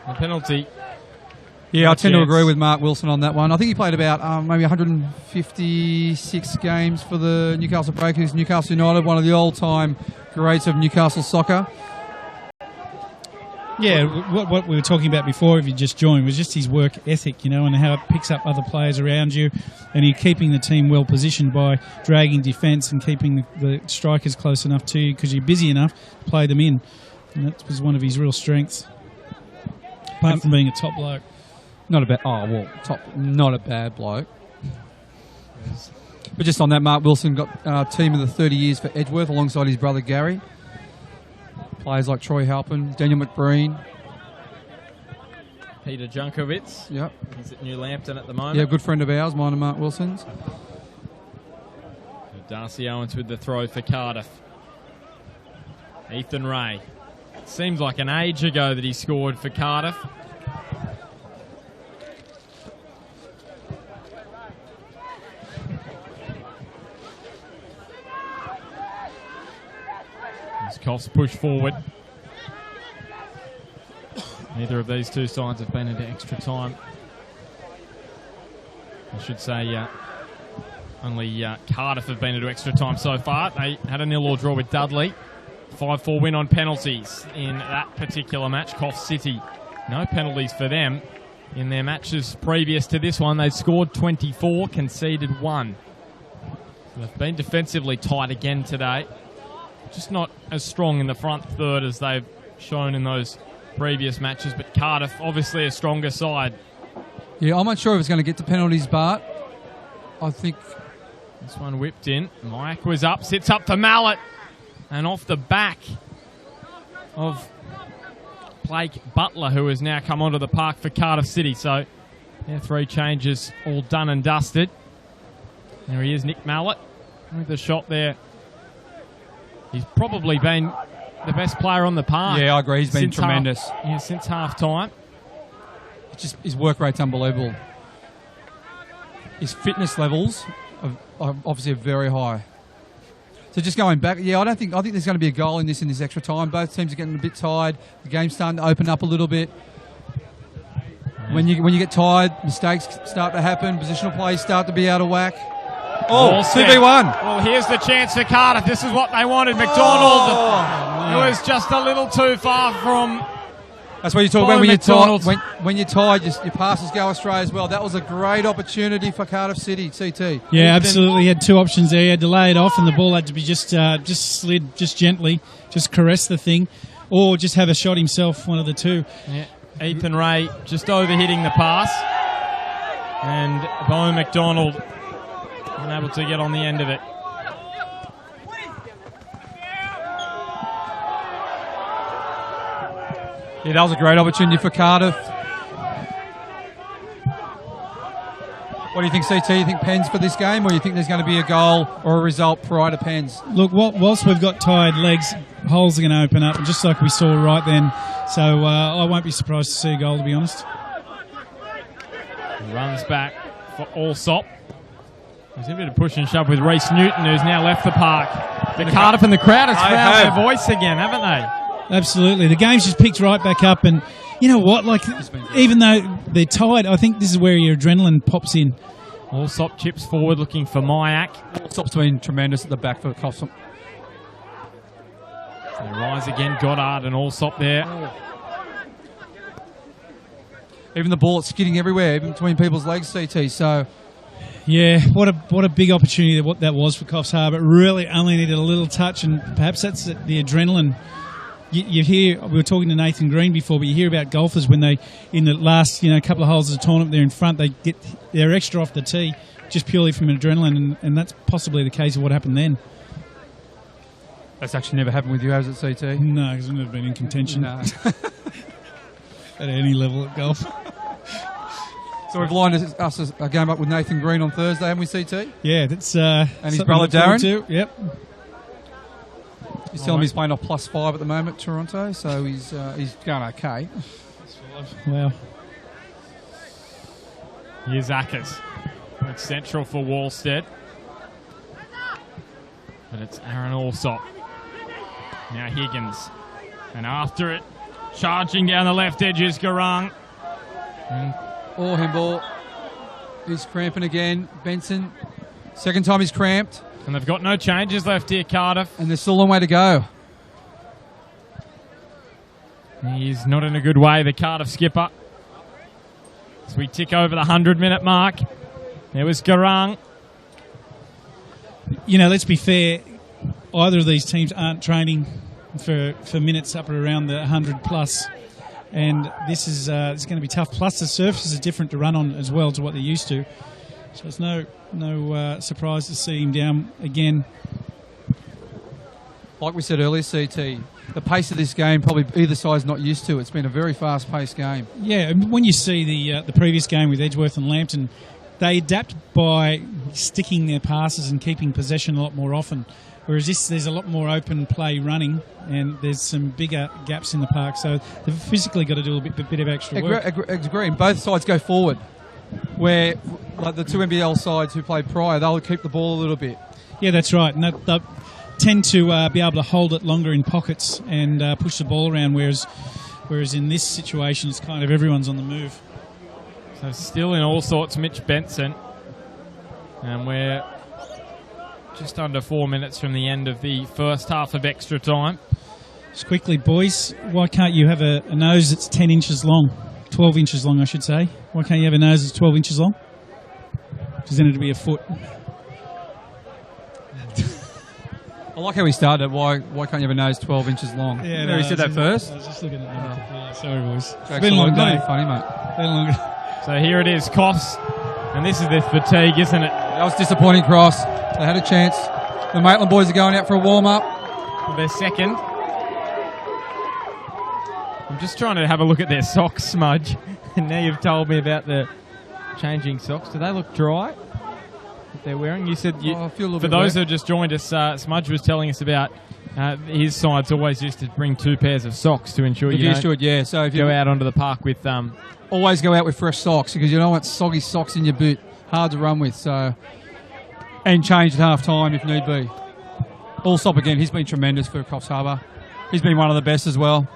the penalty. Yeah, I tend to agree with Mark Wilson on that one. I think he played about maybe 156 games for the Newcastle Breakers. Newcastle United, one of the all-time greats of Newcastle soccer. Yeah, what we were talking about before, if you just joined, was just his work ethic, and how it picks up other players around you, and you're keeping the team well positioned by dragging defence and keeping the strikers close enough to you because you're busy enough to play them in. And that was one of his real strengths, apart from being a top bloke. Not a bad bloke. But just on that, Mark Wilson got team of the 30 years for Edgeworth alongside his brother Gary. Players like Troy Halpin, Daniel McBreen. Peter Junkovitz. Yep. He's at New Lambton at the moment. Yeah, good friend of ours, mine and Mark Wilson's. Darcy Owens with the throw for Cardiff. Ethan Ray. It seems like an age ago that he scored for Cardiff. Coffs push forward. Neither of these two sides have been into extra time. I should say only Cardiff have been into extra time so far. They had a 0-0 draw with Dudley. 5-4 win on penalties in that particular match. Coffs City, no penalties for them. In their matches previous to this one, they've scored 24, conceded 1. They've been defensively tight again today. Just not as strong in the front third as they've shown in those previous matches, but Cardiff, obviously a stronger side. Yeah, I'm not sure if it's going to get to penalties, Bart. I think... This one whipped in. Mike was up, sits up for Mallet. And off the back of Blake Butler, who has now come onto the park for Cardiff City. So, yeah, 3 changes all done and dusted. There he is, Nick Mallet, with the shot there. He's probably been the best player on the park. Yeah, I agree. He's been tremendous. Since half-time. Just his work rate's unbelievable. His fitness levels are obviously very high. So just going back, yeah, I think there's going to be a goal in this extra time. Both teams are getting a bit tired. The game's starting to open up a little bit. When you get tired, mistakes start to happen. Positional plays start to be out of whack. Oh, 2v1. Well, here's the chance for Cardiff. This is what they wanted. McDonald. It was just a little too far from... That's what you talk about when you're tired. When you're tired, your passes go astray as well. That was a great opportunity for Cardiff City, CT. Yeah, absolutely. He had 2 options there. He had to lay it off, and the ball had to be just slid, just gently, just caress the thing, or just have a shot himself, one of the two. Yeah. Ethan Ray just overhitting the pass, and Bo McDonald unable to get on the end of it. Yeah, that was a great opportunity for Cardiff. What do you think, CT? You think Pens for this game, or you think there's going to be a goal or a result prior to Pens? Look, whilst we've got tired legs, holes are going to open up, just like we saw right then. So I won't be surprised to see a goal, to be honest. Runs back for Allsop. There's a bit of push and shove with Reece Newton, who's now left the park. The Cardiff and the crowd has found their voice again, haven't they? Absolutely. The game's just picked right back up, and you know what? Like, even though they're tired, I think this is where your adrenaline pops in. Allsop chips forward looking for Mayak. Allsop's been tremendous at the back for Coffs. They rise again, Goddard and Allsop there. Even the ball, it's skidding everywhere, even between people's legs, CT. So, yeah, what a big opportunity that was for Coffs Harbour. It really only needed a little touch, and perhaps that's the adrenaline. You hear, we were talking to Nathan Green before, but you hear about golfers when they, in the last couple of holes of the tournament, they're in front, they get their extra off the tee just purely from adrenaline, and that's possibly the case of what happened then. That's actually never happened with you, has it, CT? No, because I've never been in contention. No. At any level at golf. So we've lined us a game up with Nathan Green on Thursday, haven't we, CT? Yeah, that's and his brother Darren. Yep. He's telling me he's playing off +5 at the moment, Toronto, so he's going okay. Wow. Here's Ackers. It's central for Wallstead. But it's Aaron Allsop. Now Higgins. And after it, charging down the left edge is Garang. Himble. He's cramping again. Benson. Second time he's cramped. And they've got no changes left here, Cardiff. And there's still a long way to go. He's not in a good way, the Cardiff skipper. As we tick over the 100-minute mark. There was Garang. Let's be fair. Either of these teams aren't training for minutes up at around the 100+. And this is it's going to be tough. Plus, the surface is different to run on as well to what they're used to. So it's no surprise to see him down again. Like we said earlier, CT, the pace of this game probably either side's not used to. It's been a very fast-paced game. Yeah, when you see the previous game with Edgeworth and Lambton, they adapt by sticking their passes and keeping possession a lot more often. Whereas there's a lot more open play running, and there's some bigger gaps in the park. So they've physically got to do a bit of extra work. Agree. And both sides go forward. Where, like the two NBL sides who played prior, they'll keep the ball a little bit. Yeah, that's right. And they tend to be able to hold it longer in pockets and push the ball around, whereas Whereas in this situation, it's kind of everyone's on the move. So still in all sorts, Mitch Benson. And we're just under 4 minutes from the end of the first half of extra time. Just quickly, boys, why can't you have a nose that's 10 inches long? 12 inches long, I should say. Why can't you have a nose that's 12 inches long? Because then it'd be a foot. I like how he started. Why can't you have a nose 12 inches long? Yeah, no, he said that first. I was just looking at that. Yeah, sorry, boys. It's been a long day. Funny, mate. Been a long day. So here it is, Coffs. And this is the fatigue, isn't it? That was disappointing, Cross. They had a chance. The Maitland boys are going out for a warm-up. For their second. I'm just trying to have a look at their socks, Smudge. And now you've told me about the changing socks. Do they look dry that they're wearing? You said, I feel a little for bit those wet. who just joined us, Smudge was telling us about his side's always used to bring 2 pairs of socks to ensure you used to don't it, yeah. So if you go out onto the park with... always go out with fresh socks because you don't want soggy socks in your boot. Hard to run with. So, and change at half time if need be. Allsop again. He's been tremendous for Coffs Harbour. He's been one of the best as well.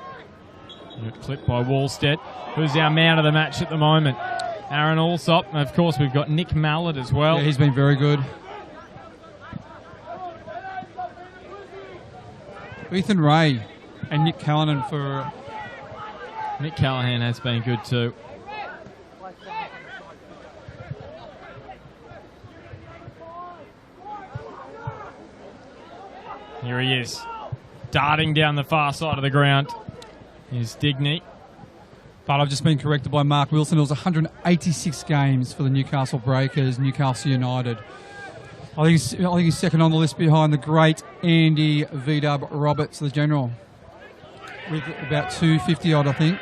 Clipped by Wallstead, who's our man of the match at the moment. Aaron Allsop, and of course we've got Nick Mallett as well. Yeah, he's been very good. Ethan Ray and Nick Callanan for... Nick Callahan has been good too. Here he is, darting down the far side of the ground. Here's Digney. But I've just been corrected by Mark Wilson. It was 186 games for the Newcastle Breakers, Newcastle United. I think he's second on the list behind the great Andy V-Dub Roberts, the general, with about 250 odd, I think.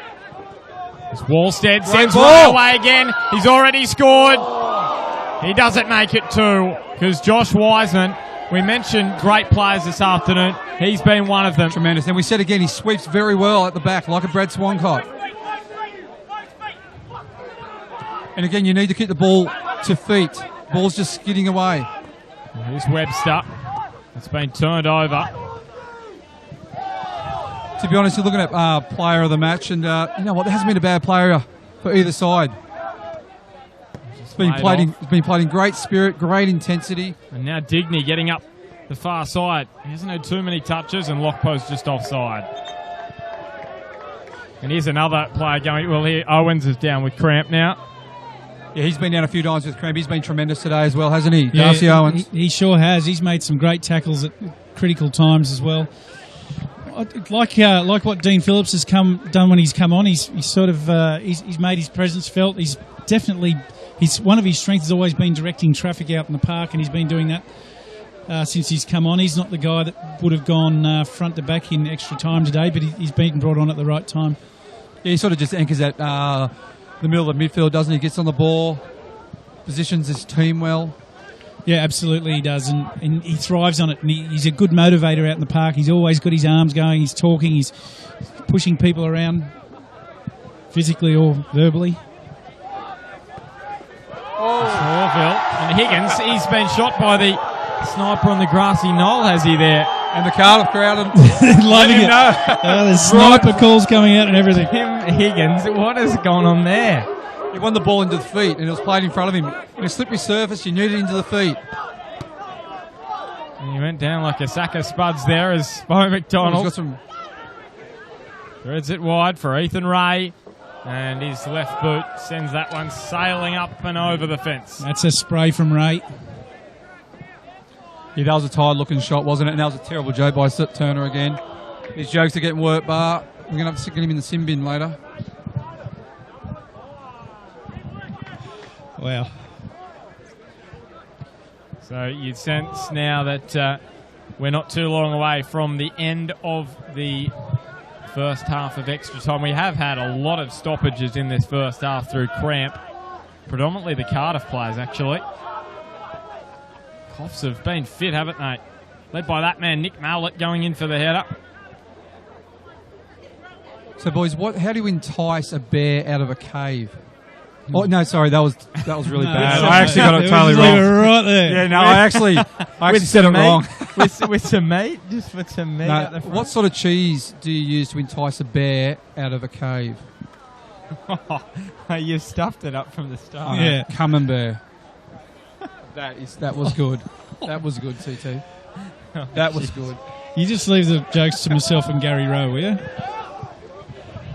It's Wallstead sends ball. one away again. He's already scored. He doesn't make it 2 because Josh Wiseman, we mentioned great players this afternoon. He's been one of them. Tremendous. And we said again, he sweeps very well at the back, like a Brad Swancott. And again, you need to keep the ball to feet. Ball's just skidding away. Here's Webster. It's been turned over. To be honest, you're looking at player of the match, and you know what? There hasn't been a bad player for either side. It's been played in great spirit, great intensity. And now Digney getting up the far side. He hasn't had too many touches, and Lockpo's just offside. And here's another player going. Well, here Owens is down with cramp now. Yeah, he's been down a few times with cramp. He's been tremendous today as well, hasn't he? Yeah, Darcy Owens. He sure has. He's made some great tackles at critical times as well. Like what Dean Phillips has done when he's come on. He's made his presence felt. He's definitely one of his strengths has always been directing traffic out in the park, and he's been doing that since he's come on. He's not the guy that would have gone front to back in extra time today, but he's been brought on at the right time. Yeah, he sort of just anchors at the middle of midfield, doesn't he? Gets on the ball, positions his team well. Yeah, absolutely he does, and he thrives on it. And he's a good motivator out in the park. He's always got his arms going. He's talking. He's pushing people around, physically or verbally. Orville and Higgins. He's been shot by the sniper on the grassy knoll, has he there? And the Cardiff crowd loving it. The sniper calls coming out and everything. Higgins, what has gone on there? He won the ball into the feet, and it was played in front of him. In a slippery surface, you need it into the feet. And he went down like a sack of spuds there as Bo McDonald threads it wide for Ethan Ray. And his left boot sends that one sailing up and over the fence. That's a spray from Ray. Yeah, that was a tired-looking shot, wasn't it? And that was a terrible joke by Turner again. His jokes are getting work, Bar. We're going to have to get him in the sin bin later. Wow. So you'd sense now that we're not too long away from the end of the first half of extra time. We have had a lot of stoppages in this first half through cramp. Predominantly the Cardiff players, actually. Coffs have been fit, haven't they? Led by that man, Nick Mallett, going in for the header. So, boys, how do you entice a bear out of a cave? Oh, no, sorry, that was really bad. I actually got it totally wrong. Right there. Yeah, no, I actually said it wrong. with some meat, just with some meat at the front. What sort of cheese do you use to entice a bear out of a cave? You stuffed it up from the start. Yeah. Camembert. That was good. That was good, TT. That was good. You just leave the jokes to myself and Gary Rowe, will you?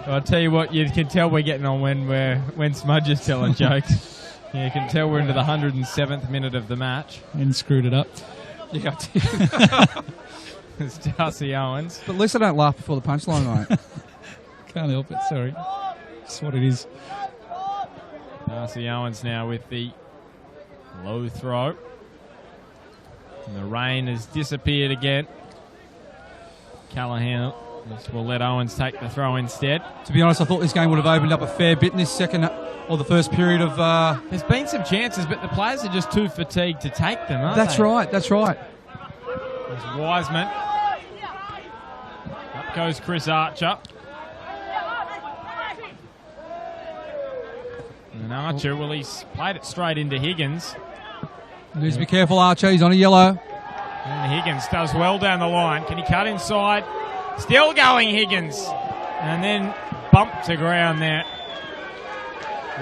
I'll tell you what, you can tell we're getting on when Smudge is telling jokes. You can tell we're into the 107th minute of the match. And screwed it up. Yeah, It's Darcy Owens. but at least I don't laugh before the punchline, mate. Can't help it, sorry. That's what it is. Darcy Owens now with the low throw. And the rain has disappeared again. Callahan will let Owens take the throw instead. To be honest, I thought this game would have opened up a fair bit in this second or the first period of. There's been some chances, but the players are just too fatigued to take them, aren't That's they? right. That's right. There's Wiseman. Up goes Chris Archer. And Archer, well, he's played it straight into Higgins. Needs to be careful, Archer. He's on a yellow. And Higgins does well down the line. Can he cut inside? Still going, Higgins. And then bumped to ground there.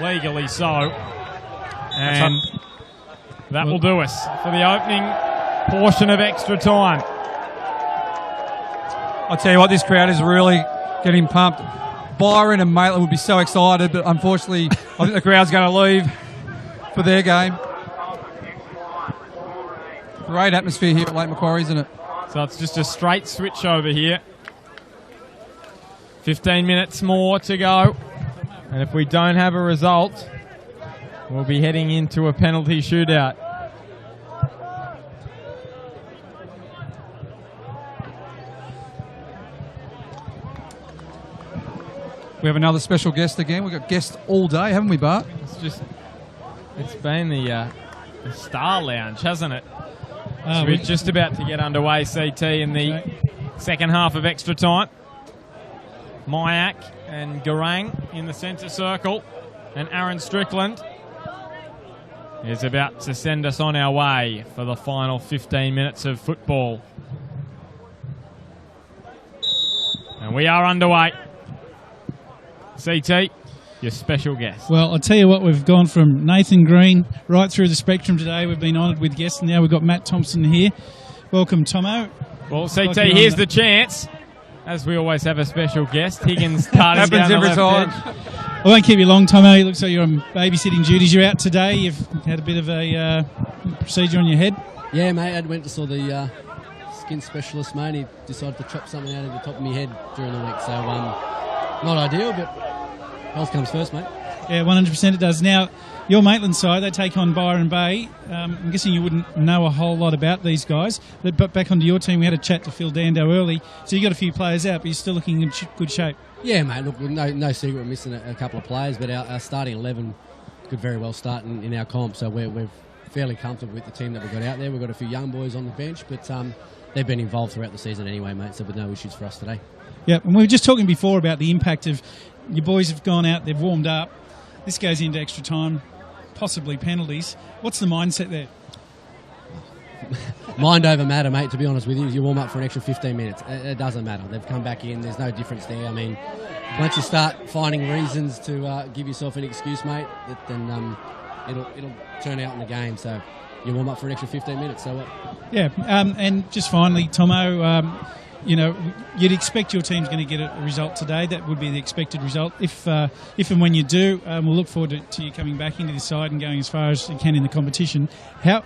Legally so. And that will do us for the opening portion of extra time. I'll tell you what, this crowd is really getting pumped. Byron and Maitland would be so excited, but unfortunately, I think the crowd's going to leave for their game. Great atmosphere here at Lake Macquarie, isn't it? So it's just a straight switch over here. 15 minutes more to go. And if we don't have a result, we'll be heading into a penalty shootout. We have another special guest again. We've got guests all day, haven't we, Bart? It's been the Star Lounge, hasn't it? Oh, We're just about to get underway, CT, in the second half of extra time. Mayak and Garang in the centre circle, and Aaron Strickland is about to send us on our way for the final 15 minutes of football. And we are underway. CT, your special guest. Well, I'll tell you what, we've gone from Nathan Green right through the spectrum today. We've been honoured with guests, and now we've got Matt Thompson here. Welcome, Tomo. Well, CT, here's the chance. As we always have a special guest, Higgins starting down the every left time. I won't keep you long, Tomo. It looks like you're on babysitting duties. You're out today. You've had a bit of a procedure on your head. Yeah, mate. I went to saw the skin specialist, mate. He decided to chop something out of the top of my head during the week. So, not ideal, but health comes first, mate. Yeah, 100% it does. Now, your Maitland side, they take on Byron Bay. I'm guessing you wouldn't know a whole lot about these guys. But back onto your team, we had a chat to Phil Dando early. So you got a few players out, but you're still looking in good shape. Yeah, mate. Look, no secret we're missing a couple of players, but our starting 11 could very well start in our comp. So we're fairly comfortable with the team that we've got out there. We've got a few young boys on the bench, but they've been involved throughout the season anyway, mate. So with no issues for us today. Yeah, and we were just talking before about the impact of your boys have gone out, they've warmed up. This goes into extra time, possibly penalties. What's the mindset there? Mind over matter, mate, to be honest with you. You warm up for an extra 15 minutes. It doesn't matter. They've come back in. There's no difference there. I mean, once you start finding reasons to give yourself an excuse, mate, then it'll turn out in the game. So you warm up for an extra 15 minutes. So what? Yeah, and just finally, Tomo, you know, you'd expect your team's going to get a result today. That would be the expected result. If and when you do, we'll look forward to you coming back into this side and going as far as you can in the competition. How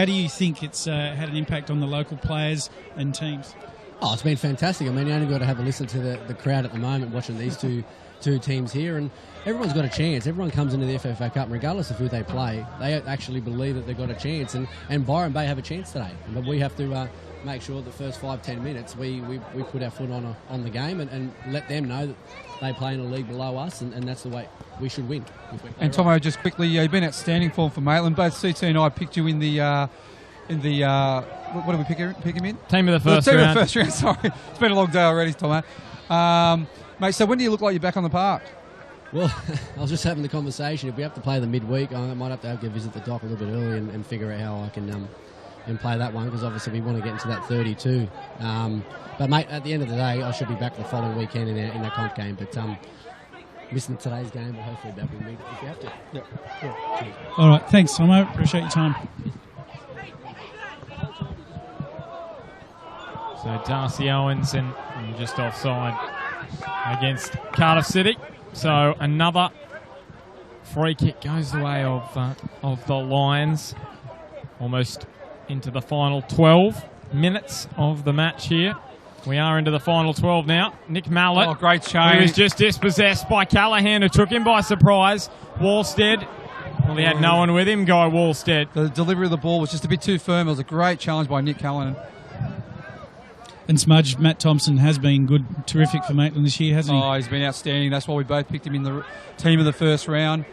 do you think it's had an impact on the local players and teams? Oh, it's been fantastic. I mean, you only got to have a listen to the crowd at the moment watching these two teams here, and everyone's got a chance. Everyone comes into the FFA Cup, regardless of who they play. They actually believe that they've got a chance, and Byron Bay have a chance today. But we have to make sure the first 5-10 minutes we put our foot on the game and let them know that they play in a league below us, and that's the way we should win. And Tomo, just quickly, you've been outstanding form for Maitland. Both CT and I picked you in the what did we pick him in? Team of the first team round. Of the first round. Sorry, it's been a long day already, Tomo. Mate, so when do you look like you're back on the park? Well, I was just having the conversation. If we have to play the midweek, I might have to go visit the doc a little bit early and figure out how and play that one because obviously we want to get into that 32. But mate, at the end of the day, I should be back the following weekend in a comp game. But missing today's game, but hopefully back with me if you have to. Yep. Yeah. Cheers. All right, thanks, Tomo. Appreciate your time. So Darcy Owens and just offside against Cardiff City. So another free kick goes the way of the Lions. Almost into the final 12 minutes of the match here. We are into the final 12 now. Nick Mallett. Oh, great change. He was just dispossessed by Callaghan, who took him by surprise. Wallstead. Well, he had no one with him. Guy Wallstead. The delivery of the ball was just a bit too firm. It was a great challenge by Nick Callaghan. And Smudge, Matt Thompson has been good, terrific for Maitland this year, hasn't he? Oh, he's been outstanding. That's why we both picked him in the team of the first round.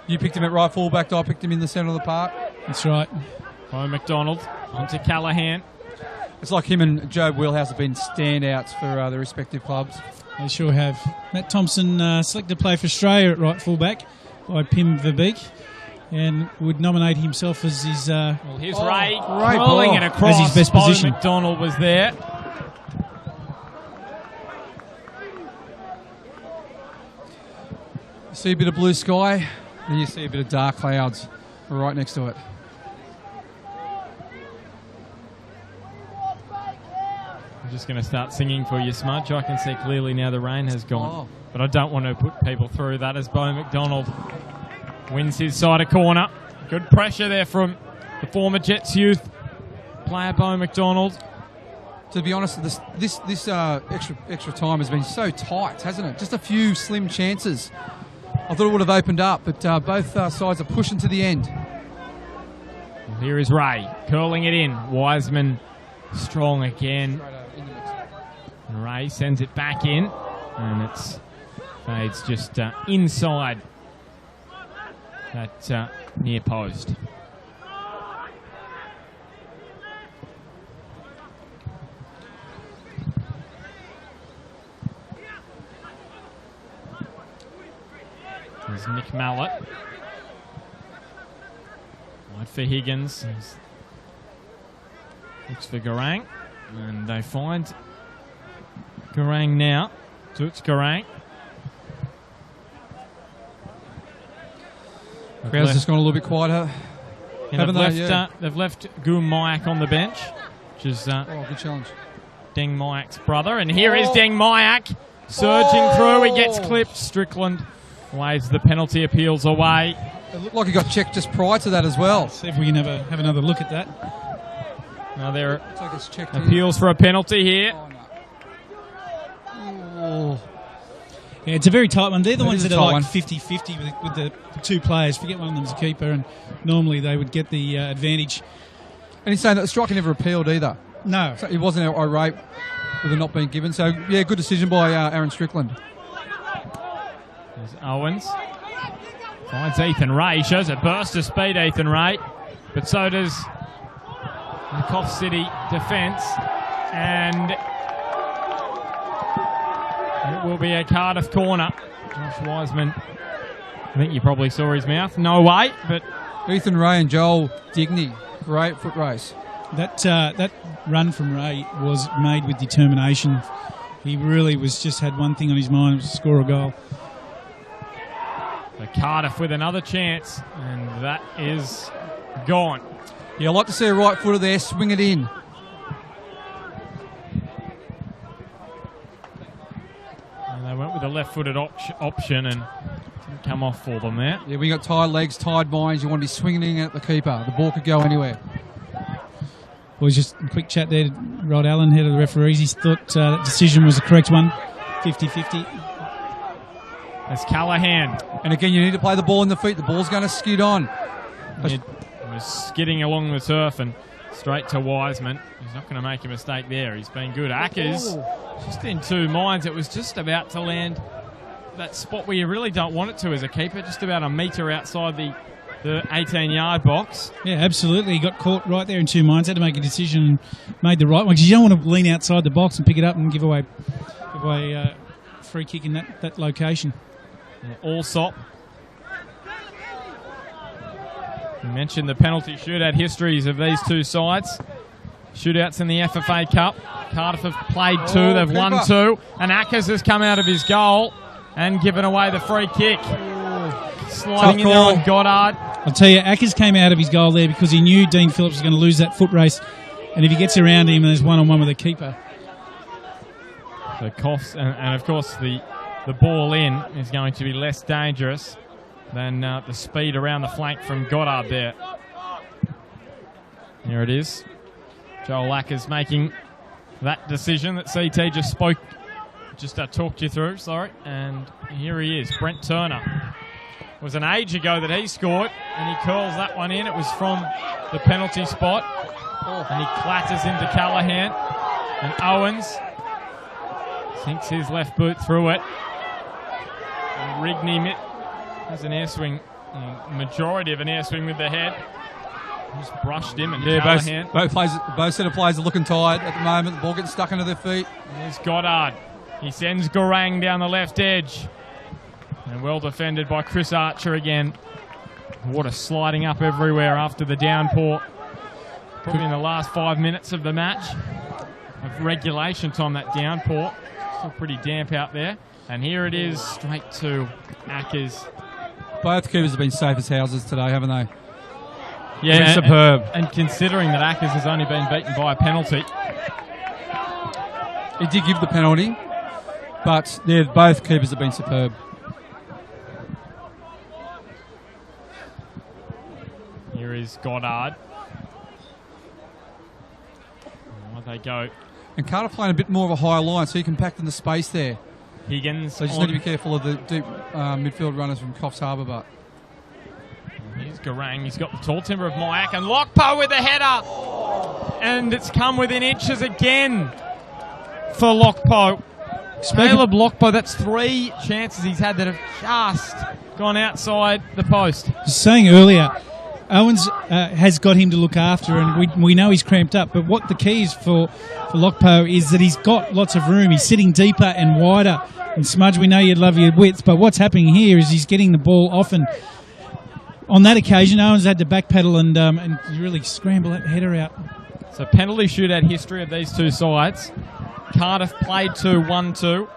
You picked him at right fullback. I picked him in the centre of the park. That's right. By McDonald onto Callaghan. It's like him and Joe Wheelhouse have been standouts for their respective clubs. They sure have. Matt Thompson selected to play for Australia at right fullback by Pim Verbeek and would nominate himself as his... Well, here's Ray great rolling ball. it across. As his best Bo position. McDonald was there. You see a bit of blue sky, then you see a bit of dark clouds right next to it. I'm just going to start singing for you, Smudge. I can see clearly now the rain has gone. But I don't want to put people through that as Bo McDonald wins his side of corner. Good pressure there from the former Jets youth player Bo McDonald. To be honest, this extra time has been so tight, hasn't it? Just a few slim chances. I thought it would have opened up, but both sides are pushing to the end. Well, here is Ray curling it in. Wiseman strong again. And Ray sends it back in, and it's fades just inside that near post. There's Nick Mallett. Wide for Higgins. Looks for Garang. And they find Garang now. So it's Garang. Crowd's just gone a little bit quieter. And they've left Goom Mayak on the bench, which is good challenge. Deng Mayak's brother. And here is Deng Mayak surging through. He gets clipped. Strickland waves the penalty appeals away. It looked like he got checked just prior to that as well. See if we can have another look at that. Now there Looks like it's checked appeals for a penalty here. Yeah, it's a very tight one. They're the It ones is that a are tight like one. 50-50 with the two players. Forget one of them's a keeper, and normally they would get the advantage. And he's saying that the striker never appealed either. No. So he wasn't irate with it not being given. So, yeah, good decision by Aaron Strickland. There's Owens. Finds Ethan Ray. Shows a burst of speed, Ethan Ray. But so does the Coffs City defence. And it will be a Cardiff corner. Josh Wiseman, I think you probably saw his mouth. No way, but Ethan Ray and Joel Digney. Great foot race. That run from Ray was made with determination. He really just had one thing on his mind, was to score a goal. So Cardiff with another chance, and that is gone. Yeah, I like to see a right footer there, swing it in. And they went with a left-footed option and didn't come off for them there. Yeah, we got tired legs, tired minds. You want to be swinging in at the keeper. The ball could go anywhere. Well, just a quick chat there to Rod Allen, head of the referees. He thought that decision was the correct one, 50-50. There's Callaghan. And again, you need to play the ball in the feet. The ball's going to skid on. He was skidding along the turf and straight to Wiseman. He's not going to make a mistake there. He's been good. Ackers just in two minds. It was just about to land that spot where you really don't want it to as a keeper, just about a metre outside the 18-yard box. Yeah, absolutely. He got caught right there in two minds. Had to make a decision and made the right one, because you don't want to lean outside the box and pick it up and give away free kick in that location. Allsop. You mentioned the penalty shootout histories of these two sides. Shootouts in the FFA Cup. Cardiff have played 2, they've won 2, and Ackers has come out of his goal and given away the free kick. Sliding in there on Goddard. I'll tell you, Ackers came out of his goal there because he knew Dean Phillips was going to lose that foot race, and if he gets around him, there's one-on-one with the keeper. So Coffs, and of course the ball in is going to be less dangerous than the speed around the flank from Goddard there. Here it is. Joel Ackers making that decision that CT just talked you through, and here he is, Brent Turner. It was an age ago that he scored, and he curls that one in. It was from the penalty spot, and he clatters into Callahan, and Owens sinks his left boot through it. And Rigney has an air swing, majority of an air swing with the head. Just brushed him, and Callahan. Both set of players are looking tired at the moment. The ball getting stuck under their feet. Here's Goddard. He sends Garang down the left edge. And well defended by Chris Archer again. Water sliding up everywhere after the downpour. Probably in the last 5 minutes of the match. Of regulation time, that downpour. Still pretty damp out there. And here it is, straight to Ackers. Both keepers have been safe as houses today, haven't they? Yeah, superb. And considering that Ackers has only been beaten by a penalty. He did give the penalty, but both keepers have been superb. Here is Goddard. Oh, they go. And Cardiff playing a bit more of a higher line, so you can pack in the space there. Higgins. So you just need to be careful of the deep midfield runners from Coffs Harbour. But here's Garang. He's got the tall timber of Myak, and Lockpo with the header. And it's come within inches again for Lockpo. Caleb Lockpo, that's 3 chances he's had that have just gone outside the post. Saying earlier, Owens has got him to look after, and we know he's cramped up. But what the key is for Lockpo is that he's got lots of room. He's sitting deeper and wider. And Smudge, we know you'd love your width, but what's happening here is he's getting the ball often. On that occasion, Owens had to backpedal and really scramble that header out. So penalty shootout history of these two sides. Cardiff played 2, 1-2.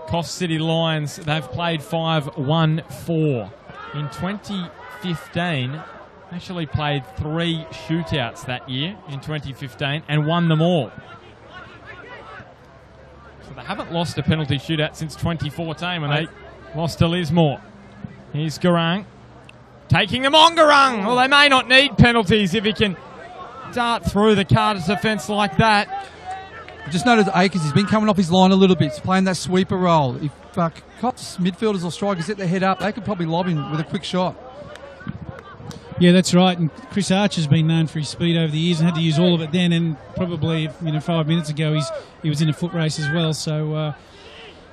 Coffs City Lions, they've played 5, 1-4. In 2015, actually played 3 shootouts that year in 2015 and won them all. So they haven't lost a penalty shootout since 2014 when they lost to Lismore. Here's Garang. Taking them on Garang. Well, they may not need penalties if he can dart through the Cardiff defence like that. I just noticed Ackers, he's been coming off his line a little bit. He's playing that sweeper role. If Coffs midfielders or strikers get their head up, they could probably lob him with a quick shot. Yeah, that's right. And Chris Archer's been known for his speed over the years and had to use all of it then. And probably 5 minutes ago he was in a foot race as well. So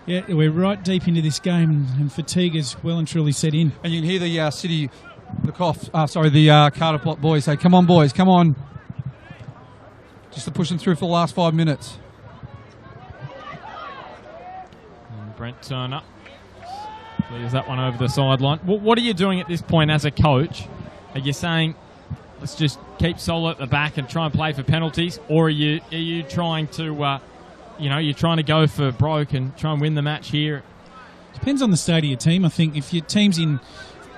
yeah, we're right deep into this game, and fatigue is well and truly set in. And you can hear the Cardiff boys say, "Come on, boys, come on!" Just to push them through for the last 5 minutes. And Brent Turner clears that one over the sideline. What are you doing at this point as a coach? Are you saying, let's just keep Solo at the back and try and play for penalties, or are you trying to, you're trying to go for broke and try and win the match here? Depends on the state of your team. I think if your team's in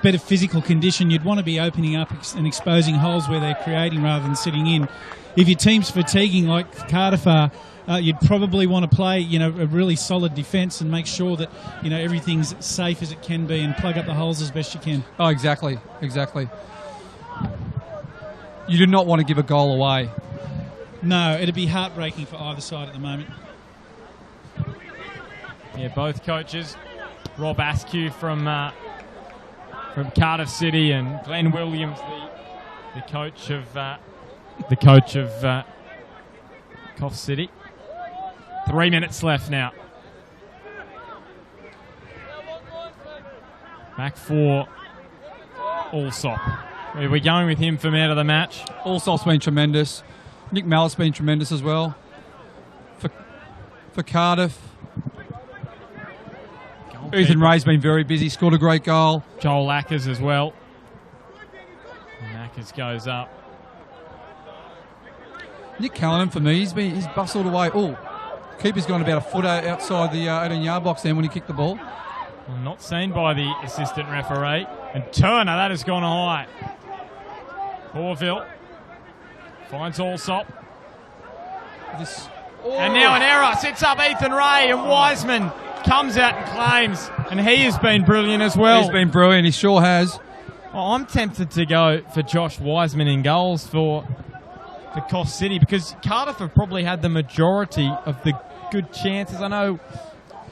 better physical condition, you'd want to be opening up and exposing holes where they're creating rather than sitting in. If your team's fatiguing like Cardiff are, you'd probably want to play, a really solid defence and make sure that, everything's safe as it can be and plug up the holes as best you can. Oh, exactly. You do not want to give a goal away. No, it'd be heartbreaking for either side at the moment. Yeah, both coaches, Rob Askew from Cardiff City and Glenn Williams, the coach of Coffs City. 3 minutes left now. Back for Allsop. We're going with him for man of the match. Allsop's been tremendous. Nick Mallett's been tremendous as well. For Cardiff. Ethan Ray's been very busy, scored a great goal. Joel Ackers as well. Marcus goes up. Nick Callanan, for me, he's bustled away. Oh, keeper's gone about a foot outside the 18-yard box then when he kicked the ball. Well, not seen by the assistant referee. And Turner, that has gone high. Orville finds Allsop. And now an error. Sits up Ethan Ray, and Wiseman comes out and claims. And he has been brilliant as well. He's been brilliant. He sure has. Well, I'm tempted to go for Josh Wiseman in goals for Coffs City because Cardiff have probably had the majority of the good chances. I know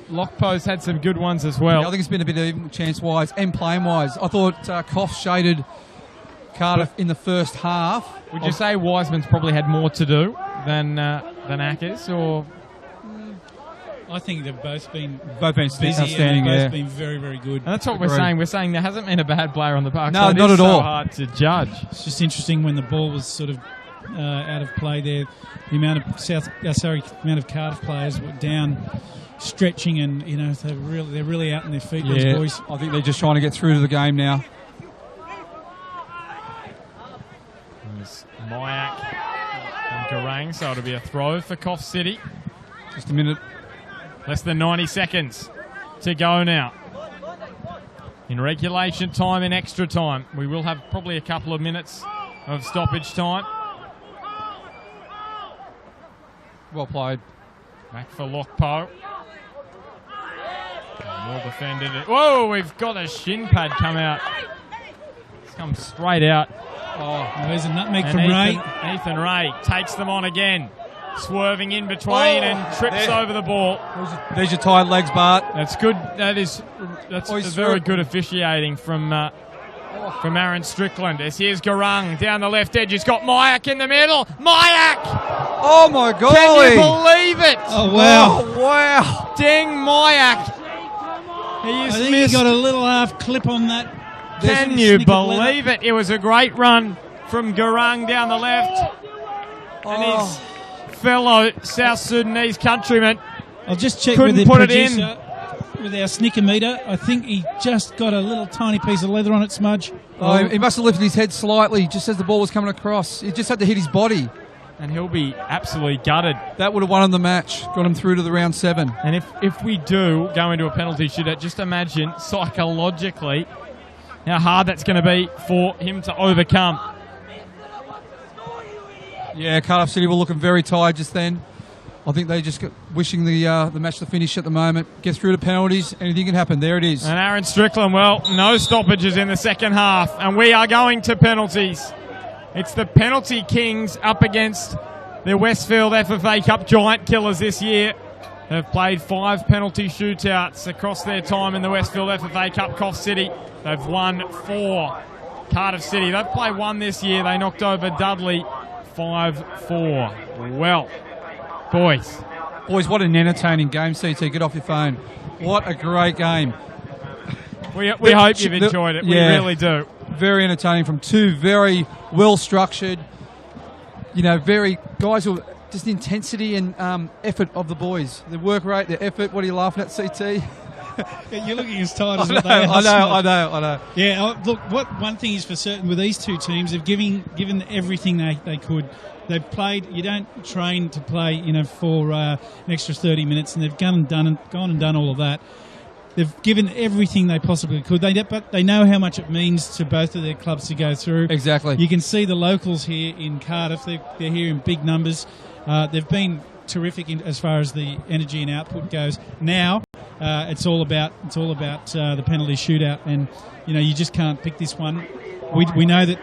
Lockpo's had some good ones as well. Yeah, I think it's been a bit even chance-wise and playing-wise. I thought Coffs shaded Cardiff in the first half. Would you say Wiseman's probably had more to do than Ackers, or? I think they've both been busy, outstanding. Both been very, very good. And that's what we're saying. We're saying there hasn't been a bad player on the park. No, so not at all. So hard to judge. It's just interesting when the ball was sort of out of play there. The amount of Cardiff players were down, stretching, and they're really out on their feet. Yeah, those boys. I think they're just trying to get through to the game now. There's Mayak and Garang, so it'll be a throw for Coffs City. Just a minute. Less than 90 seconds to go now. In regulation time and extra time, we will have probably a couple of minutes of stoppage time. Well played. Back for Lockpo. More defended. Whoa, we've got a shin pad come out. It's come straight out. Oh, there's a nutmeg from Ray. Ethan Ray takes them on again. Swerving in between and trips over the ball. There's your tired legs, Bart. That's good. That's very good officiating from Aaron Strickland. As here's Garang down the left edge. He's got Mayak in the middle. Mayak! Oh my God! Can you believe it? Oh wow! Oh, wow! Ding Mayak! I think he got a little half clip on that. Can you believe it? It was a great run from Garang down the left. And his fellow South Sudanese countryman I'll just check couldn't with the put it producer in. with our snicker meter. I think he just got a little tiny piece of leather on it, Smudge. Oh, he must have lifted his head slightly just as the ball was coming across. He just had to hit his body. And he'll be absolutely gutted. That would have won him the match, got him through to the round 7. And if we do go into a penalty shootout, just imagine psychologically how hard that's going to be for him to overcome. Yeah, Cardiff City were looking very tired just then. I think they just got wishing the match to finish at the moment. Get through to penalties, anything can happen. There it is. And Aaron Strickland, well, no stoppages in the second half, and we are going to penalties. It's the penalty kings up against the Westfield FFA Cup giant killers this year. They've played 5 penalty shootouts across their time in the Westfield FFA Cup. Coffs City, they've won 4. Cardiff City, they've played 1 this year. They knocked over Dudley 5-4. Well, boys, what an entertaining game, CT. Get off your phone. What a great game. We hope you've enjoyed it. We really do. Very entertaining from 2 very well-structured, very guys who just the intensity and effort of the boys. The work rate, the effort. What are you laughing at, CT? You're looking as tired as what they are. I know. Yeah, look, one thing is for certain with these 2 teams, they've given everything they could. They've played. You don't train to play, for an extra 30 minutes, and they've gone and done all of that. They've given everything they possibly could. But they know how much it means to both of their clubs to go through. Exactly. You can see the locals here in Cardiff. They're here in big numbers. They've been terrific as far as the energy and output goes. Now it's all about the penalty shootout, and you just can't pick this one. We know that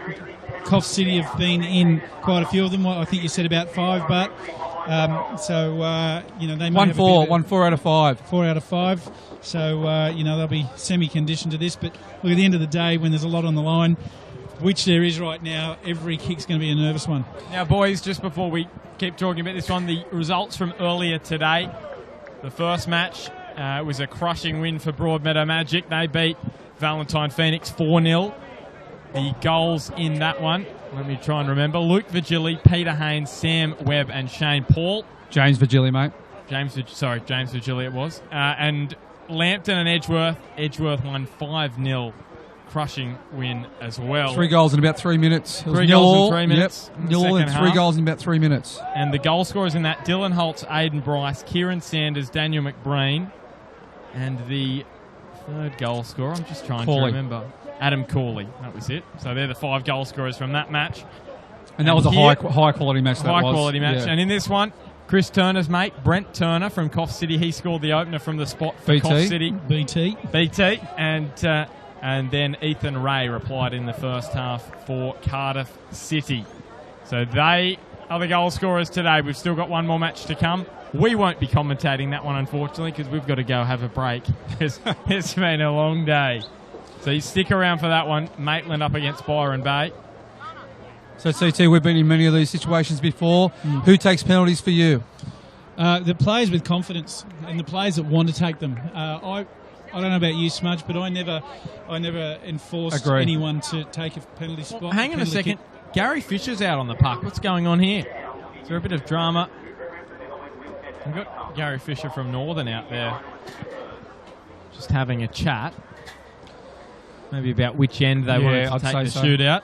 Coffs City have been in quite a few of them. I think you said about 5, but they might have 4 out of 5. 4 out of 5. So they'll be semi-conditioned to this. But look, at the end of the day, when there's a lot on the line, which there is right now, every kick's going to be a nervous one. Now, boys, just before we keep talking about this one, the results from earlier today. The first match was a crushing win for Broadmeadow Magic. They beat Valentine Phoenix 4-0. The goals in that one, let me try and remember, Luke Vigili, Peter Haynes, Sam Webb and Shane Paul. James Vigili, mate. James Vigili it was. And Lambton and Edgeworth. Edgeworth won 5-0. crushing win as well. 3 goals in about 3 minutes. It was 3 nil goals all. in 3 minutes. Yep. Nil all and 3 goals in about 3 minutes. And the goal scorers in that: Dylan Holtz, Aidan Bryce, Kieran Sanders, Daniel McBreen, and the third goal scorer, I'm just trying to remember, Adam Corley. That was it. So they're the 5 goal scorers from that match. And that was a high quality match. High quality match. Yeah. And in this one, Chris Turner's mate, Brent Turner from Coffs City, he scored the opener from the spot for Coffs City. BT. And then Ethan Ray replied in the first half for Cardiff City. So they are the goal scorers today. We've still got one more match to come. We won't be commentating that one, unfortunately, because we've got to go have a break. It's been a long day. So you stick around for that one. Maitland up against Byron Bay. So, CT, we've been in many of these situations before. Who takes penalties for you? The players with confidence and the players that want to take them. I don't know about you, Smudge, but I never enforced anyone to take a penalty spot. Well, hang on a second. Gary Fisher's out on the puck. What's going on here? Is there a bit of drama? We've got Gary Fisher from Northern out there just having a chat. Maybe about which end they wanted to take the shootout.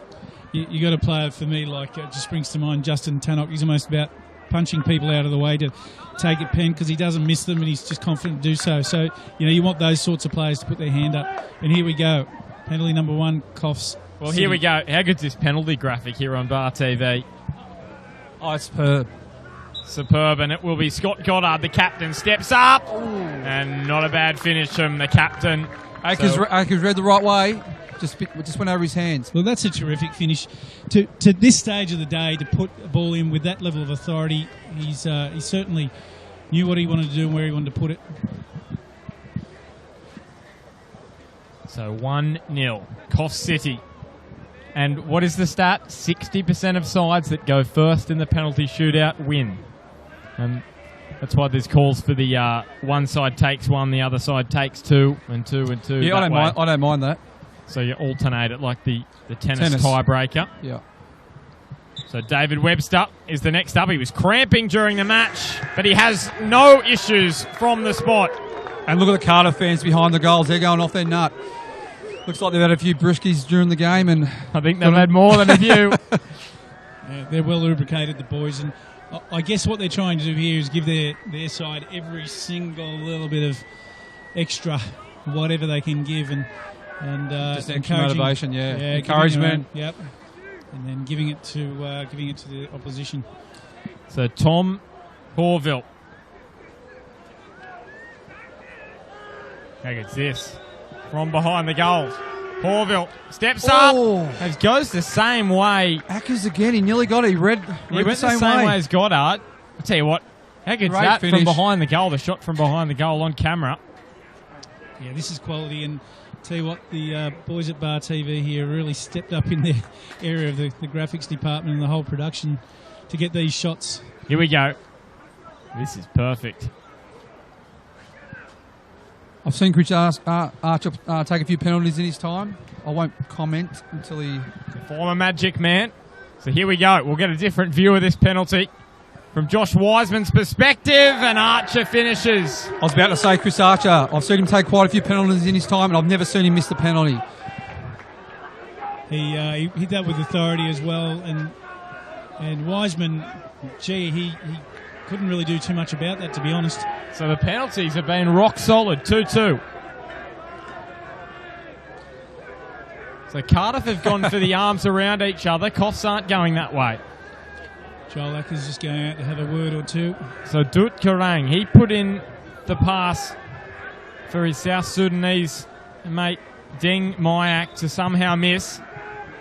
You got a player for me like it just brings to mind Justin Tannock. He's almost about punching people out of the way to take a pen because he doesn't miss them and he's just confident to do so. So, you want those sorts of players to put their hand up. And here we go. Penalty number 1, Coffs. Well, here we go. How good's this penalty graphic here on Bar TV? Oh, it's superb. Superb, and it will be Scott Goddard, the captain, steps up. Ooh. And not a bad finish from the captain. Akers read the right way. Just went over his hands. Well, that's a terrific finish. To this stage of the day, to put a ball in with that level of authority, he certainly knew what he wanted to do and where he wanted to put it. So 1-0, Coffs City. And what is the stat? 60% of sides that go first in the penalty shootout win. And that's why there's calls for the one side takes 1, the other side takes 2, and 2 and 2. Yeah, I don't mind that. So you alternate it like the tennis tiebreaker. Yeah. So David Webster is the next up. He was cramping during the match, but he has no issues from the spot. And look at the Cardiff fans behind the goals. They're going off their nut. Looks like they've had a few briskies during the game. And I think they've had more than a few. Yeah, they're well lubricated, the boys. And I guess what they're trying to do here is give their side every single little bit of extra, whatever they can give. And just extra motivation, encouragement. Yep, and then giving it to the opposition. So Tom Horville. How good's this? From behind the goals. Horville steps up. It goes the same way. Akers again. He nearly got it. He went the same way as Goddard. I'll tell you what. How good's that finish from behind the goal? The shot from behind the goal on camera. Yeah, this is quality. And tell you what, the boys at Bar TV here really stepped up in their area of the graphics department and the whole production to get these shots. Here we go. This is perfect. I've seen Chris Archer take a few penalties in his time. I won't comment until he... Former Magic man. So here we go. We'll get a different view of this penalty from Josh Wiseman's perspective, and Archer finishes. I was about to say Chris Archer. I've seen him take quite a few penalties in his time, and I've never seen him miss the penalty. He hit that with authority as well, and Wiseman, he couldn't really do too much about that, to be honest. So the penalties have been rock solid, 2-2. So Cardiff have gone for the arms around each other. Coffs aren't going that way. Joel Akers just going out to have a word or two. So Dut Karang, he put in the pass for his South Sudanese mate Deng Mayak to somehow miss.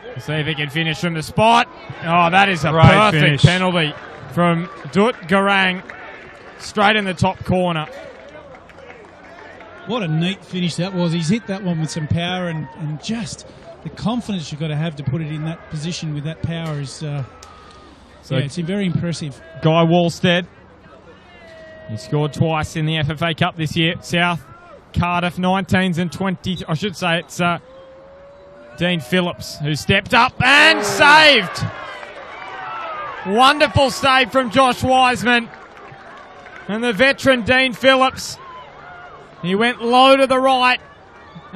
We'll see if he can finish from the spot. Oh, that is a perfect penalty from Dut Garang, straight in the top corner. What a neat finish that was. He's hit that one with some power and just the confidence you've got to have to put it in that position with that power is... it's very impressive. Guy Wallstead, he scored twice in the FFA Cup this year. South Cardiff 19s and 20s. I should say it's Dean Phillips who stepped up and saved. Wonderful save from Josh Wiseman. And the veteran Dean Phillips, he went low to the right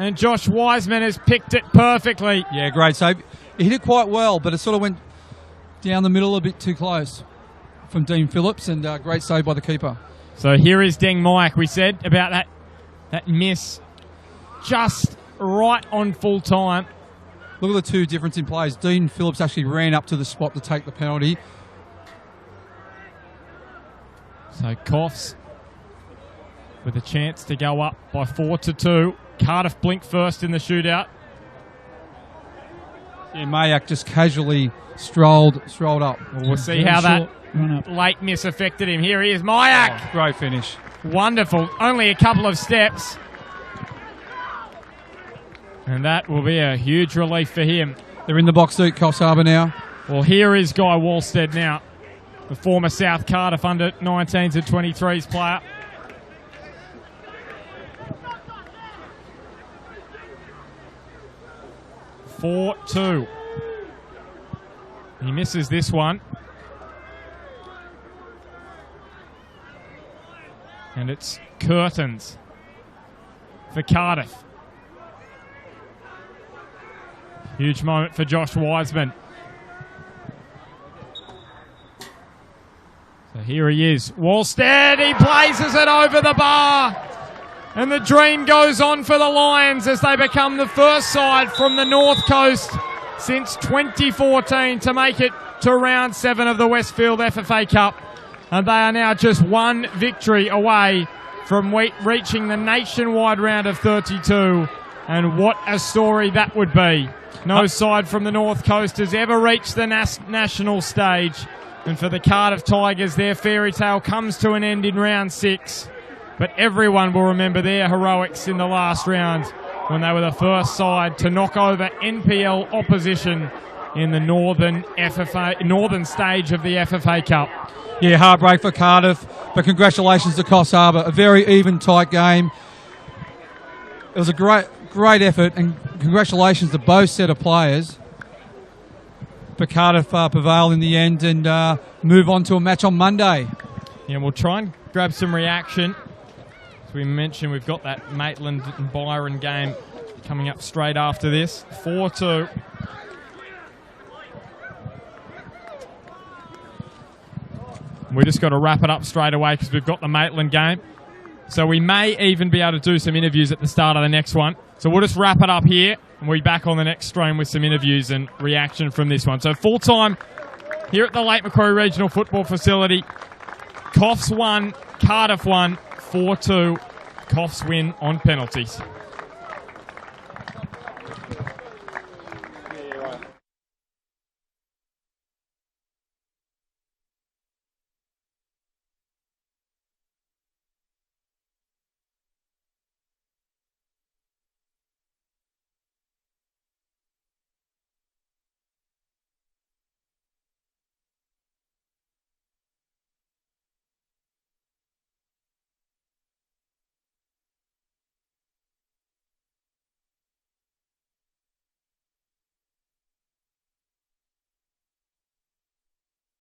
And Josh Wiseman has picked it perfectly. Yeah, great save. He hit it quite well, but it sort of went down the middle a bit too close from Dean Phillips, and great save by the keeper. So here is Deng Mike. We said about that miss just right on full time. Look at the two difference in plays. Dean Phillips actually ran up to the spot to take the penalty. So Coffs with a chance to go up by 4-2. Cardiff blink first in the shootout. Yeah, Mayak just casually strolled up. Well, we'll see how that late miss affected him. Here he is, Mayak. Oh, great finish. Wonderful. Only a couple of steps. And that will be a huge relief for him. They're in the box seat, Coffs Harbour now. Well, here is Guy Wallstead now, the former South Cardiff under 19s and 23s player. (4-2). He misses this one. And it's curtains for Cardiff. Huge moment for Josh Wiseman. So here he is. Wallstead, he places it over the bar. And the dream goes on for the Lions as they become the first side from the North Coast since 2014 to make it to round 7 of the Westfield FFA Cup. And they are now just one victory away from reaching the nationwide round of 32. And what a story that would be. No side from the North Coast has ever reached the national stage. And for the Cardiff Tigers, their fairy tale comes to an end in round 6. But everyone will remember their heroics in the last round when they were the first side to knock over NPL opposition in the northern stage of the FFA Cup. Yeah, heartbreak for Cardiff, but congratulations to Coffs Harbour. A very even, tight game. It was a great effort, and congratulations to both set of players. But Cardiff prevailed in the end and move on to a match on Monday. Yeah, we'll try and grab some reaction. As we mentioned, we've got that Maitland and Byron game coming up straight after this. 4-2. We just got to wrap it up straight away because we've got the Maitland game. So we may even be able to do some interviews at the start of the next one. So we'll just wrap it up here and we'll be back on the next stream with some interviews and reaction from this one. So full time here at the Lake Macquarie Regional Football Facility. Coffs won, Cardiff won, 4-2. Coffs win on penalties.